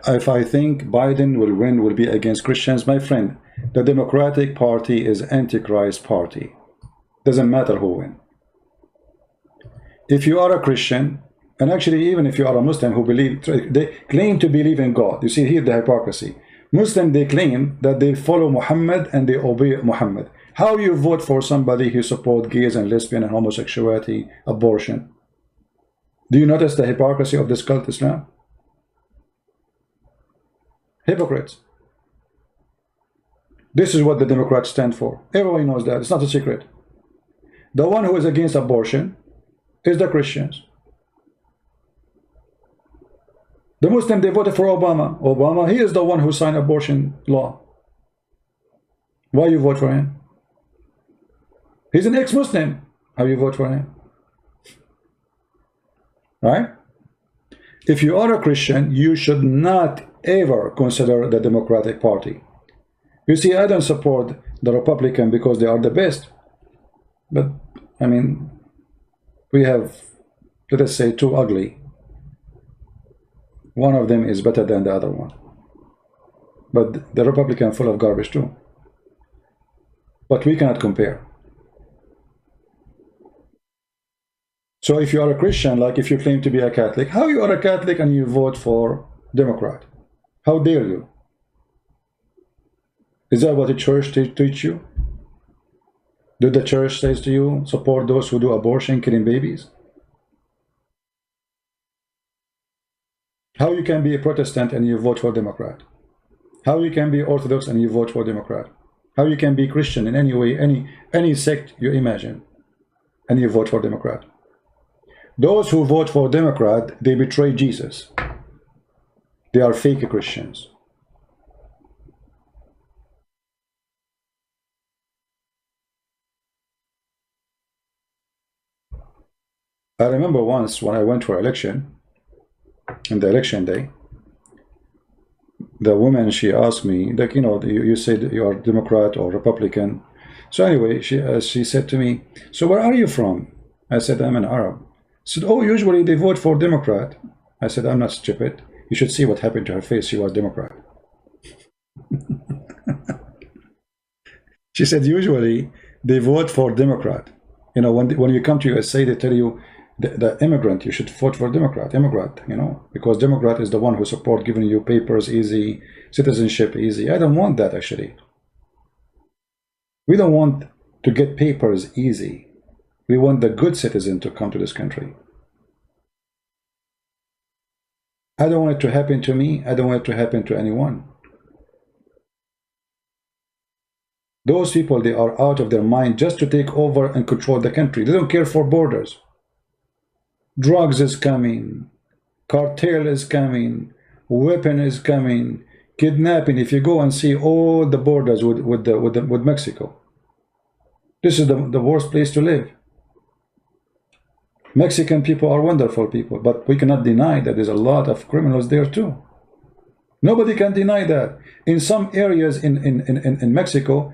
If I think Biden will win, will be against Christians, my friend, the Democratic Party is Antichrist party. Doesn't matter who wins. If you are a Christian, and actually even if you are a Muslim who believe, they claim to believe in God. You see here the hypocrisy. Muslim, they claim that they follow Muhammad and they obey Muhammad. How you vote for somebody who support gays and lesbian and homosexuality, abortion? Do you notice the hypocrisy of this cult Islam? Hypocrites. This is what the Democrats stand for. Everybody knows that. It's not a secret. The one who is against abortion is the Christians. The Muslim, they voted for Obama. Obama, he is the one who signed abortion law. Why you vote for him? He's an ex-Muslim. How you vote for him? Right? If you are a Christian, you should not ever consider the Democratic Party. You see, I don't support the Republican because they are the best. But, I mean, we have, let us say, two ugly. One of them is better than the other one. But the Republican full of garbage too. But we cannot compare. So if you are a Christian, like if you claim to be a Catholic, how you are a Catholic and you vote for Democrat? How dare you? Is that what the church teach you? Did the church say to you, support those who do abortion, killing babies? How you can be a Protestant and you vote for Democrat? How you can be Orthodox and you vote for Democrat? How you can be Christian in any way, any sect you imagine, and you vote for Democrat? Those who vote for Democrat, they betray Jesus. They are fake Christians. I remember once when I went for election, in the election day, the woman, she asked me, like, you know, you said you are Democrat or Republican. So anyway, she said to me, so where are you from? I said, I'm an Arab. She said, oh, usually they vote for Democrat. I said, I'm not stupid. You should see what happened to her face. She was Democrat. She said, usually they vote for Democrat. You know, when you come to USA, they tell you the immigrant, you should vote for Democrat, you know, because Democrat is the one who support giving you papers easy, citizenship easy. I don't want that, actually. We don't want to get papers easy. We want the good citizen to come to this country. I don't want it to happen to me. I don't want it to happen to anyone. Those people, they are out of their mind just to take over and control the country. They don't care for borders. Drugs is coming, cartel is coming, weapon is coming, kidnapping. If you go and see all the borders with Mexico, this is the worst place to live. Mexican people are wonderful people, but we cannot deny that there's a lot of criminals there too. Nobody can deny that. In some areas in Mexico,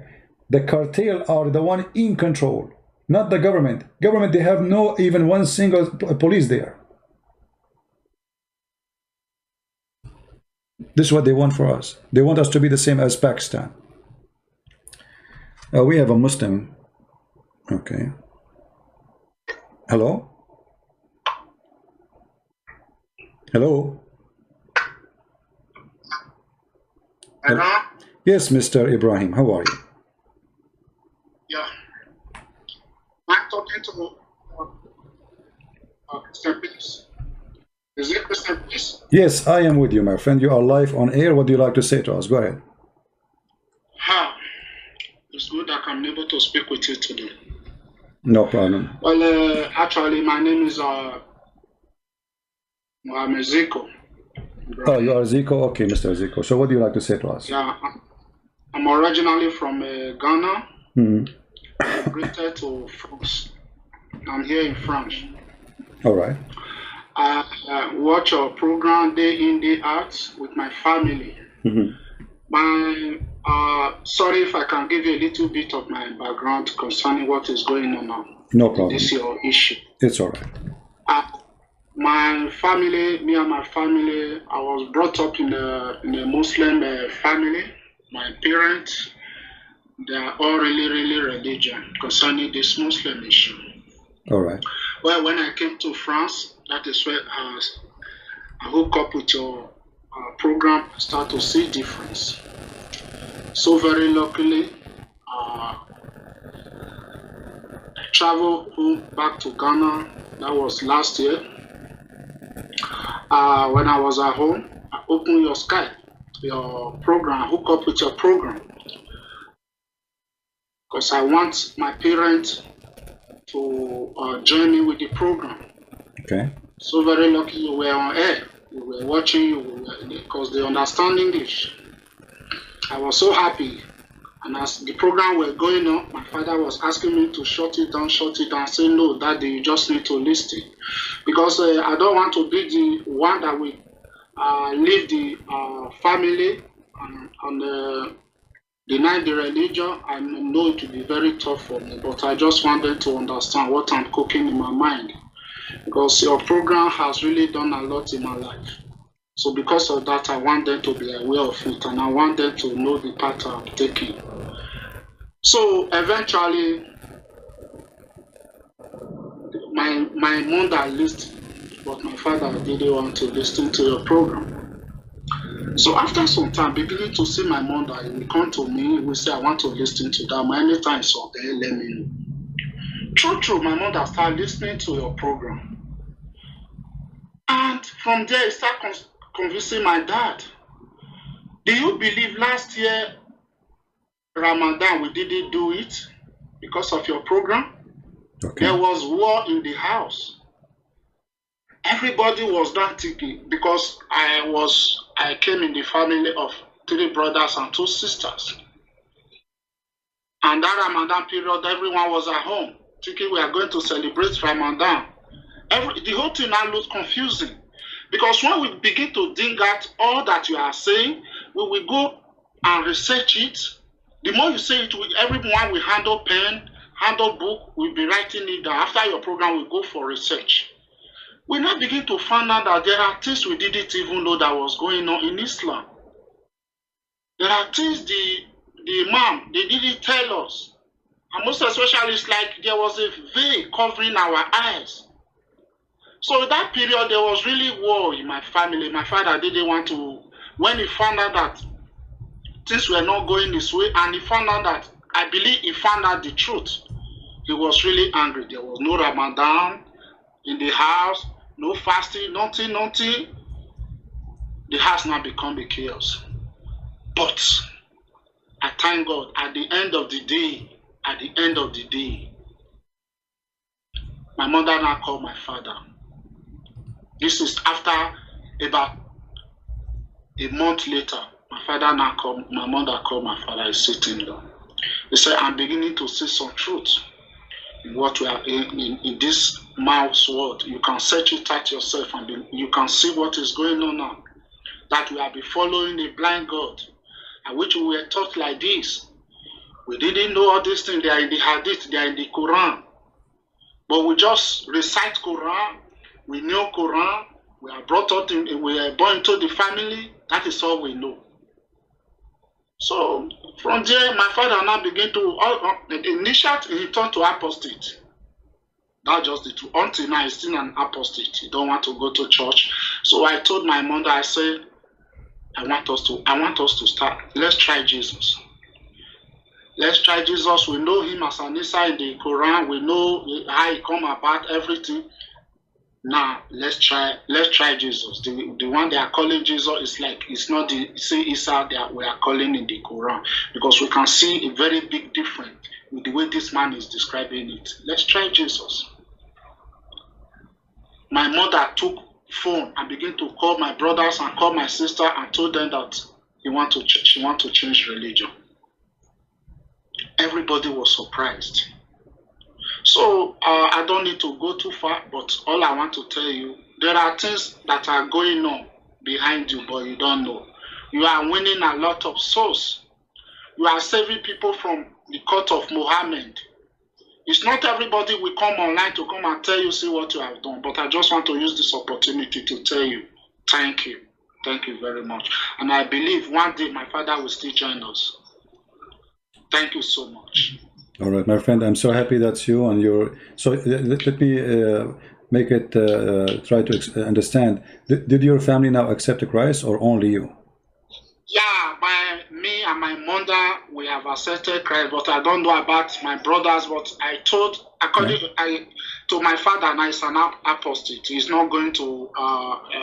the cartel are the one in control. Not the government. Government, they have no even one single police there. This is what they want for us. They want us to be the same as Pakistan. We have a Muslim. Okay. Hello? Hello? Hello? Yes, Mr. Ibrahim. How are you? Yeah. I'm talking to Mr. Peace. Is it Mr. Peace? Yes, I am with you, my friend. You are live on air. What do you like to say to us? Go ahead. It's good that I'm able to speak with you today. No problem. Well, actually, my name is Mohammed Ziko. Oh, you are Zico? Okay, Mr. Zico. So what do you like to say to us? Yeah, I'm originally from Ghana. Mm-hmm. Migrated to France. I'm here in France. All right. I watch your program day in, day out with my family. Mm-hmm. Sorry if I can give you a little bit of my background concerning what is going on now. No problem. This is your issue. It's all right. My family, me and my family, I was brought up in a Muslim family. My parents, they are all really religious concerning this Muslim issue. All right. Well, when I came to France, that is where I hooked up with your program, start to see difference. So very luckily, I traveled home back to Ghana. That was last year. When I was at home, I opened your Skype, your program, hook up with your program. Because I want my parents to join me with the program. Okay. So very lucky you were on air. We were watching you because they understand English. I was so happy. And as the program was going on, my father was asking me to shut it down, say, no, Daddy, you just need to listen. Because I don't want to be the one that will leave the family and deny the religion. I know it will be very tough for me, but I just wanted to understand what I'm cooking in my mind. Because your program has really done a lot in my life. So because of that, I want them to be aware of it, and I want them to know the path I'm taking. So eventually, my mother listened, but my father didn't want to listen to your program. So after some time, beginning to see my mother, he will come to me, he will say, I want to listen to that. Anytime so there, let me know. True, my mother started listening to your program. And from there, he started convincing my dad. Do you believe last year, Ramadan, we didn't do it because of your program? Okay. There was war in the house. Everybody was not thinking because I came in the family of 3 brothers and 2 sisters. And that Ramadan period, everyone was at home thinking we are going to celebrate Ramadan. The whole thing now looks confusing. Because when we begin to dig out all that you are saying, we will go and research it. The more you say it, everyone will handle pen, handle book, will be writing it down. After your program, we go for research. We now begin to find out that there are things we didn't even know that was going on in Islam. There are things the Imam, they didn't tell us. And most especially, it's like there was a veil covering our eyes. So in that period, there was really war in my family. My father didn't want to, when he found out that things were not going his way, and he found out that, I believe he found out the truth, he was really angry. There was no Ramadan in the house, no fasting, nothing. The house now become a chaos. But I thank God, at the end of the day, my mother now called my father. This is after about a month later. My mother called my father. He's sitting down. He said, I'm beginning to see some truth in what we are in this mouse world. You can search it out yourself and you can see what is going on now. That we have been following a blind God, and which we were taught like this. We didn't know all these things. They are in the Hadith, they are in the Quran. But we just recite Quran. We know Quran. We are brought up we are born into the family. That is all we know. So from there, my father now began to, initially he turned to apostate. That's just the truth. Until now, he's still an apostate. He don't want to go to church. So I told my mother, I said, I want us to start. Let's try Jesus. Let's try Jesus. We know him as Anissa in the Quran. We know how he come about everything. Now let's try Jesus. The one they are calling Jesus is like it's not the Isa that we are calling in the Quran, because we can see a very big difference with the way this man is describing it. Let's try Jesus. My mother took phone and began to call my brothers and call my sister and told them that she want to change religion. Everybody was surprised. So I don't need to go too far, but all I want to tell you, there are things that are going on behind you, but you don't know. You are winning a lot of souls. You are saving people from the court of Mohammed. It's not everybody will come online to come and tell you, see what you have done. But I just want to use this opportunity to tell you, thank you. Thank you very much. And I believe one day my father will still join us. Thank you so much. All right, my friend, I'm so happy that's you on your... So let me make it, try to understand. Did your family now accept Christ or only you? Yeah, me and my mother, we have accepted Christ, but I don't know about my brothers. But I told, according to my father, now he's an apostate. He's not going to,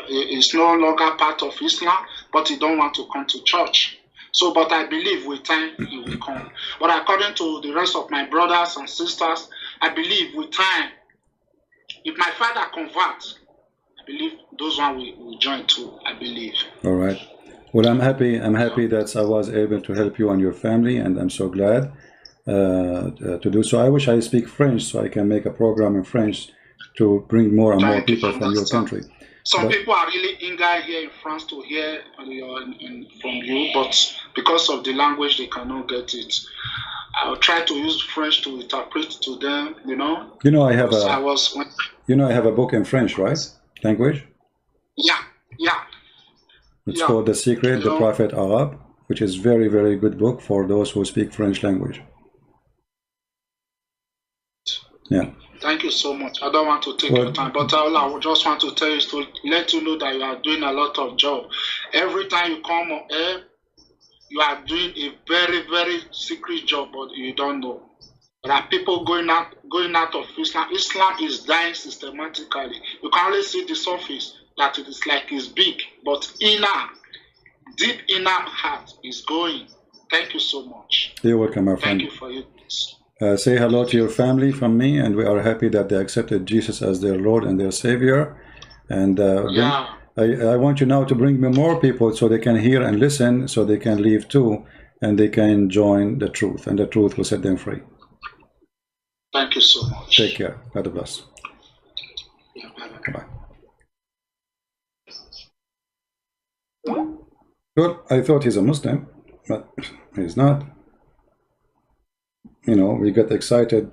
he's no longer part of Islam, but he don't want to come to church. So, but I believe with time he will come. But according to the rest of my brothers and sisters, I believe with time, if my father converts, I believe those one will join too, I believe. All right. Well, I'm happy that I was able to help you and your family, and I'm so glad to do so. I wish I speak French so I can make a program in French to bring more and more people from your country. Some people are really eager here in France to hear from you, but because of the language, they cannot get it. I'll try to use French to interpret to them, you know. You know, I have a book in French, right? Language? Yeah. It's called The Secret, the Prophet Arab, which is very, very good book for those who speak French language. Yeah. Thank you so much. I don't want to take your time, but all I just want to tell you is to let you know that you are doing a lot of job. Every time you come on air, you are doing a very, very secret job, but you don't know. There are people going out of Islam. Islam is dying systematically. You can only see the surface, that it is like it's big, but deep inner heart is going. Thank you so much. You're welcome, my friend. Thank you for it. Say hello to your family from me, and we are happy that they accepted Jesus as their Lord and their Savior. And I want you now to bring me more people so they can hear and listen, so they can leave too, and they can join the truth, and the truth will set them free. Thank you so much. Take care. God bless. Yeah, bye-bye. Well, I thought he's a Muslim, but he's not. You know, we get excited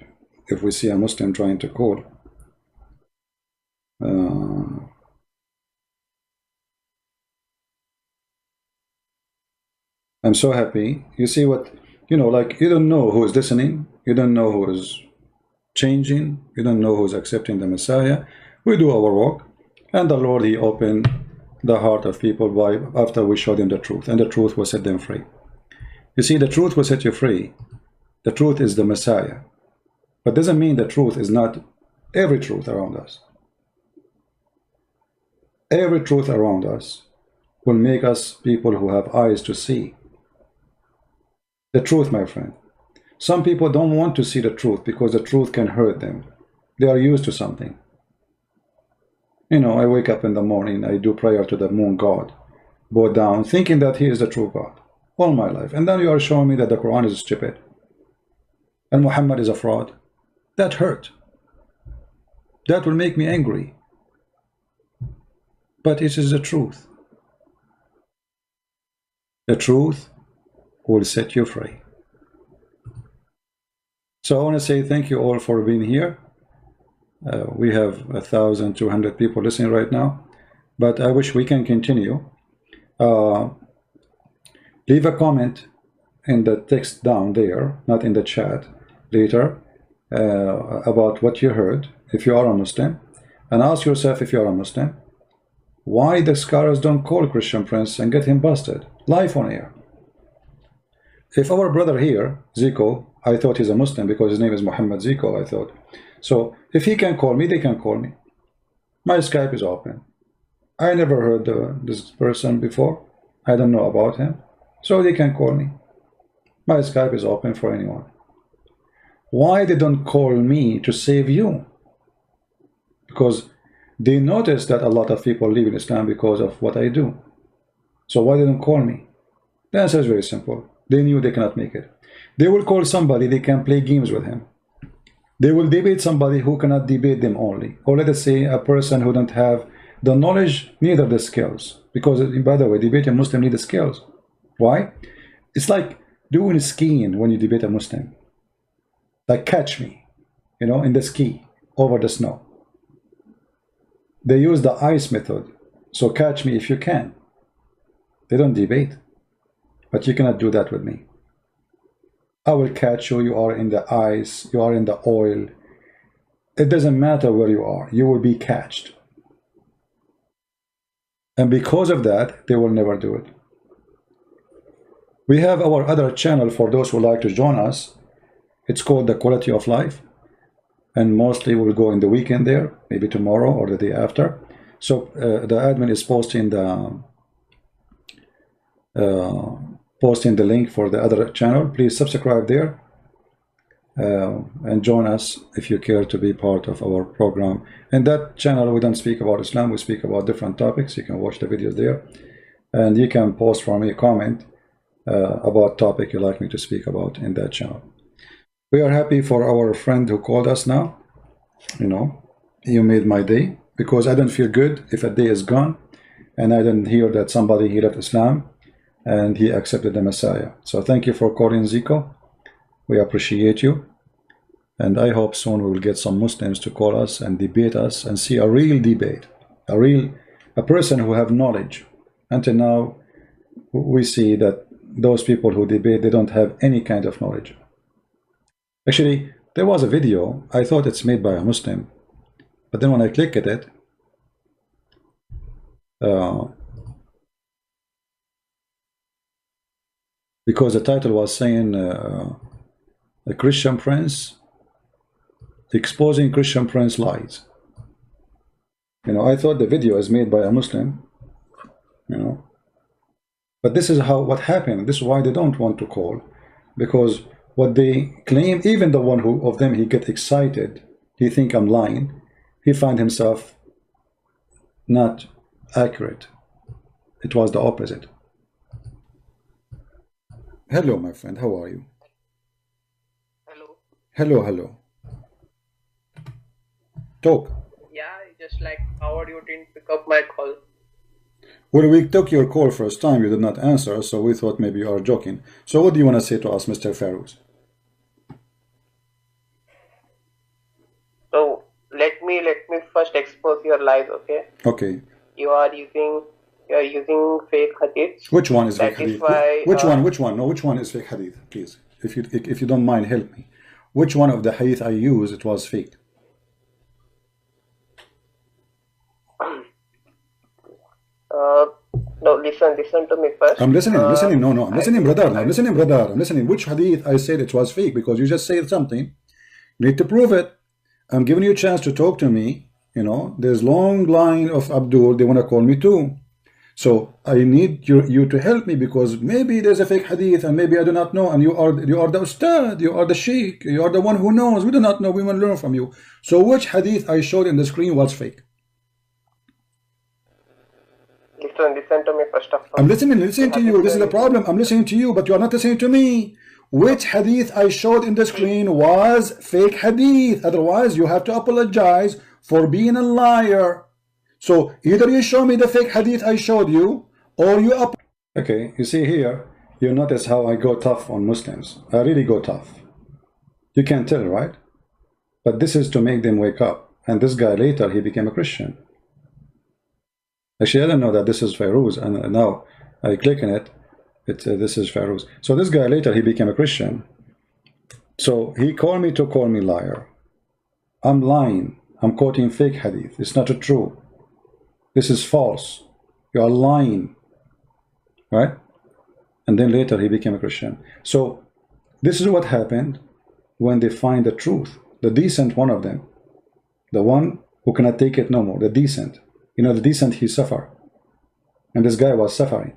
if we see a Muslim trying to call. I'm so happy. You see what, you know, like you don't know who is listening. You don't know who is changing. You don't know who is accepting the Messiah. We do our work. And the Lord, He opened the heart of people after we showed them the truth. And the truth will set them free. You see, the truth will set you free. The truth is the Messiah. But doesn't mean the truth is not every truth around us. Every truth around us will make us people who have eyes to see. The truth, my friend. Some people don't want to see the truth because the truth can hurt them. They are used to something. You know, I wake up in the morning, I do prayer to the moon god, bow down, thinking that he is the true God all my life. And then you are showing me that the Quran is stupid and Muhammad is a fraud. That hurt. That will make me angry. But it is the truth. The truth will set you free. So I want to say thank you all for being here. We have 1,200 people listening right now, but I wish we can continue. Leave a comment in the text down there, not in the chat, later, about what you heard, if you are a Muslim, and ask yourself, if you are a Muslim, why the scholars don't call Christian Prince and get him busted live on air. If our brother here, Zico, I thought he's a Muslim because his name is Muhammad Zico, I thought. So if he can call me, they can call me. My Skype is open. I never heard this person before. I don't know about him. So they can call me. My Skype is open for anyone. Why they don't call me to save you? Because they notice that a lot of people leave in Islam because of what I do. So why they don't call me? The answer is very simple. They knew they cannot make it. They will call somebody they can play games with him. They will debate somebody who cannot debate them only. Or let us say a person who don't have the knowledge, neither the skills. Because, by the way, debating Muslim need the skills. Why? It's like doing skiing when you debate a Muslim. Like catch me, you know, in the ski over the snow. They use the ice method. So catch me if you can. They don't debate. But you cannot do that with me. I will catch you. You are in the ice. You are in the oil. It doesn't matter where you are. You will be catched. And because of that, they will never do it. We have our other channel for those who like to join us. It's called The Quality of Life. And mostly we'll go in the weekend there, maybe tomorrow or the day after. So the admin is posting the link for the other channel. Please subscribe there and join us if you care to be part of our program. In that channel, we don't speak about Islam. We speak about different topics. You can watch the videos there. And you can post for me a comment about topic you like me to speak about in that channel. We are happy for our friend who called us now. You know, you made my day, because I don't feel good if a day is gone and I didn't hear that somebody he left Islam and he accepted the Messiah. So thank you for calling, Zico. We appreciate you. And I hope soon we will get some Muslims to call us and debate us and see a real debate, a person who have knowledge. Until now, we see that those people who debate, they don't have any kind of knowledge. Actually, there was a video, I thought it's made by a Muslim, but then when I click at it, because the title was saying a Christian Prince exposing Christian Prince lies. You know, I thought the video is made by a Muslim, you know, but this is what happened. This is why they don't want to call, because what they claim, even the one who of them, he get excited, he think I'm lying, he find himself not accurate. It was the opposite. Hello, my friend, how are you? Hello. Hello, hello. Talk. Yeah, just like Howard, you didn't pick up my call. Well, we took your call first time, you did not answer, so we thought maybe you are joking. So what do you want to say to us, Mr. Farouz? So let me first expose your lies, okay? Okay. You are using fake hadiths. Which one is That fake is hadith? why, Which one? No, which one is fake hadith? Please, if you don't mind, help me. Which one of the hadith I used, it was fake? No, listen to me first. I'm listening. I'm listening, brother. I'm listening. Which hadith I said it was fake? Because you just said something. You need to prove it. I'm giving you a chance to talk to me. You know, there's long line of Abdul. They want to call me too. So I need you to help me, because maybe there's a fake hadith and maybe I do not know. And you are the ustad. You are the sheikh. You are the one who knows. We do not know. We want to learn from you. So which hadith I showed in the screen was fake? Listen to me first of all. I'm listening to you. This is the problem. I'm listening to you, but you are not listening to me. Which hadith I showed in the screen was fake hadith. Otherwise, you have to apologize for being a liar. So either you show me the fake hadith I showed you, or you up. Okay, you see here, you notice how I go tough on Muslims. I really go tough. You can tell, right? But this is to make them wake up. And this guy later, he became a Christian. Actually, I didn't know that this is Fairuz, and now I click on it. This is Pharaoh's. So this guy later he became a Christian. So he called me to call me liar. I'm lying. I'm quoting fake hadith. It's not true. This is false. You are lying. Right? And then later he became a Christian. So this is what happened when they find the truth. The decent one of them. The one who cannot take it no more. The decent. You know, the decent, he suffered. And this guy was suffering.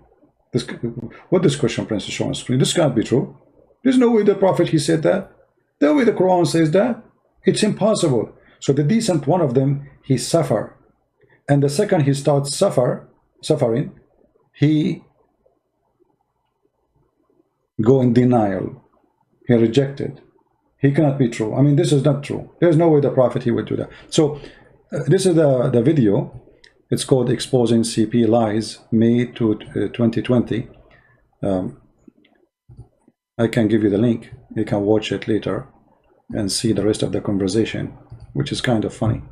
What this Christian prince is showing on screen, this can't be true. There's no way the prophet he said that. The way the Quran says that. It's impossible. So the decent one of them, he suffered. And the second he starts suffering, he go in denial. He rejected. He cannot be true. I mean, this is not true. There's no way the prophet he would do that. So this is the video. It's called Exposing CP Lies, May 2020. I can give you the link. You can watch it later and see the rest of the conversation, which is kind of funny.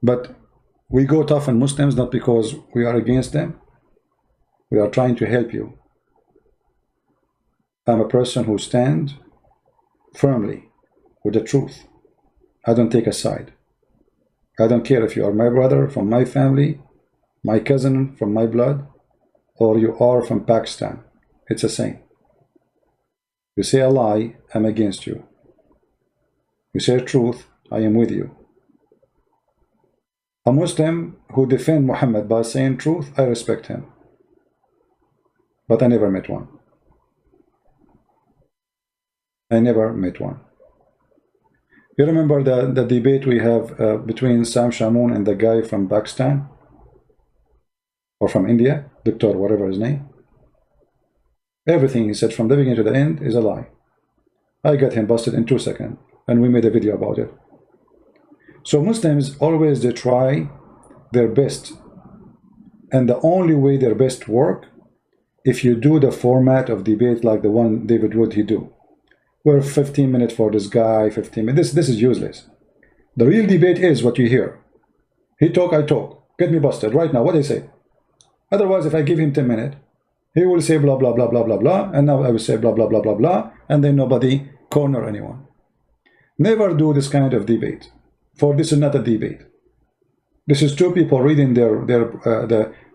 But we go tough on Muslims not because we are against them. We are trying to help you. I'm a person who stands firmly with the truth. I don't take a side. I don't care if you are my brother from my family, my cousin from my blood, or you are from Pakistan. It's the same. You say a lie, I'm against you. You say truth, I am with you. A Muslim who defends Muhammad by saying truth, I respect him. But I never met one. I never met one. You remember the debate we have between Sam Shamoun and the guy from Pakistan? Or from India? Doctor, whatever his name. Everything he said from the beginning to the end is a lie. I got him busted in 2 seconds. And we made a video about it. So Muslims always they try their best. And the only way their best work, if you do the format of debate like the one David Wood he do. We're 15 minutes for this guy, 15 minutes. This is useless. The real debate is what you hear. He talk, I talk. Get me busted right now. What I say? Otherwise, if I give him 10 minutes, he will say blah, blah, blah, blah, blah, blah. And now I will say blah, blah, blah, blah, blah. And then nobody corner anyone. Never do this kind of debate. For this is not a debate. This is two people reading their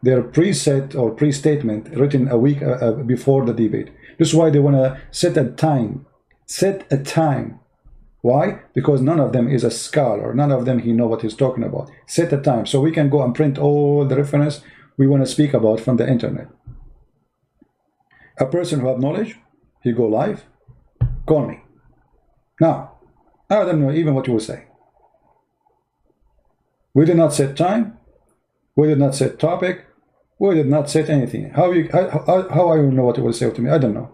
preset or pre-statement written a week before the debate. This is why they want to set a time. Set a time. Why? Because none of them is a scholar. None of them he know what he's talking about. Set a time so we can go and print all the reference we want to speak about from the internet. A person who have knowledge, he go live, call me. Now, I don't know even what you will say. We did not set time. We did not set topic. We did not set anything. How I will know what you will say to me? I don't know.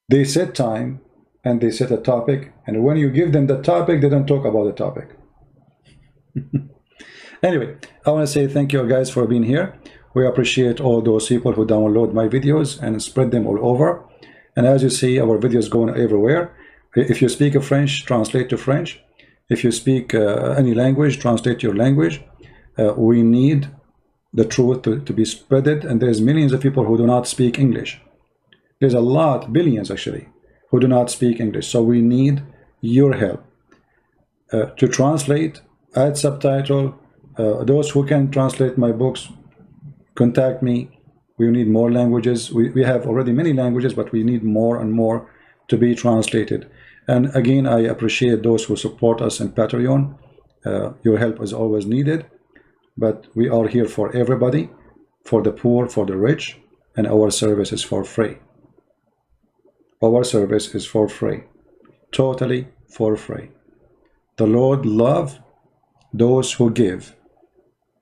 They set time and they set a topic, and when you give them the topic, they don't talk about the topic. Anyway, I want to say thank you guys for being here. We appreciate all those people who download my videos and spread them all over. And as you see, our videos going everywhere. If you speak French, translate to French. If you speak any language, translate your language. We need the truth to be spreaded, and there's millions of people who do not speak English. There's a lot, billions actually, who do not speak English. So we need your help to translate, add subtitle. Those who can translate my books, contact me. We need more languages. We have already many languages, but we need more and more to be translated. And again, I appreciate those who support us in Patreon. Your help is always needed, but we are here for everybody, for the poor, for the rich, and our service is for free. Our service is for free, totally for free. The Lord loves those who give,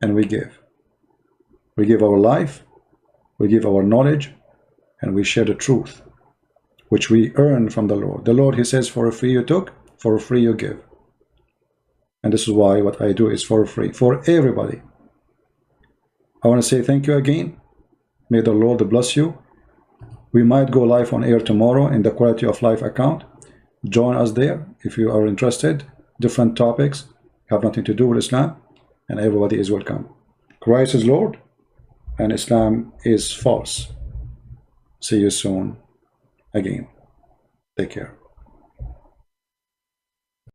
and we give. We give our life, we give our knowledge, and we share the truth, which we earn from the Lord. The Lord, he says, for free you took, for free you give. And this is why what I do is for free, for everybody. I want to say thank you again. May the Lord bless you. We might go live on air tomorrow in the Quality of Life account. Join us there if you are interested. different topics, have nothing to do with Islam, and everybody is welcome. Christ is Lord, and Islam is false. See you soon again. Take care.